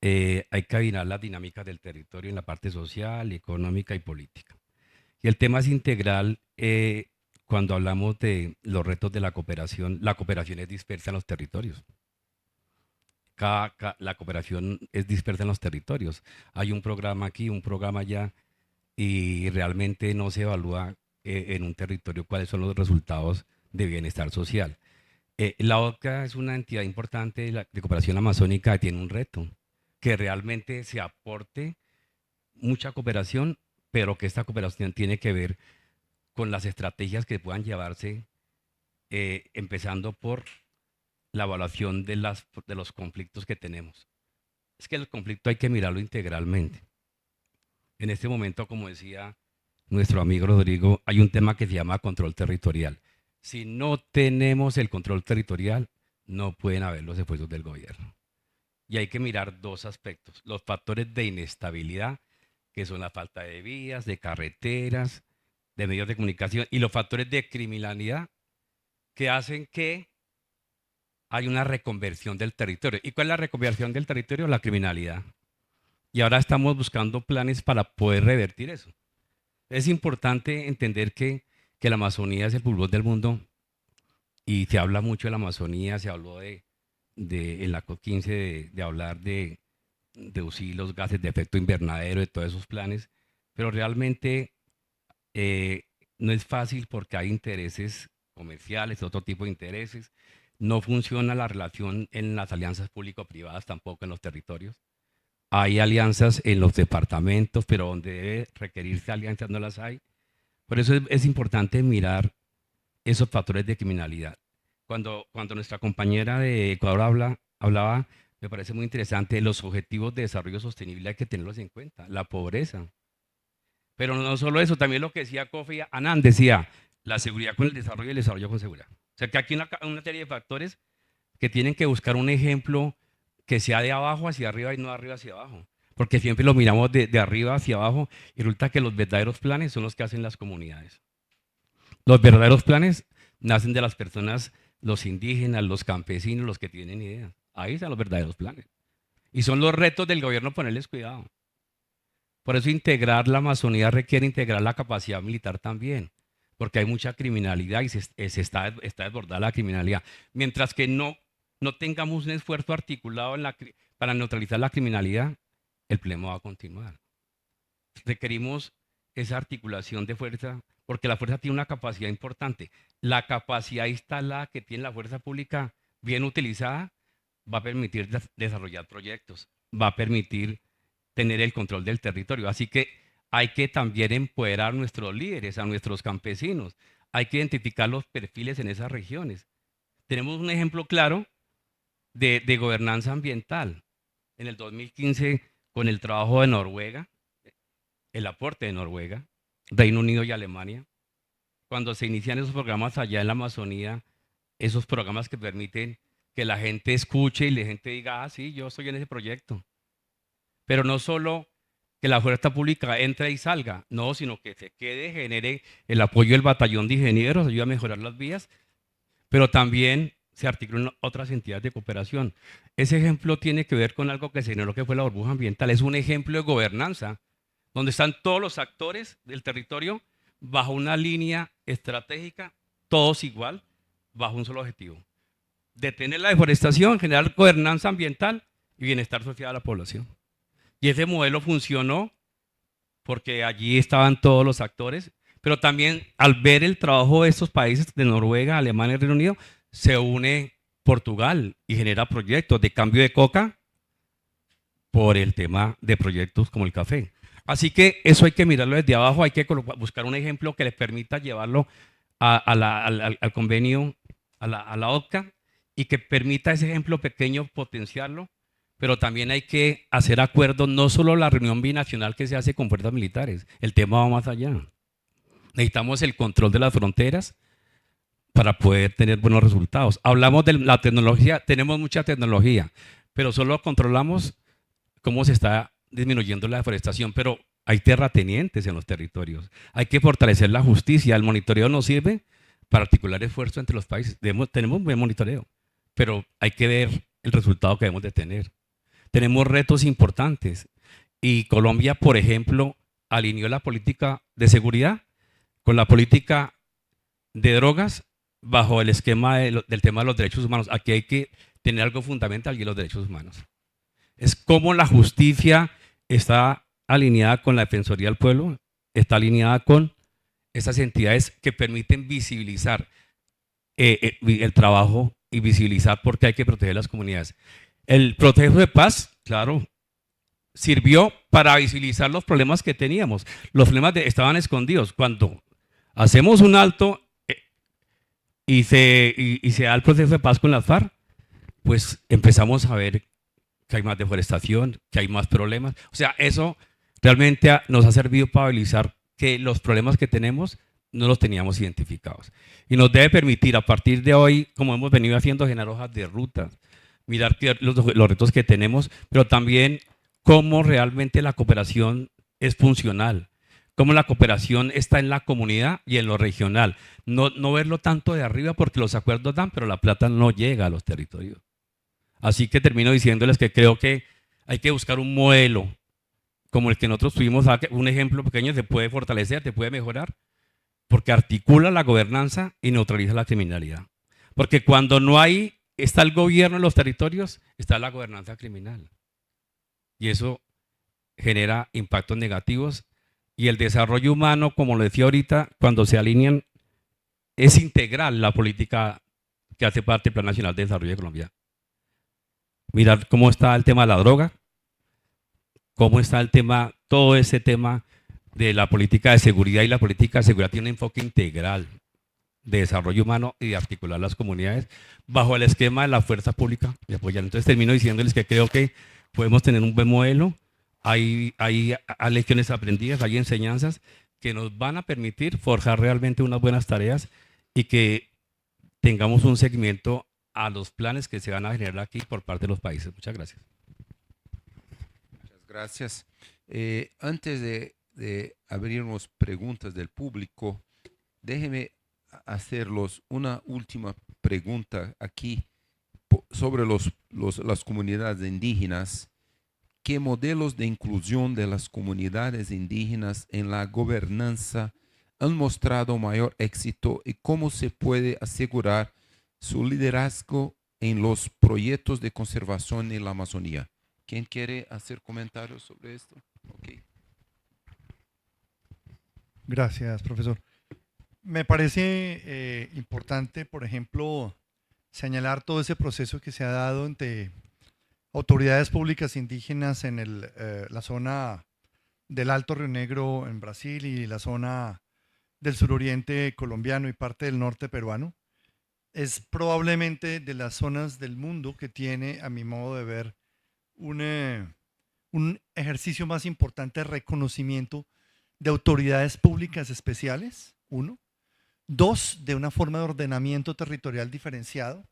Hay que adivinar las dinámicas del territorio en la parte social, económica y política. Y el tema es integral cuando hablamos de los retos de la cooperación es dispersa en los territorios. La cooperación es dispersa en los territorios. Hay un programa aquí, un programa allá, y realmente no se evalúa en un territorio cuáles son los resultados de bienestar social. La OCA es una entidad importante de cooperación amazónica que tiene un reto, que realmente se aporte mucha cooperación, pero que esta cooperación tiene que ver con las estrategias que puedan llevarse, empezando por la evaluación de los conflictos que tenemos. Es que el conflicto hay que mirarlo integralmente. En este momento, como decía nuestro amigo Rodrigo, hay un tema que se llama control territorial. Si no tenemos el control territorial, no pueden haber los esfuerzos del gobierno. Y hay que mirar dos aspectos: los factores de inestabilidad, que son la falta de vías, de carreteras, de medios de comunicación, y los factores de criminalidad, que hacen que hay una reconversión del territorio. ¿Y cuál es la reconversión del territorio? La criminalidad. Y ahora estamos buscando planes para poder revertir eso. Es importante entender que la Amazonía es el pulmón del mundo, y se habla mucho de la Amazonía, se habló en la COP15 de hablar de reducir los gases de efecto invernadero, de todos esos planes, pero realmente no es fácil porque hay intereses comerciales, otro tipo de intereses. No funciona la relación en las alianzas público-privadas, tampoco en los territorios. Hay alianzas en los departamentos, pero donde debe requerirse alianzas no las hay. Por eso es importante mirar esos factores de criminalidad. Cuando nuestra compañera de Ecuador hablaba, me parece muy interesante, los objetivos de desarrollo sostenible hay que tenerlos en cuenta, la pobreza. Pero no solo eso, también lo que decía Kofi Annan, decía la seguridad con el desarrollo y el desarrollo con seguridad. O sea que aquí hay una serie de factores que tienen que buscar un ejemplo que sea de abajo hacia arriba y no de arriba hacia abajo. Porque siempre lo miramos de arriba hacia abajo y resulta que los verdaderos planes son los que hacen las comunidades. Los verdaderos planes nacen de las personas, los indígenas, los campesinos, los que tienen ideas. Ahí están los verdaderos planes. Y son los retos del gobierno ponerles cuidado. Por eso integrar la Amazonía requiere integrar la capacidad militar también, porque hay mucha criminalidad y se está desbordada la criminalidad. Mientras que no tengamos un esfuerzo articulado para neutralizar la criminalidad, el problema va a continuar. Requerimos esa articulación de fuerza, porque la fuerza tiene una capacidad importante. La capacidad instalada que tiene la fuerza pública, bien utilizada, va a permitir desarrollar proyectos, va a permitir tener el control del territorio. Así que hay que también empoderar a nuestros líderes, a nuestros campesinos. Hay que identificar los perfiles en esas regiones. Tenemos un ejemplo claro de gobernanza ambiental. En el 2015, con el trabajo de Noruega, el aporte de Noruega, Reino Unido y Alemania, cuando se inician esos programas allá en la Amazonía, esos programas que permiten que la gente escuche y la gente diga, ah, sí, yo estoy en ese proyecto. Pero no solo que la fuerza pública entre y salga, no, sino que se quede, genere el apoyo del batallón de ingenieros, ayuda a mejorar las vías, pero también se articulan otras entidades de cooperación. Ese ejemplo tiene que ver con algo que se generó, que fue la burbuja ambiental. Es un ejemplo de gobernanza, donde están todos los actores del territorio bajo una línea estratégica, todos igual, bajo un solo objetivo: detener la deforestación, generar gobernanza ambiental y bienestar social a la población. Y ese modelo funcionó porque allí estaban todos los actores, pero también al ver el trabajo de estos países de Noruega, Alemania y Reino Unido, se une Portugal y genera proyectos de cambio de coca por el tema de proyectos como el café. Así que eso hay que mirarlo desde abajo, hay que buscar un ejemplo que les permita llevarlo al convenio, a la OCA, y que permita ese ejemplo pequeño potenciarlo, pero también hay que hacer acuerdos, no solo la reunión binacional que se hace con fuerzas militares, el tema va más allá. Necesitamos el control de las fronteras para poder tener buenos resultados. Hablamos de la tecnología, tenemos mucha tecnología, pero solo controlamos cómo se está disminuyendo la deforestación, pero hay terratenientes en los territorios. Hay que fortalecer la justicia. El monitoreo nos sirve para articular esfuerzos entre los países. Tenemos un buen monitoreo, pero hay que ver el resultado que debemos de tener. Tenemos retos importantes y Colombia, por ejemplo, alineó la política de seguridad con la política de drogas bajo el esquema del tema de los derechos humanos. Aquí hay que tener algo fundamental y los derechos humanos. Es cómo la justicia está alineada con la Defensoría del Pueblo, está alineada con esas entidades que permiten visibilizar el trabajo y visibilizar por qué hay que proteger las comunidades. El proceso de paz, claro, sirvió para visibilizar los problemas que teníamos. Los problemas estaban escondidos. Cuando hacemos un alto y se da el proceso de paz con las FARC, pues empezamos a ver que hay más deforestación, que hay más problemas. O sea, eso realmente nos ha servido para visibilizar que los problemas que tenemos no los teníamos identificados. Y nos debe permitir, a partir de hoy, como hemos venido haciendo, generar hojas de ruta, mirar los retos que tenemos, pero también cómo realmente la cooperación es funcional, cómo la cooperación está en la comunidad y en lo regional. No verlo tanto de arriba porque los acuerdos dan, pero la plata no llega a los territorios. Así que termino diciéndoles que creo que hay que buscar un modelo como el que nosotros tuvimos, un ejemplo pequeño, se puede fortalecer, se puede mejorar, porque articula la gobernanza y neutraliza la criminalidad. Porque cuando no está el gobierno en los territorios, está la gobernanza criminal. Y eso genera impactos negativos. Y el desarrollo humano, como lo decía ahorita, cuando se alinean, es integral la política que hace parte del Plan Nacional de Desarrollo de Colombia. Mirar cómo está el tema de la droga, cómo está el tema, todo ese tema de la política de seguridad, y la política de seguridad tiene un enfoque integral de desarrollo humano y de articular las comunidades bajo el esquema de la fuerza pública y apoyar. Entonces termino diciéndoles que creo que podemos tener un buen modelo, hay lecciones aprendidas, hay enseñanzas que nos van a permitir forjar realmente unas buenas tareas y que tengamos un seguimiento a los planes que se van a generar aquí por parte de los países. Muchas gracias. Muchas gracias. Antes de abrirnos preguntas del público, déjeme hacerlos una última pregunta aquí sobre las comunidades indígenas. ¿Qué modelos de inclusión de las comunidades indígenas en la gobernanza han mostrado mayor éxito y cómo se puede asegurar su liderazgo en los proyectos de conservación en la Amazonía? ¿Quién quiere hacer comentarios sobre esto? Okay. Gracias, profesor. Me parece importante, por ejemplo, señalar todo ese proceso que se ha dado entre autoridades públicas indígenas en la zona del Alto Río Negro en Brasil y la zona del suroriente colombiano y parte del norte peruano. Es probablemente de las zonas del mundo que tiene, a mi modo de ver, un ejercicio más importante de reconocimiento de autoridades públicas especiales, 1. 2, de una forma de ordenamiento territorial diferenciado.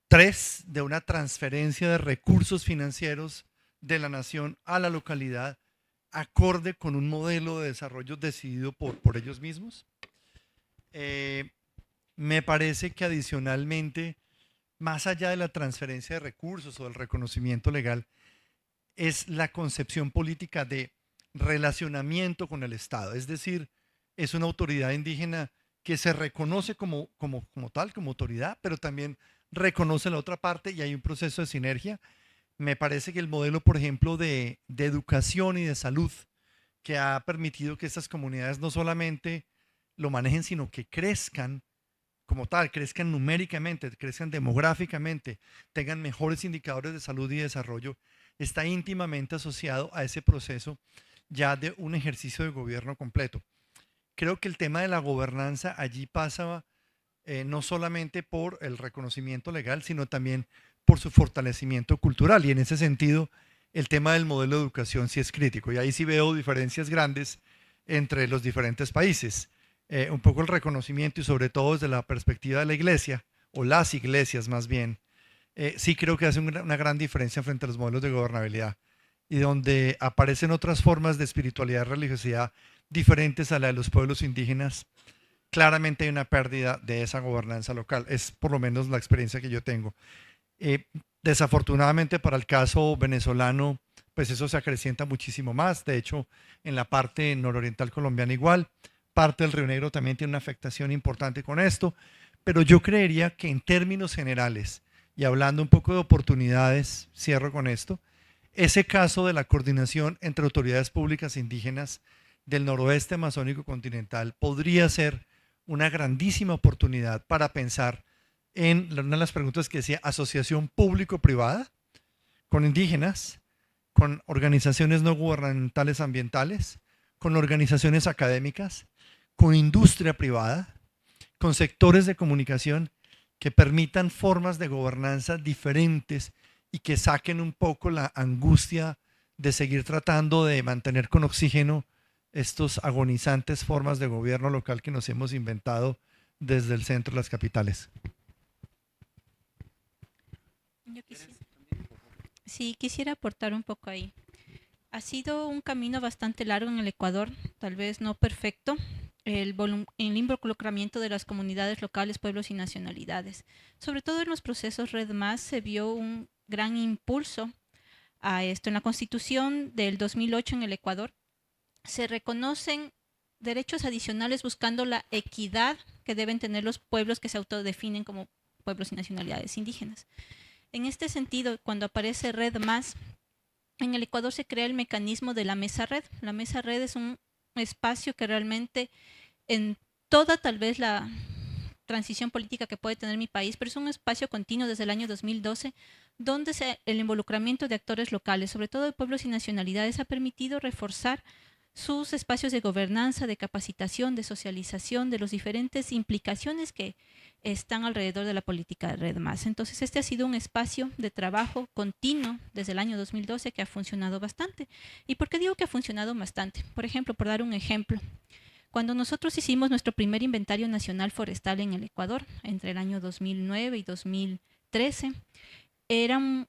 3, de una transferencia de recursos financieros de la nación a la localidad, acorde con un modelo de desarrollo decidido por ellos mismos. Me parece que adicionalmente, más allá de la transferencia de recursos o del reconocimiento legal, es la concepción política de relacionamiento con el Estado. Es decir, es una autoridad indígena que se reconoce como tal, como autoridad, pero también reconoce la otra parte y hay un proceso de sinergia. Me parece que el modelo, por ejemplo, de educación y de salud, que ha permitido que estas comunidades no solamente lo manejen, sino que crezcan como tal, crezcan numéricamente, crezcan demográficamente, tengan mejores indicadores de salud y desarrollo, está íntimamente asociado a ese proceso ya de un ejercicio de gobierno completo. Creo que el tema de la gobernanza allí pasa no solamente por el reconocimiento legal, sino también por su fortalecimiento cultural. Y en ese sentido, el tema del modelo de educación sí es crítico. Y ahí sí veo diferencias grandes entre los diferentes países. Un poco el reconocimiento y sobre todo desde la perspectiva de la iglesia, o las iglesias más bien, sí creo que hace una gran diferencia frente a los modelos de gobernabilidad. Y donde aparecen otras formas de espiritualidad y religiosidad diferentes a la de los pueblos indígenas, claramente hay una pérdida de esa gobernanza local. Es por lo menos la experiencia que yo tengo. Desafortunadamente para el caso venezolano, pues eso se acrecienta muchísimo más. De hecho, en la parte nororiental colombiana igual, parte del Río Negro también tiene una afectación importante con esto, pero yo creería que en términos generales, y hablando un poco de oportunidades, cierro con esto, ese caso de la coordinación entre autoridades públicas indígenas del noroeste amazónico continental podría ser una grandísima oportunidad para pensar en una de las preguntas que decía asociación público-privada con indígenas, con organizaciones no gubernamentales ambientales, con organizaciones académicas, con industria privada, con sectores de comunicación que permitan formas de gobernanza diferentes y que saquen un poco la angustia de seguir tratando de mantener con oxígeno estos agonizantes formas de gobierno local que nos hemos inventado desde el centro de las capitales. Sí, quisiera aportar un poco ahí. Ha sido un camino bastante largo en el Ecuador, tal vez no perfecto, el involucramiento de las comunidades locales, pueblos y nacionalidades. Sobre todo en los procesos Red Más se vio un gran impulso a esto. En la Constitución del 2008 en el Ecuador se reconocen derechos adicionales buscando la equidad que deben tener los pueblos que se autodefinen como pueblos y nacionalidades indígenas. En este sentido, cuando aparece Red Más, en el Ecuador se crea el mecanismo de la Mesa Red. La Mesa Red es un espacio que realmente en toda tal vez la transición política que puede tener mi país, pero es un espacio continuo desde el año 2012, donde el involucramiento de actores locales, sobre todo de pueblos y nacionalidades, ha permitido reforzar sus espacios de gobernanza, de capacitación, de socialización, de las diferentes implicaciones que están alrededor de la política de Red Más. Entonces, este ha sido un espacio de trabajo continuo desde el año 2012 que ha funcionado bastante. ¿Y por qué digo que ha funcionado bastante? Por ejemplo, por dar un ejemplo, cuando nosotros hicimos nuestro primer inventario nacional forestal en el Ecuador, entre el año 2009 y 2013, era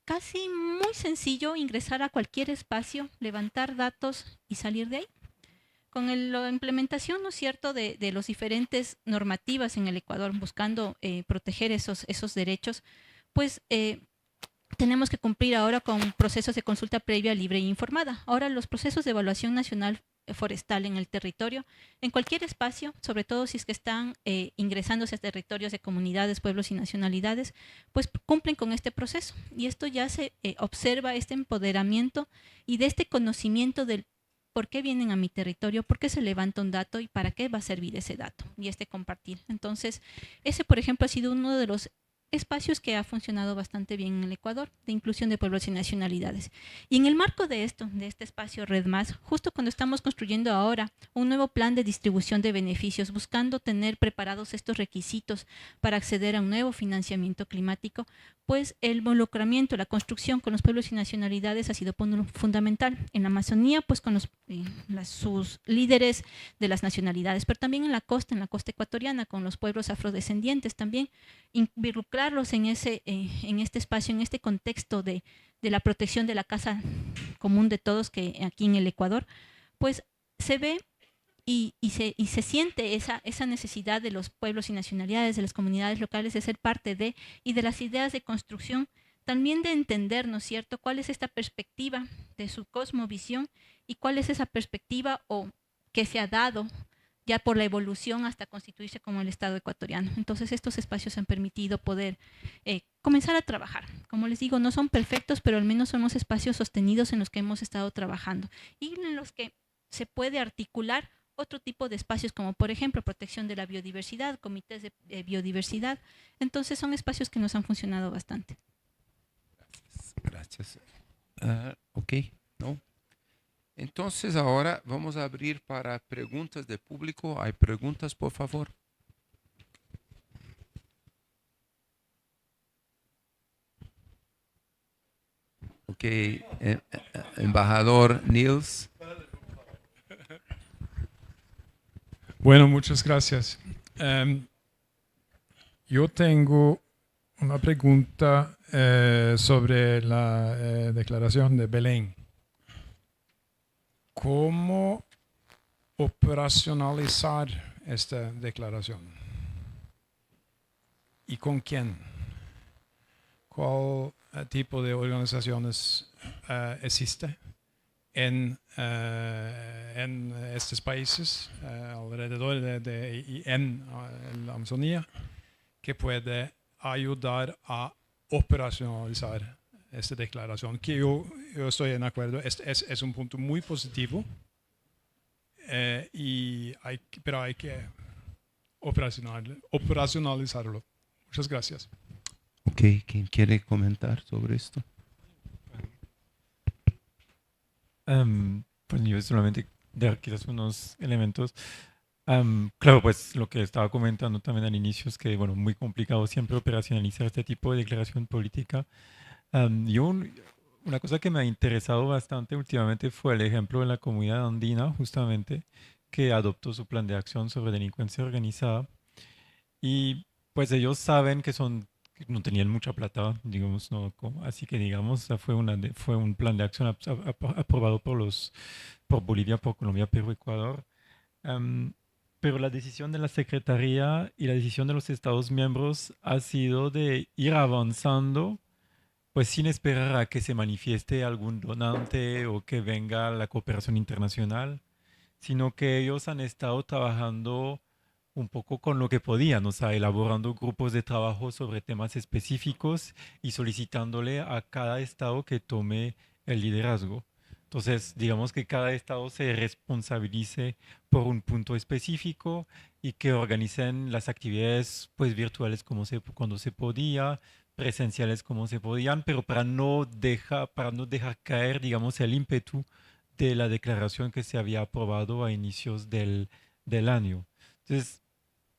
casi muy sencillo ingresar a cualquier espacio, levantar datos y salir de ahí. Con la implementación, ¿no es cierto?, de los diferentes normativas en el Ecuador, buscando proteger esos derechos, pues tenemos que cumplir ahora con procesos de consulta previa, libre e informada. Ahora los procesos de evaluación nacional forestal en el territorio, en cualquier espacio, sobre todo si es que están ingresándose a territorios de comunidades, pueblos y nacionalidades, pues cumplen con este proceso. Y esto ya se observa este empoderamiento y de este conocimiento del por qué vienen a mi territorio, por qué se levanta un dato y para qué va a servir ese dato y este compartir. Entonces, ese, por ejemplo, ha sido uno de los espacios que ha funcionado bastante bien en el Ecuador, de inclusión de pueblos y nacionalidades. Y en el marco de esto, de este espacio Red Más, justo cuando estamos construyendo ahora un nuevo plan de distribución de beneficios, buscando tener preparados estos requisitos para acceder a un nuevo financiamiento climático, pues el involucramiento, la construcción con los pueblos y nacionalidades ha sido fundamental. En la Amazonía, pues con sus líderes de las nacionalidades, pero también en la costa ecuatoriana, con los pueblos afrodescendientes también, involucrarlos en este espacio, en este contexto de la protección de la casa común de todos, que aquí en el Ecuador, pues se ve y se siente esa necesidad de los pueblos y nacionalidades, de las comunidades locales, de ser parte de, y de las ideas de construcción, también de entender, ¿no es cierto?, cuál es esta perspectiva de su cosmovisión y cuál es esa perspectiva o que se ha dado ya por la evolución hasta constituirse como el Estado ecuatoriano. Entonces, estos espacios han permitido poder comenzar a trabajar. Como les digo, no son perfectos, pero al menos son los espacios sostenidos en los que hemos estado trabajando y en los que se puede articular otro tipo de espacios, como por ejemplo protección de la biodiversidad, comités de biodiversidad. Entonces, son espacios que nos han funcionado bastante. Gracias. Ok, ¿no? Entonces ahora vamos a abrir para preguntas de público. ¿Hay preguntas, por favor? Ok, embajador Niels. Bueno, muchas gracias. Yo tengo una pregunta sobre la declaración de Belén. ¿Cómo operacionalizar esta declaración? ¿Y con quién? ¿Cuál tipo de organizaciones existe en en estos países alrededor y en la Amazonía que puede ayudar a operacionalizar esta declaración, que yo estoy en acuerdo, es un punto muy positivo, pero hay que operacionalizarlo. Muchas gracias. Ok, ¿quién quiere comentar sobre esto? Pues yo solamente dar quizás unos elementos. Claro, pues lo que estaba comentando también al inicio es que, bueno, muy complicado siempre operacionalizar este tipo de declaración política. Una cosa que me ha interesado bastante últimamente fue el ejemplo de la comunidad andina, justamente, que adoptó su plan de acción sobre delincuencia organizada. Y pues ellos saben que no tenían mucha plata, digamos, no, así que digamos, fue un plan de acción aprobado por Bolivia, por Colombia, Perú, Ecuador. Pero la decisión de la Secretaría y la decisión de los Estados miembros ha sido de ir avanzando, pues sin esperar a que se manifieste algún donante o que venga la cooperación internacional, sino que ellos han estado trabajando un poco con lo que podían, o sea, elaborando grupos de trabajo sobre temas específicos y solicitándole a cada estado que tome el liderazgo. Entonces, digamos que cada estado se responsabilice por un punto específico y que organicen las actividades pues virtuales cuando se podía, presenciales como se podían, pero para no dejar caer, digamos, el ímpetu de la declaración que se había aprobado a inicios del año. Entonces,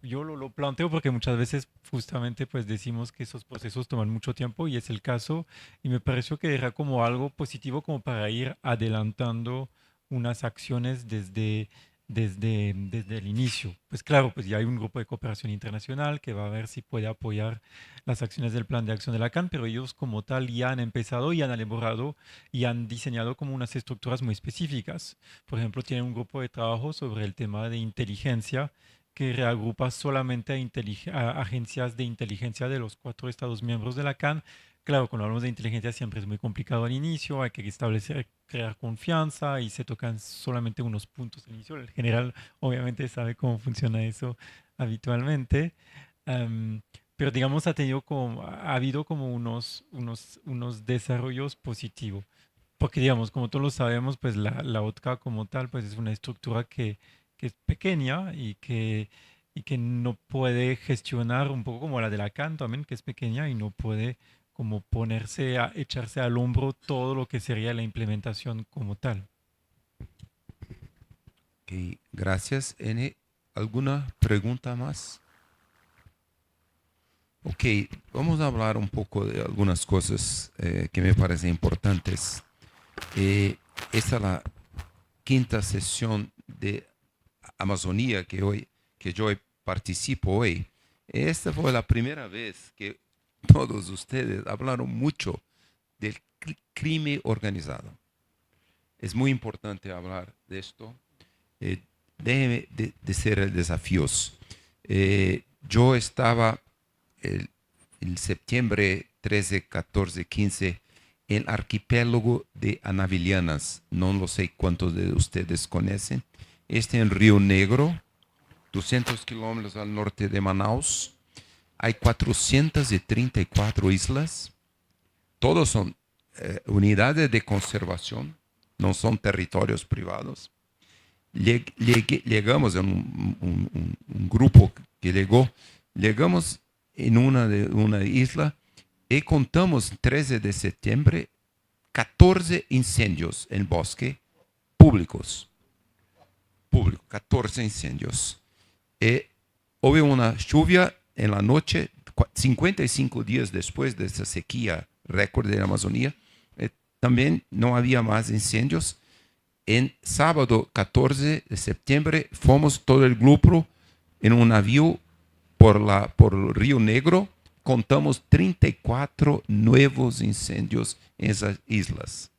yo lo planteo porque muchas veces justamente pues decimos que esos procesos toman mucho tiempo y es el caso, y me pareció que era como algo positivo como para ir adelantando unas acciones desde el inicio. Pues claro, pues ya hay un grupo de cooperación internacional que va a ver si puede apoyar las acciones del plan de acción de la CAN, pero ellos como tal ya han empezado y han elaborado y han diseñado como unas estructuras muy específicas. Por ejemplo, tienen un grupo de trabajo sobre el tema de inteligencia que reagrupa solamente a agencias de inteligencia de los 4 estados miembros de la CAN. Claro, cuando hablamos de inteligencia siempre es muy complicado al inicio, hay que crear confianza y se tocan solamente unos puntos al inicio. El general obviamente sabe cómo funciona eso habitualmente, pero digamos ha habido como unos desarrollos positivos. Porque digamos, como todos lo sabemos, pues la OTCA como tal pues es una estructura que es pequeña y que no puede gestionar, un poco como la de la CAN también, que es pequeña y no puede como echarse al hombro todo lo que sería la implementación como tal. Ok, gracias. ¿Alguna pregunta más? Ok, vamos a hablar un poco de algunas cosas que me parecen importantes. Esta es la 5ª sesión de Amazonía que yo participo hoy. Esta fue la primera vez que todos ustedes hablaron mucho del crimen organizado. Es muy importante hablar de esto. Debe de ser desafíos. Yo estaba el septiembre 13, 14, 15 en el archipiélago de Anavilhanas. No lo sé cuántos de ustedes conocen. En Río Negro, 200 kilómetros al norte de Manaus. Hay 434 islas. Todos son unidades de conservación, no son territorios privados. Llegamos en un grupo que llegamos en una isla y contamos 13 de septiembre 14 incendios en bosque públicos. 14 incendios. Hubo una lluvia en la noche, 55 días después de esa sequía récord de la Amazonía. También no había más incendios. En sábado 14 de septiembre fuimos todo el grupo en un navío por el Río Negro. Contamos 34 nuevos incendios en esas islas.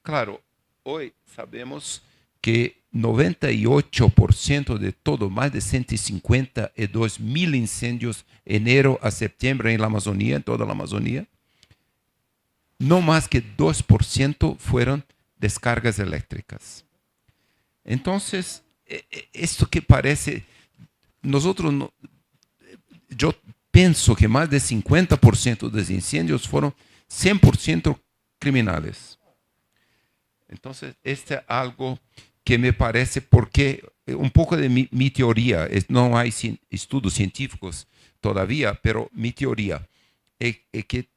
Claro, hoy sabemos que 98% de todo, más de 152.000 incendios enero a septiembre en la Amazonía, en toda la Amazonía, no más que 2% fueron descargas eléctricas. Entonces, esto que parece, nosotros, yo pienso que más del 50% de los incendios fueron 100% criminales. Entonces, este es algo que me parece, porque un poco de mi teoría, no hay estudios científicos todavía, pero mi teoría es que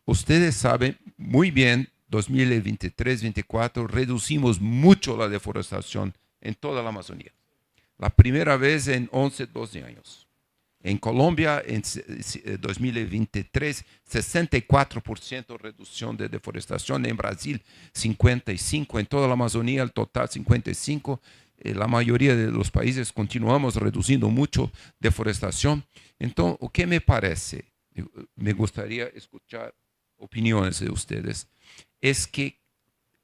ustedes saben muy bien, 2023-24 reducimos mucho la deforestación en toda la Amazonía. La primera vez en 11, 12 años. En Colombia, en 2023, 64% reducción de deforestación. En Brasil, 55%. En toda la Amazonía, el total 55%. La mayoría de los países continuamos reduciendo mucho deforestación. Entonces, ¿qué me parece? Me gustaría escuchar opiniones de ustedes. Es que,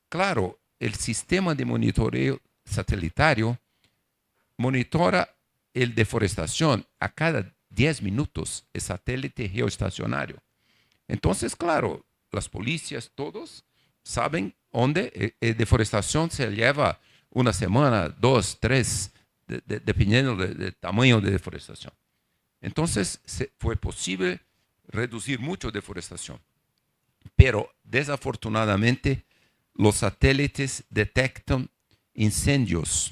claro, el sistema de monitoreo satelital monitora la deforestación a cada 10 minutos, el satélite geoestacionario. Entonces, claro, las policías, todos saben dónde deforestación se lleva una semana, 2, 3, dependiendo del tamaño de deforestación. Entonces, fue posible reducir mucho deforestación. Pero, desafortunadamente, los satélites detectan incendios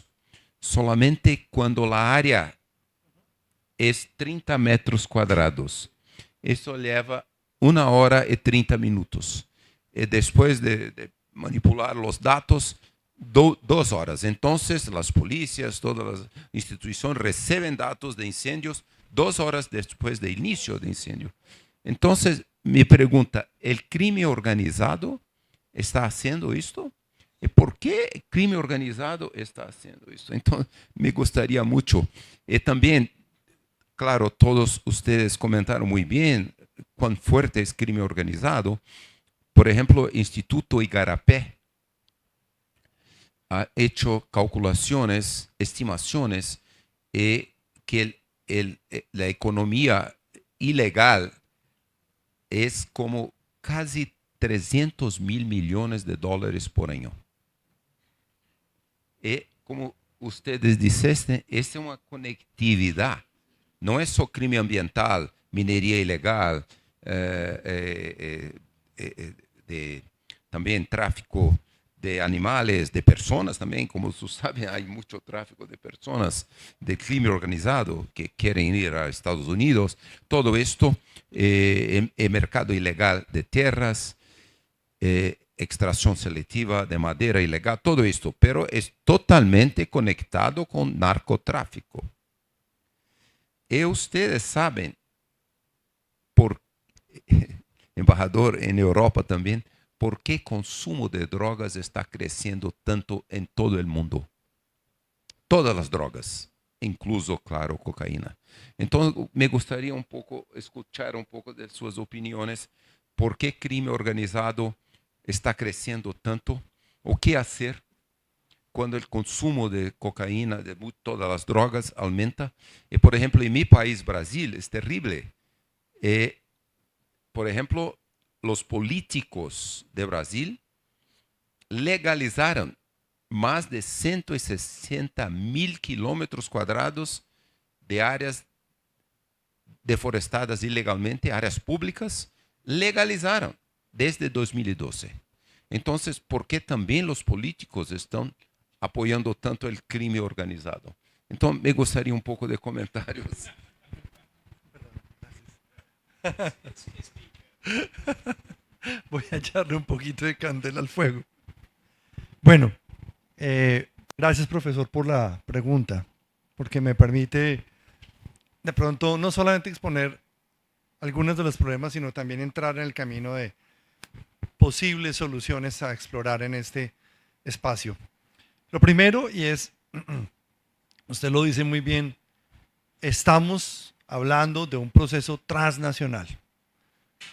solamente cuando la área es 30 metros cuadrados. Eso lleva 1 hora y 30 minutos. Y después de manipular los datos, 2 horas. Entonces, las policías, todas las instituciones reciben datos de incendios 2 horas después del inicio del incendio. Entonces, mi pregunta, ¿el crimen organizado está haciendo esto? ¿Y por qué el crimen organizado está haciendo esto? Entonces, me gustaría mucho. Y también, claro, todos ustedes comentaron muy bien cuán fuerte es el crimen organizado. Por ejemplo, el Instituto Igarapé ha hecho calculaciones, estimaciones, que la economía ilegal es como casi 300 mil millones de dólares por año. Y como ustedes dicen, es una conectividad. No es solo crimen ambiental, minería ilegal, también tráfico de animales, de personas también. Como ustedes saben, hay mucho tráfico de personas, de crimen organizado que quieren ir a Estados Unidos. Todo esto, el mercado ilegal de tierras, extracción selectiva de madera ilegal, todo esto, pero es totalmente conectado con narcotráfico. Y ustedes saben, embajador, en Europa también, por qué el consumo de drogas está creciendo tanto en todo el mundo. Todas las drogas, incluso, claro, cocaína. Entonces, me gustaría un poco escuchar un poco de sus opiniones, por qué el crimen organizado está creciendo tanto, o qué hacer cuando el consumo de cocaína, de todas las drogas aumenta. Y, por ejemplo, en mi país, Brasil, es terrible. Por ejemplo, los políticos de Brasil legalizaron más de 160 mil kilómetros cuadrados de áreas deforestadas ilegalmente, áreas públicas, legalizaron desde 2012. Entonces, ¿por qué también los políticos están apoyando tanto el crimen organizado? Entonces, me gustaría un poco de comentarios. Voy a echarle un poquito de candela al fuego. Bueno, gracias, profesor, por la pregunta, porque me permite de pronto no solamente exponer algunos de los problemas, sino también entrar en el camino de posibles soluciones a explorar en este espacio. Lo primero, y es, usted lo dice muy bien, estamos hablando de un proceso transnacional.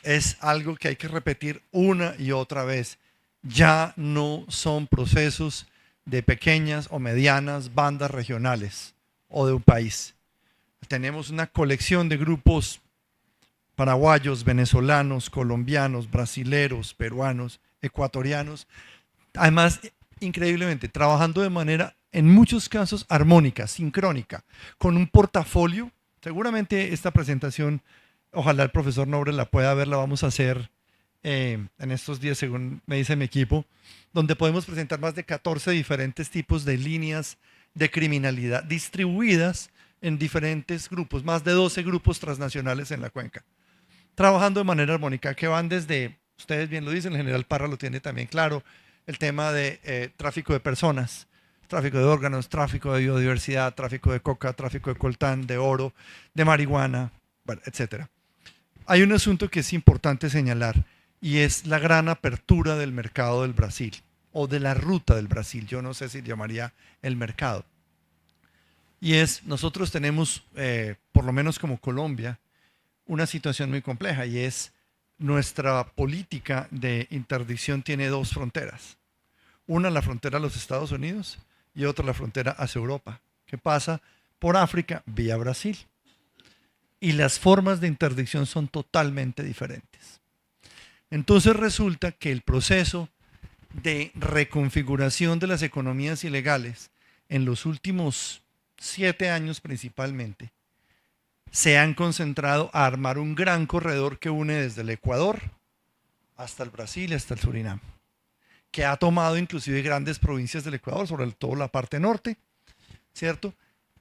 Es algo que hay que repetir una y otra vez. Ya no son procesos de pequeñas o medianas bandas regionales o de un país. Tenemos una colección de grupos paraguayos, venezolanos, colombianos, brasileros, peruanos, ecuatorianos. Además, increíblemente, trabajando de manera, en muchos casos, armónica, sincrónica, con un portafolio. Seguramente esta presentación, ojalá el profesor Nobre la pueda ver, la vamos a hacer en estos días, según me dice mi equipo, donde podemos presentar más de 14 diferentes tipos de líneas de criminalidad distribuidas en diferentes grupos, más de 12 grupos transnacionales en la cuenca, trabajando de manera armónica, que van desde, ustedes bien lo dicen, el general Parra lo tiene también claro, el tema de tráfico de personas, tráfico de órganos, tráfico de biodiversidad, tráfico de coca, tráfico de coltán, de oro, de marihuana, bueno, etc. Hay un asunto que es importante señalar y es la gran apertura del mercado del Brasil o de la ruta del Brasil, yo no sé si llamaría el mercado. Y es, nosotros tenemos, por lo menos como Colombia, una situación muy compleja y es nuestra política de interdicción tiene dos fronteras. Una, la frontera a los Estados Unidos y otra, la frontera hacia Europa, que pasa por África vía Brasil. Y las formas de interdicción son totalmente diferentes. Entonces resulta que el proceso de reconfiguración de las economías ilegales en los últimos 7 años principalmente se han concentrado a armar un gran corredor que une desde el Ecuador hasta el Brasil y hasta el Surinam, que ha tomado inclusive grandes provincias del Ecuador, sobre todo la parte norte, ¿cierto?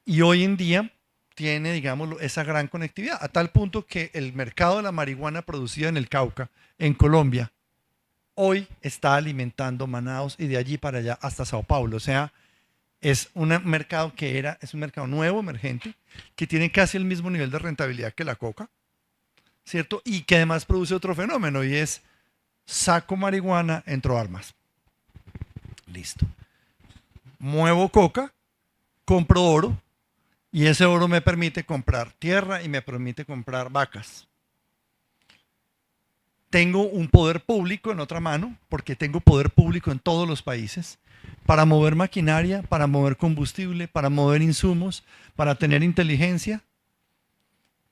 Y hoy en día tiene, digamos, esa gran conectividad, a tal punto que el mercado de la marihuana producida en el Cauca, en Colombia, hoy está alimentando Manaos y de allí para allá hasta Sao Paulo. O sea, es un mercado es un mercado nuevo, emergente, que tiene casi el mismo nivel de rentabilidad que la coca, ¿cierto? Y que además produce otro fenómeno y es saco marihuana, entro armas. Listo. Muevo coca, compro oro y ese oro me permite comprar tierra y me permite comprar vacas. Tengo un poder público en otra mano, porque tengo poder público en todos los países, para mover maquinaria, para mover combustible, para mover insumos, para tener inteligencia,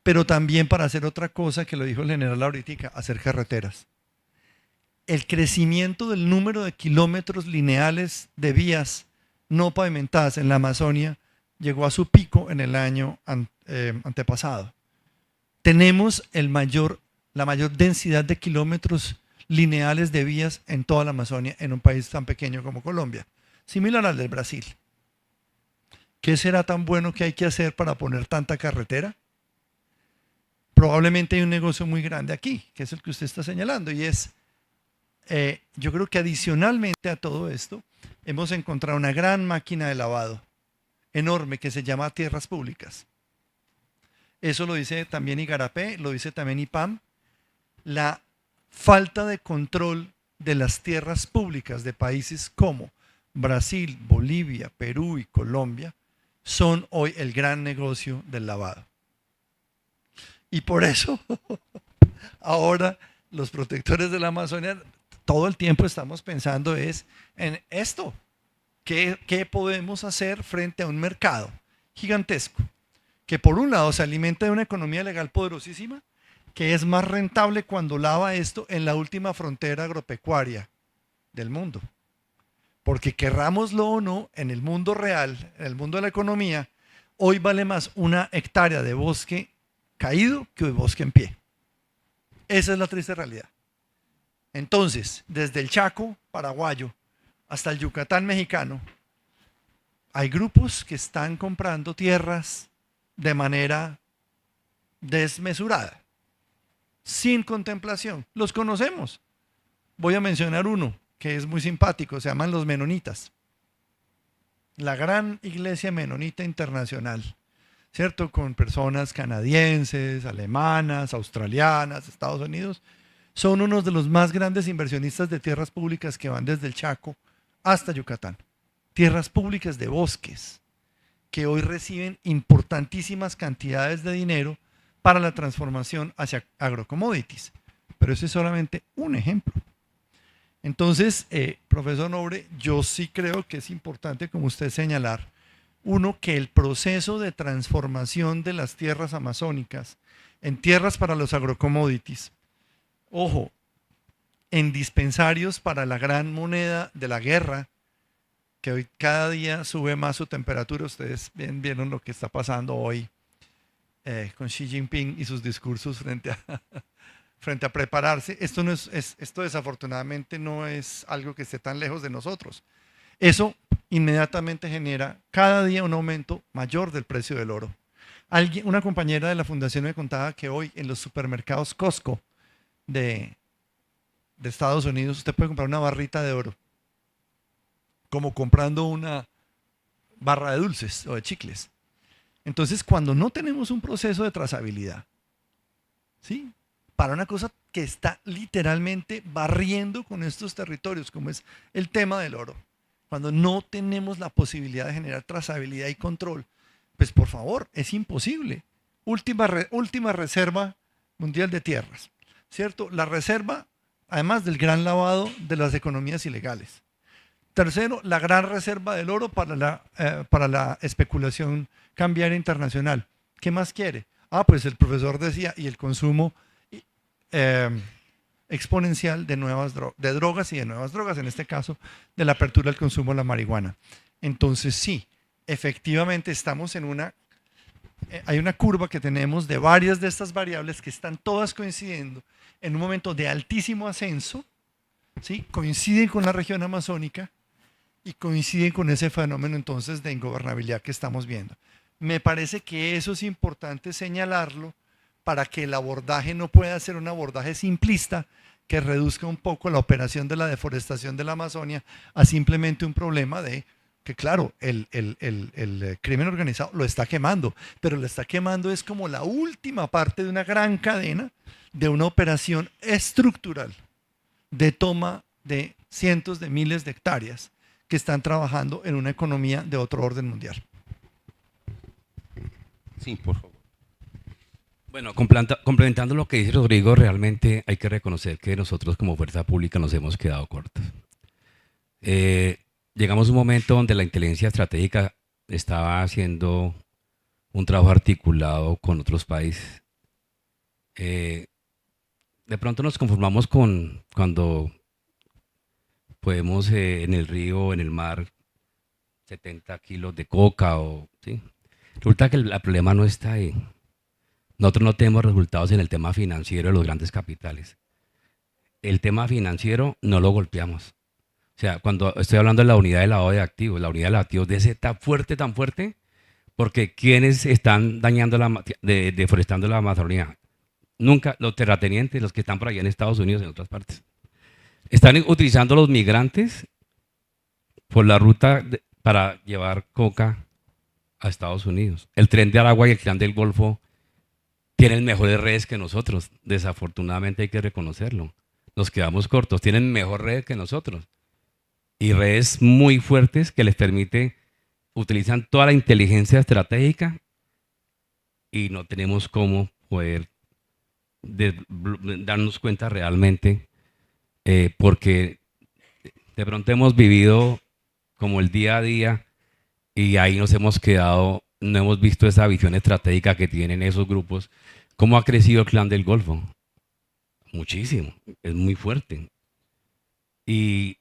pero también para hacer otra cosa que lo dijo el general ahorita, hacer carreteras. El crecimiento del número de kilómetros lineales de vías no pavimentadas en la Amazonia llegó a su pico en el año antepasado. Tenemos la mayor densidad de kilómetros lineales de vías en toda la Amazonia en un país tan pequeño como Colombia, similar al del Brasil. ¿Qué será tan bueno que hay que hacer para poner tanta carretera? Probablemente hay un negocio muy grande aquí, que es el que usted está señalando, y es, yo creo que adicionalmente a todo esto, hemos encontrado una gran máquina de lavado enorme que se llama tierras públicas. Eso lo dice también Igarapé, lo dice también IPAM. La falta de control de las tierras públicas de países como Brasil, Bolivia, Perú y Colombia son hoy el gran negocio del lavado. Y por eso ahora los protectores de la Amazonia todo el tiempo estamos pensando es en esto. ¿Qué podemos hacer frente a un mercado gigantesco que por un lado se alimenta de una economía legal poderosísima, que es más rentable cuando lava esto en la última frontera agropecuaria del mundo? Porque querrámoslo o no, en el mundo real, en el mundo de la economía, hoy vale más una hectárea de bosque caído que de bosque en pie. Esa es la triste realidad. Entonces, desde el Chaco paraguayo hasta el Yucatán mexicano, hay grupos que están comprando tierras de manera desmesurada, sin contemplación. Los conocemos. Voy a mencionar uno que es muy simpático, se llaman los menonitas. La gran iglesia menonita internacional, ¿cierto? Con personas canadienses, alemanas, australianas, Estados Unidos, son unos de los más grandes inversionistas de tierras públicas que van desde el Chaco hasta Yucatán. Tierras públicas de bosques que hoy reciben importantísimas cantidades de dinero para la transformación hacia agrocommodities. Pero ese es solamente un ejemplo. Entonces, profesor Nobre, yo sí creo que es importante, como usted señalar, uno, que el proceso de transformación de las tierras amazónicas en tierras para los agrocommodities, ojo, en dispensarios para la gran moneda de la guerra, que hoy cada día sube más su temperatura. Ustedes vieron lo que está pasando hoy con Xi Jinping y sus discursos frente a prepararse. Esto desafortunadamente no es algo que esté tan lejos de nosotros. Eso inmediatamente genera cada día un aumento mayor del precio del oro. Una compañera de la fundación me contaba que hoy en los supermercados Costco de Estados Unidos usted puede comprar una barrita de oro, como comprando una barra de dulces o de chicles. Entonces, cuando no tenemos un proceso de trazabilidad, ¿sí?, para una cosa que está literalmente barriendo con estos territorios, como es el tema del oro, cuando no tenemos la posibilidad de generar trazabilidad y control, pues por favor, es imposible. Última reserva mundial de tierras, ¿cierto? La reserva, además del gran lavado de las economías ilegales. Tercero, la gran reserva del oro para la especulación cambiaria internacional. ¿Qué más quiere? Pues el profesor decía, y el consumo exponencial de drogas y de nuevas drogas, en este caso, de la apertura al consumo de la marihuana. Entonces, sí, efectivamente estamos hay una curva que tenemos de varias de estas variables que están todas coincidiendo en un momento de altísimo ascenso, ¿sí? Coinciden con la región amazónica y coinciden con ese fenómeno entonces de ingobernabilidad que estamos viendo. Me parece que eso es importante señalarlo para que el abordaje no pueda ser un abordaje simplista que reduzca un poco la operación de la deforestación de la Amazonia a simplemente un problema de que, claro, el crimen organizado lo está quemando, pero lo está quemando es como la última parte de una gran cadena de una operación estructural de toma de cientos de miles de hectáreas que están trabajando en una economía de otro orden mundial. Sí, por favor. Bueno, complementando lo que dice Rodrigo, realmente hay que reconocer que nosotros como fuerza pública nos hemos quedado cortos. Llegamos a un momento donde la inteligencia estratégica estaba haciendo un trabajo articulado con otros países. De pronto nos conformamos con cuando podemos en el río, en el mar, 70 kilos de coca, ¿sí? Resulta que el problema no está ahí. Nosotros no tenemos resultados en el tema financiero de los grandes capitales. El tema financiero no lo golpeamos. O sea, cuando estoy hablando de la unidad de lavado de activos, la unidad de lavado de activos de ese tan fuerte, porque ¿quiénes están dañando deforestando la Amazonía? Nunca los terratenientes, los que están por allá en Estados Unidos y en otras partes. Están utilizando los migrantes por la ruta para llevar coca a Estados Unidos. El tren de Aragua y el tren del Golfo tienen mejores redes que nosotros. Desafortunadamente hay que reconocerlo. Nos quedamos cortos. Tienen mejor red que nosotros. Y redes muy fuertes que les permite, utilizan toda la inteligencia estratégica y no tenemos cómo poder darnos cuenta realmente, porque de pronto hemos vivido como el día a día y ahí nos hemos quedado, no hemos visto esa visión estratégica que tienen esos grupos. ¿Cómo ha crecido el clan del Golfo? Muchísimo, es muy fuerte. Y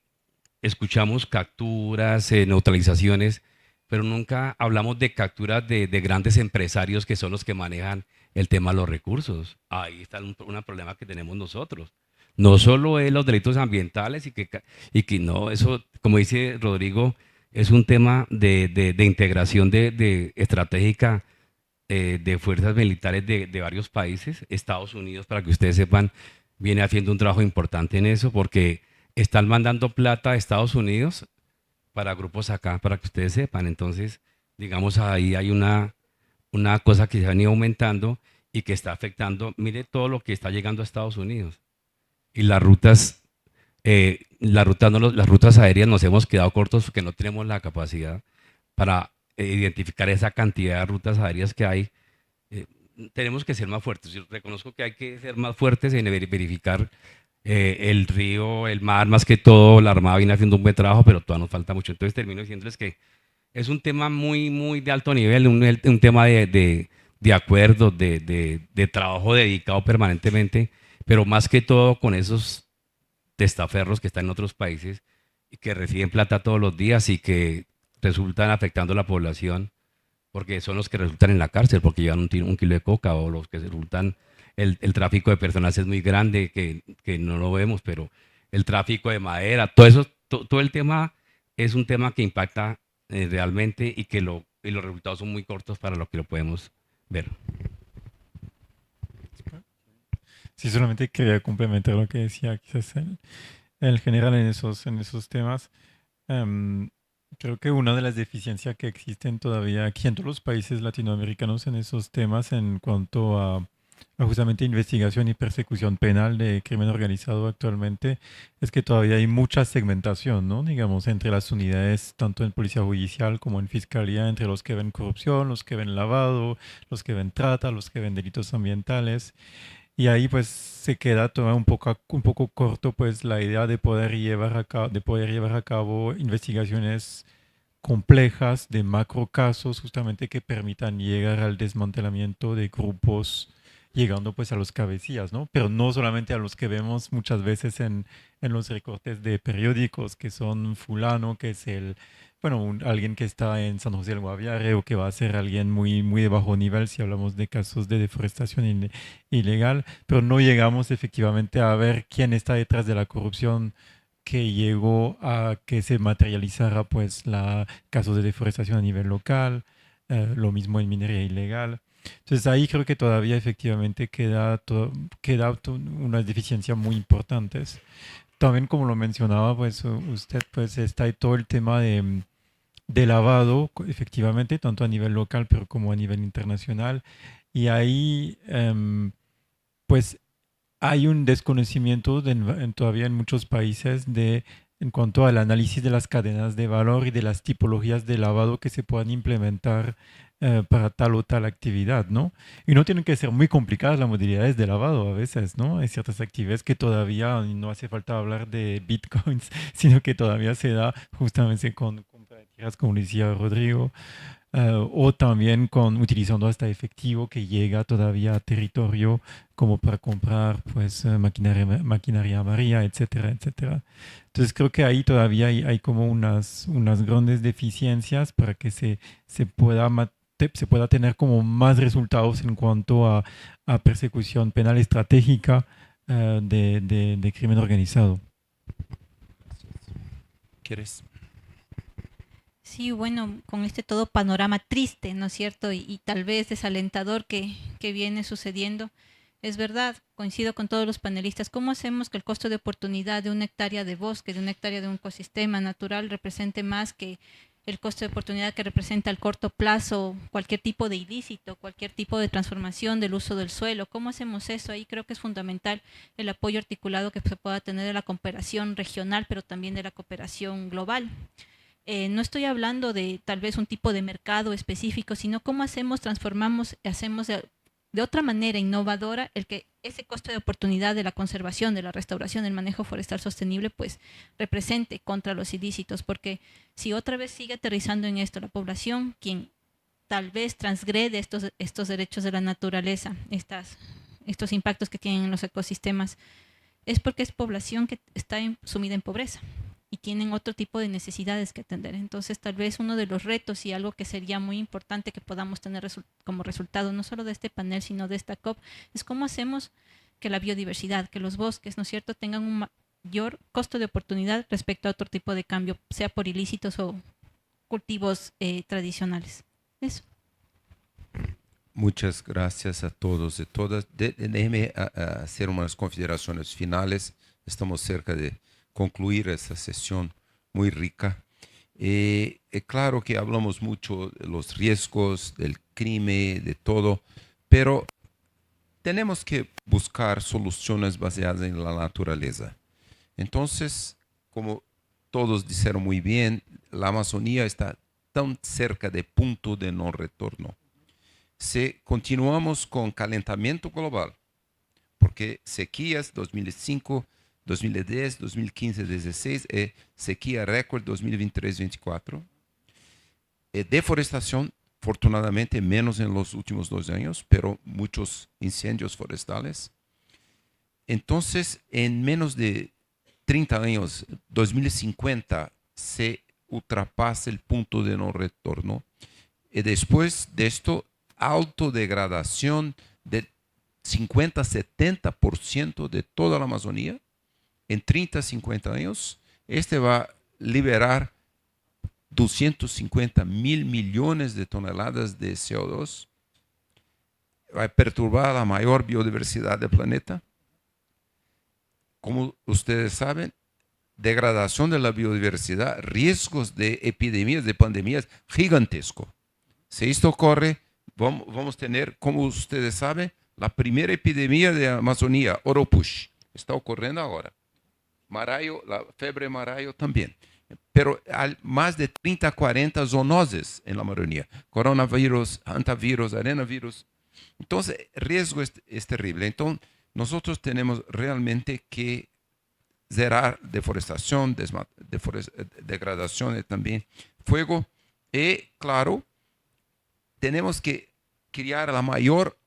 escuchamos capturas, neutralizaciones, pero nunca hablamos de capturas de grandes empresarios que son los que manejan el tema de los recursos. Ahí está un problema que tenemos nosotros. No solo es los delitos ambientales y que no, eso, como dice Rodrigo, es un tema de integración estratégica de fuerzas militares de varios países. Estados Unidos, para que ustedes sepan, viene haciendo un trabajo importante en eso porque están mandando plata a Estados Unidos para grupos acá, para que ustedes sepan. Entonces, digamos, ahí hay una cosa que se ha venido aumentando y que está afectando. Mire todo lo que está llegando a Estados Unidos. Y las rutas aéreas nos hemos quedado cortos porque no tenemos la capacidad para identificar esa cantidad de rutas aéreas que hay. Tenemos que ser más fuertes. Yo reconozco que hay que ser más fuertes en verificar el río, el mar, más que todo. La Armada viene haciendo un buen trabajo, pero todavía nos falta mucho. Entonces termino diciéndoles que es un tema muy, muy de alto nivel, un tema de acuerdos, de trabajo dedicado permanentemente, pero más que todo con esos testaferros que están en otros países que reciben plata todos los días y que resultan afectando a la población, porque son los que resultan en la cárcel porque llevan un kilo de coca, o los que resultan, el tráfico de personas es muy grande, que no lo vemos, pero el tráfico de madera, todo eso, todo el tema es un tema que impacta realmente, y que los resultados son muy cortos para lo que lo podemos ver. Sí, solamente quería complementar lo que decía quizás el general en esos temas. Creo que una de las deficiencias que existen todavía aquí en todos los países latinoamericanos en esos temas en cuanto a justamente investigación y persecución penal de crimen organizado actualmente es que todavía hay mucha segmentación, ¿no? Digamos, entre las unidades, tanto en policía judicial como en fiscalía, entre los que ven corrupción, los que ven lavado, los que ven trata, los que ven delitos ambientales. Y ahí pues se queda todavía un poco corto pues la idea de poder llevar a cabo investigaciones complejas de macro casos justamente que permitan llegar al desmantelamiento de grupos, llegando pues a los cabecillas, ¿no? Pero no solamente a los que vemos muchas veces en los recortes de periódicos, que son fulano, que es alguien que está en San José del Guaviare, o que va a ser alguien muy, muy de bajo nivel si hablamos de casos de deforestación ilegal, pero no llegamos efectivamente a ver quién está detrás de la corrupción que llegó a que se materializara pues casos de deforestación a nivel local, lo mismo en minería ilegal. Entonces ahí creo que todavía efectivamente queda unas deficiencias muy importantes. También como lo mencionaba pues usted, pues está ahí todo el tema de lavado, efectivamente, tanto a nivel local pero como a nivel internacional. Y ahí pues hay un desconocimiento todavía en muchos países en cuanto al análisis de las cadenas de valor y de las tipologías de lavado que se puedan implementar para tal o tal actividad, ¿no? Y no tienen que ser muy complicadas las modalidades de lavado a veces, ¿no? Hay ciertas actividades que todavía no hace falta hablar de bitcoins, sino que todavía se da justamente con tierras, como decía Rodrigo, o también utilizando hasta efectivo que llega todavía a territorio como para comprar pues maquinaria amarilla, etcétera, etcétera. Entonces creo que ahí todavía hay como unas grandes deficiencias para que se pueda tener como más resultados en cuanto a persecución penal estratégica de crimen organizado. ¿Quieres? Sí, bueno, con este todo panorama triste, ¿no es cierto? Y tal vez desalentador que viene sucediendo. Es verdad, coincido con todos los panelistas. ¿Cómo hacemos que el costo de oportunidad de una hectárea de bosque, de una hectárea de un ecosistema natural represente más que el costo de oportunidad que representa al corto plazo cualquier tipo de ilícito, cualquier tipo de transformación del uso del suelo? ¿Cómo hacemos eso? Ahí creo que es fundamental el apoyo articulado que se pueda tener de la cooperación regional, pero también de la cooperación global. No estoy hablando de tal vez un tipo de mercado específico, sino cómo transformamos, hacemos de otra manera innovadora el que ese costo de oportunidad de la conservación, de la restauración, del manejo forestal sostenible, pues represente contra los ilícitos, porque si otra vez sigue aterrizando en esto la población, quien tal vez transgrede estos derechos de la naturaleza, estos impactos que tienen en los ecosistemas, es porque es población que está sumida en pobreza y tienen otro tipo de necesidades que atender. Entonces, tal vez uno de los retos y algo que sería muy importante que podamos tener como resultado, no solo de este panel, sino de esta COP, es cómo hacemos que la biodiversidad, que los bosques, ¿no es cierto?, tengan un mayor costo de oportunidad respecto a otro tipo de cambio, sea por ilícitos o cultivos tradicionales. Eso. Muchas gracias a todos y todas. Déjeme hacer unas consideraciones finales. Estamos cerca de concluir esta sesión muy rica. Claro que hablamos mucho de los riesgos, del crimen, de todo, pero tenemos que buscar soluciones basadas en la naturaleza. Entonces, como todos dijeron muy bien, la Amazonía está tan cerca del punto de no retorno. Si continuamos con calentamiento global, porque sequías 2005, 2010, 2015, 2016, sequía récord 2023-24. Deforestación, afortunadamente, menos en los últimos 2 años, pero muchos incendios forestales. Entonces, en menos de 30 años, 2050, se ultrapasa el punto de no retorno. Y después de esto, autodegradación de 50-70% de toda la Amazonía en 30-50 años. Este va a liberar 250 mil millones de toneladas de CO2. Va a perturbar la mayor biodiversidad del planeta. Como ustedes saben, degradación de la biodiversidad, riesgos de epidemias, de pandemias gigantesco. Si esto ocurre, vamos a tener, como ustedes saben, la primera epidemia de Amazonía, Oropush, está ocurriendo ahora. Marayo, la fiebre Marayo también. Pero hay más de 30, 40 zoonoses en la Amazonía. Coronavirus, hantavirus, arenavirus. Entonces, el riesgo es terrible. Entonces, nosotros tenemos realmente que zerar deforestación, degradación y también fuego. Y, claro, tenemos que crear el mayor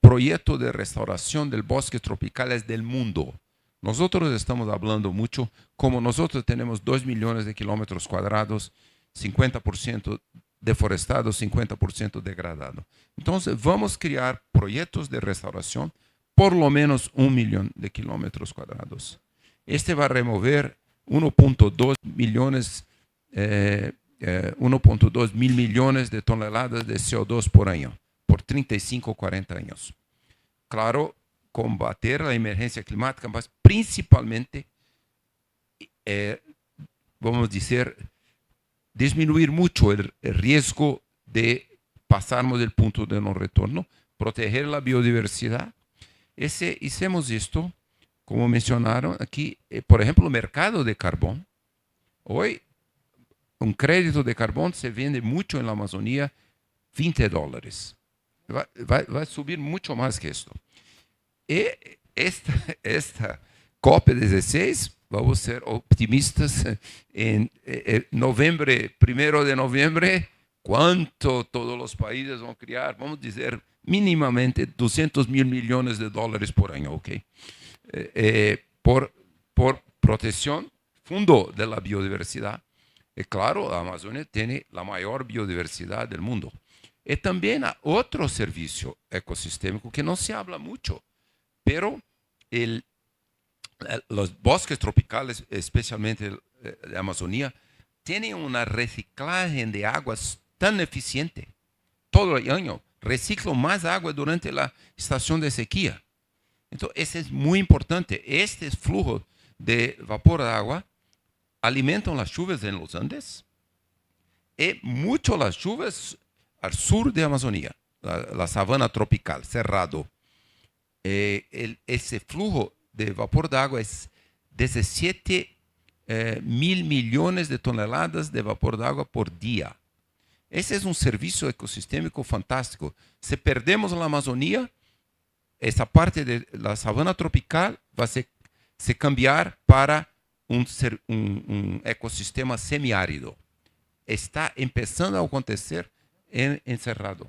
proyecto de restauración del bosque tropicales del mundo. Nosotros estamos hablando mucho, como nosotros tenemos 2 millones de kilómetros cuadrados, 50% deforestado, 50% degradado. Entonces, vamos a crear proyectos de restauración por lo menos 1 millón de kilómetros cuadrados. Este va a remover 1.2 millones, 1.2 mil millones de toneladas de CO2 por año, por 35 o 40 años. Claro, combater la emergencia climática, mas principalmente, vamos a decir, disminuir mucho el riesgo de pasarnos del punto de no retorno, proteger la biodiversidad. Hicimos esto, como mencionaron aquí, por ejemplo, el mercado de carbón. Hoy, un crédito de carbón se vende mucho en la Amazonía, $20. Va a subir mucho más que esto. Y esta COP16, vamos a ser optimistas, en noviembre, 1 de noviembre, ¿cuánto todos los países van a crear? Vamos a decir mínimamente 200 mil millones de dólares por año, ¿ok? Por protección, fondo de la biodiversidad. Y claro, la Amazonia tiene la mayor biodiversidad del mundo. Y también hay otro servicio ecosistémico que no se habla mucho, pero los bosques tropicales, especialmente de Amazonía, tienen una reciclaje de aguas tan eficiente. Todo el año reciclo más agua durante la estación de sequía. Entonces, eso es muy importante. Este flujo de vapor de agua alimentan las lluvias en los Andes y mucho las lluvias al sur de Amazonía, la sabana tropical, cerrado. Ese flujo de vapor de agua es 17 mil millones de toneladas de vapor de agua por día. Ese es un servicio ecosistémico fantástico. Si perdemos la Amazonía, esa parte de la sabana tropical va a se cambiar para un ecosistema semiárido. Está empezando a acontecer en Cerrado.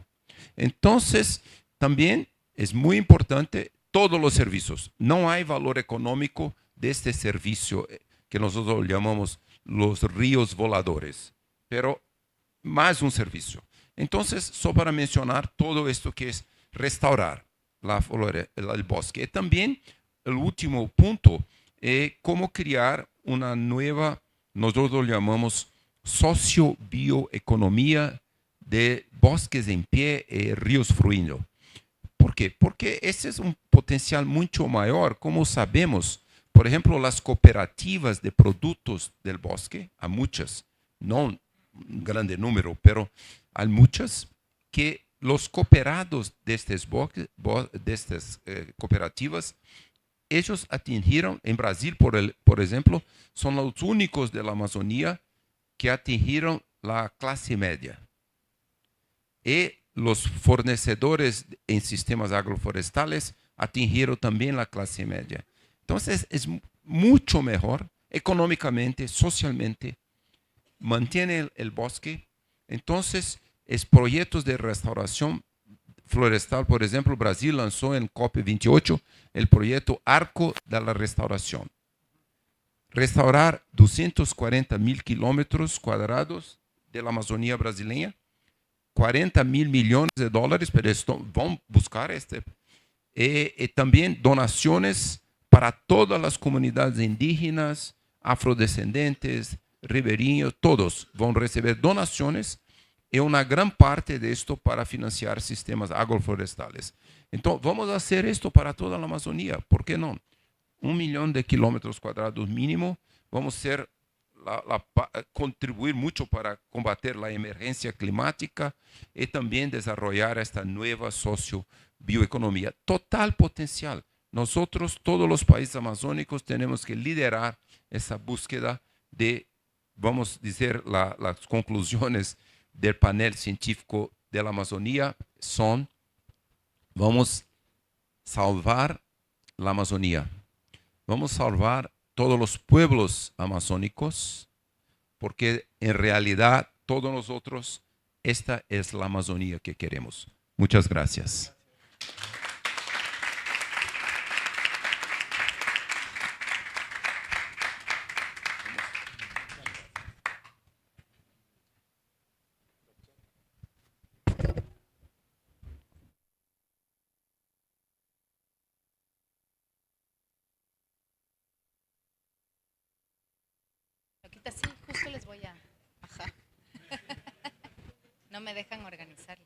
Entonces, también es muy importante todos los servicios. No hay valor económico de este servicio que nosotros llamamos los ríos voladores, pero más un servicio. Entonces, solo para mencionar todo esto que es restaurar el bosque. Y también el último punto, cómo crear una nueva, nosotros lo llamamos socio-bioeconomía de bosques en pie y ríos fluyendo. ¿Por qué? Porque ese es un potencial mucho mayor. Como sabemos, por ejemplo, las cooperativas de productos del bosque, hay muchas, no un grande número, pero hay muchas que los cooperados de estas cooperativas, ellos atingieron, en Brasil, por ejemplo, son los únicos de la Amazonía que atingieron la clase media. Y los fornecedores en sistemas agroforestales atingieron también la clase media. Entonces, es mucho mejor económicamente, socialmente, mantiene el bosque. Entonces, es proyectos de restauración florestal. Por ejemplo, Brasil lanzó en COP28 el proyecto Arco de la Restauración. restaurar 240.000 kilómetros cuadrados de la Amazonía brasileña, 40.000 millones de dólares, pero esto, vamos a buscar también donaciones para todas las comunidades indígenas, afrodescendentes, riberiños, todos van a recibir donaciones y una gran parte de esto para financiar sistemas agroflorestales. Entonces, vamos a hacer esto para toda la Amazonía, ¿por qué no? 1 millón de kilómetros cuadrados mínimo, vamos a ser contribuir mucho para combatir la emergencia climática y también desarrollar esta nueva socio-bioeconomía. Total potencial. Nosotros, todos los países amazónicos, tenemos que liderar esa búsqueda de, vamos a decir, las conclusiones del panel científico de la Amazonía son: vamos a salvar la Amazonía, vamos a salvar todos los pueblos amazónicos, porque en realidad todos nosotros, esta es la Amazonía que queremos. Muchas gracias. Sí, justo les voy a... Ajá. No me dejan organizarlo.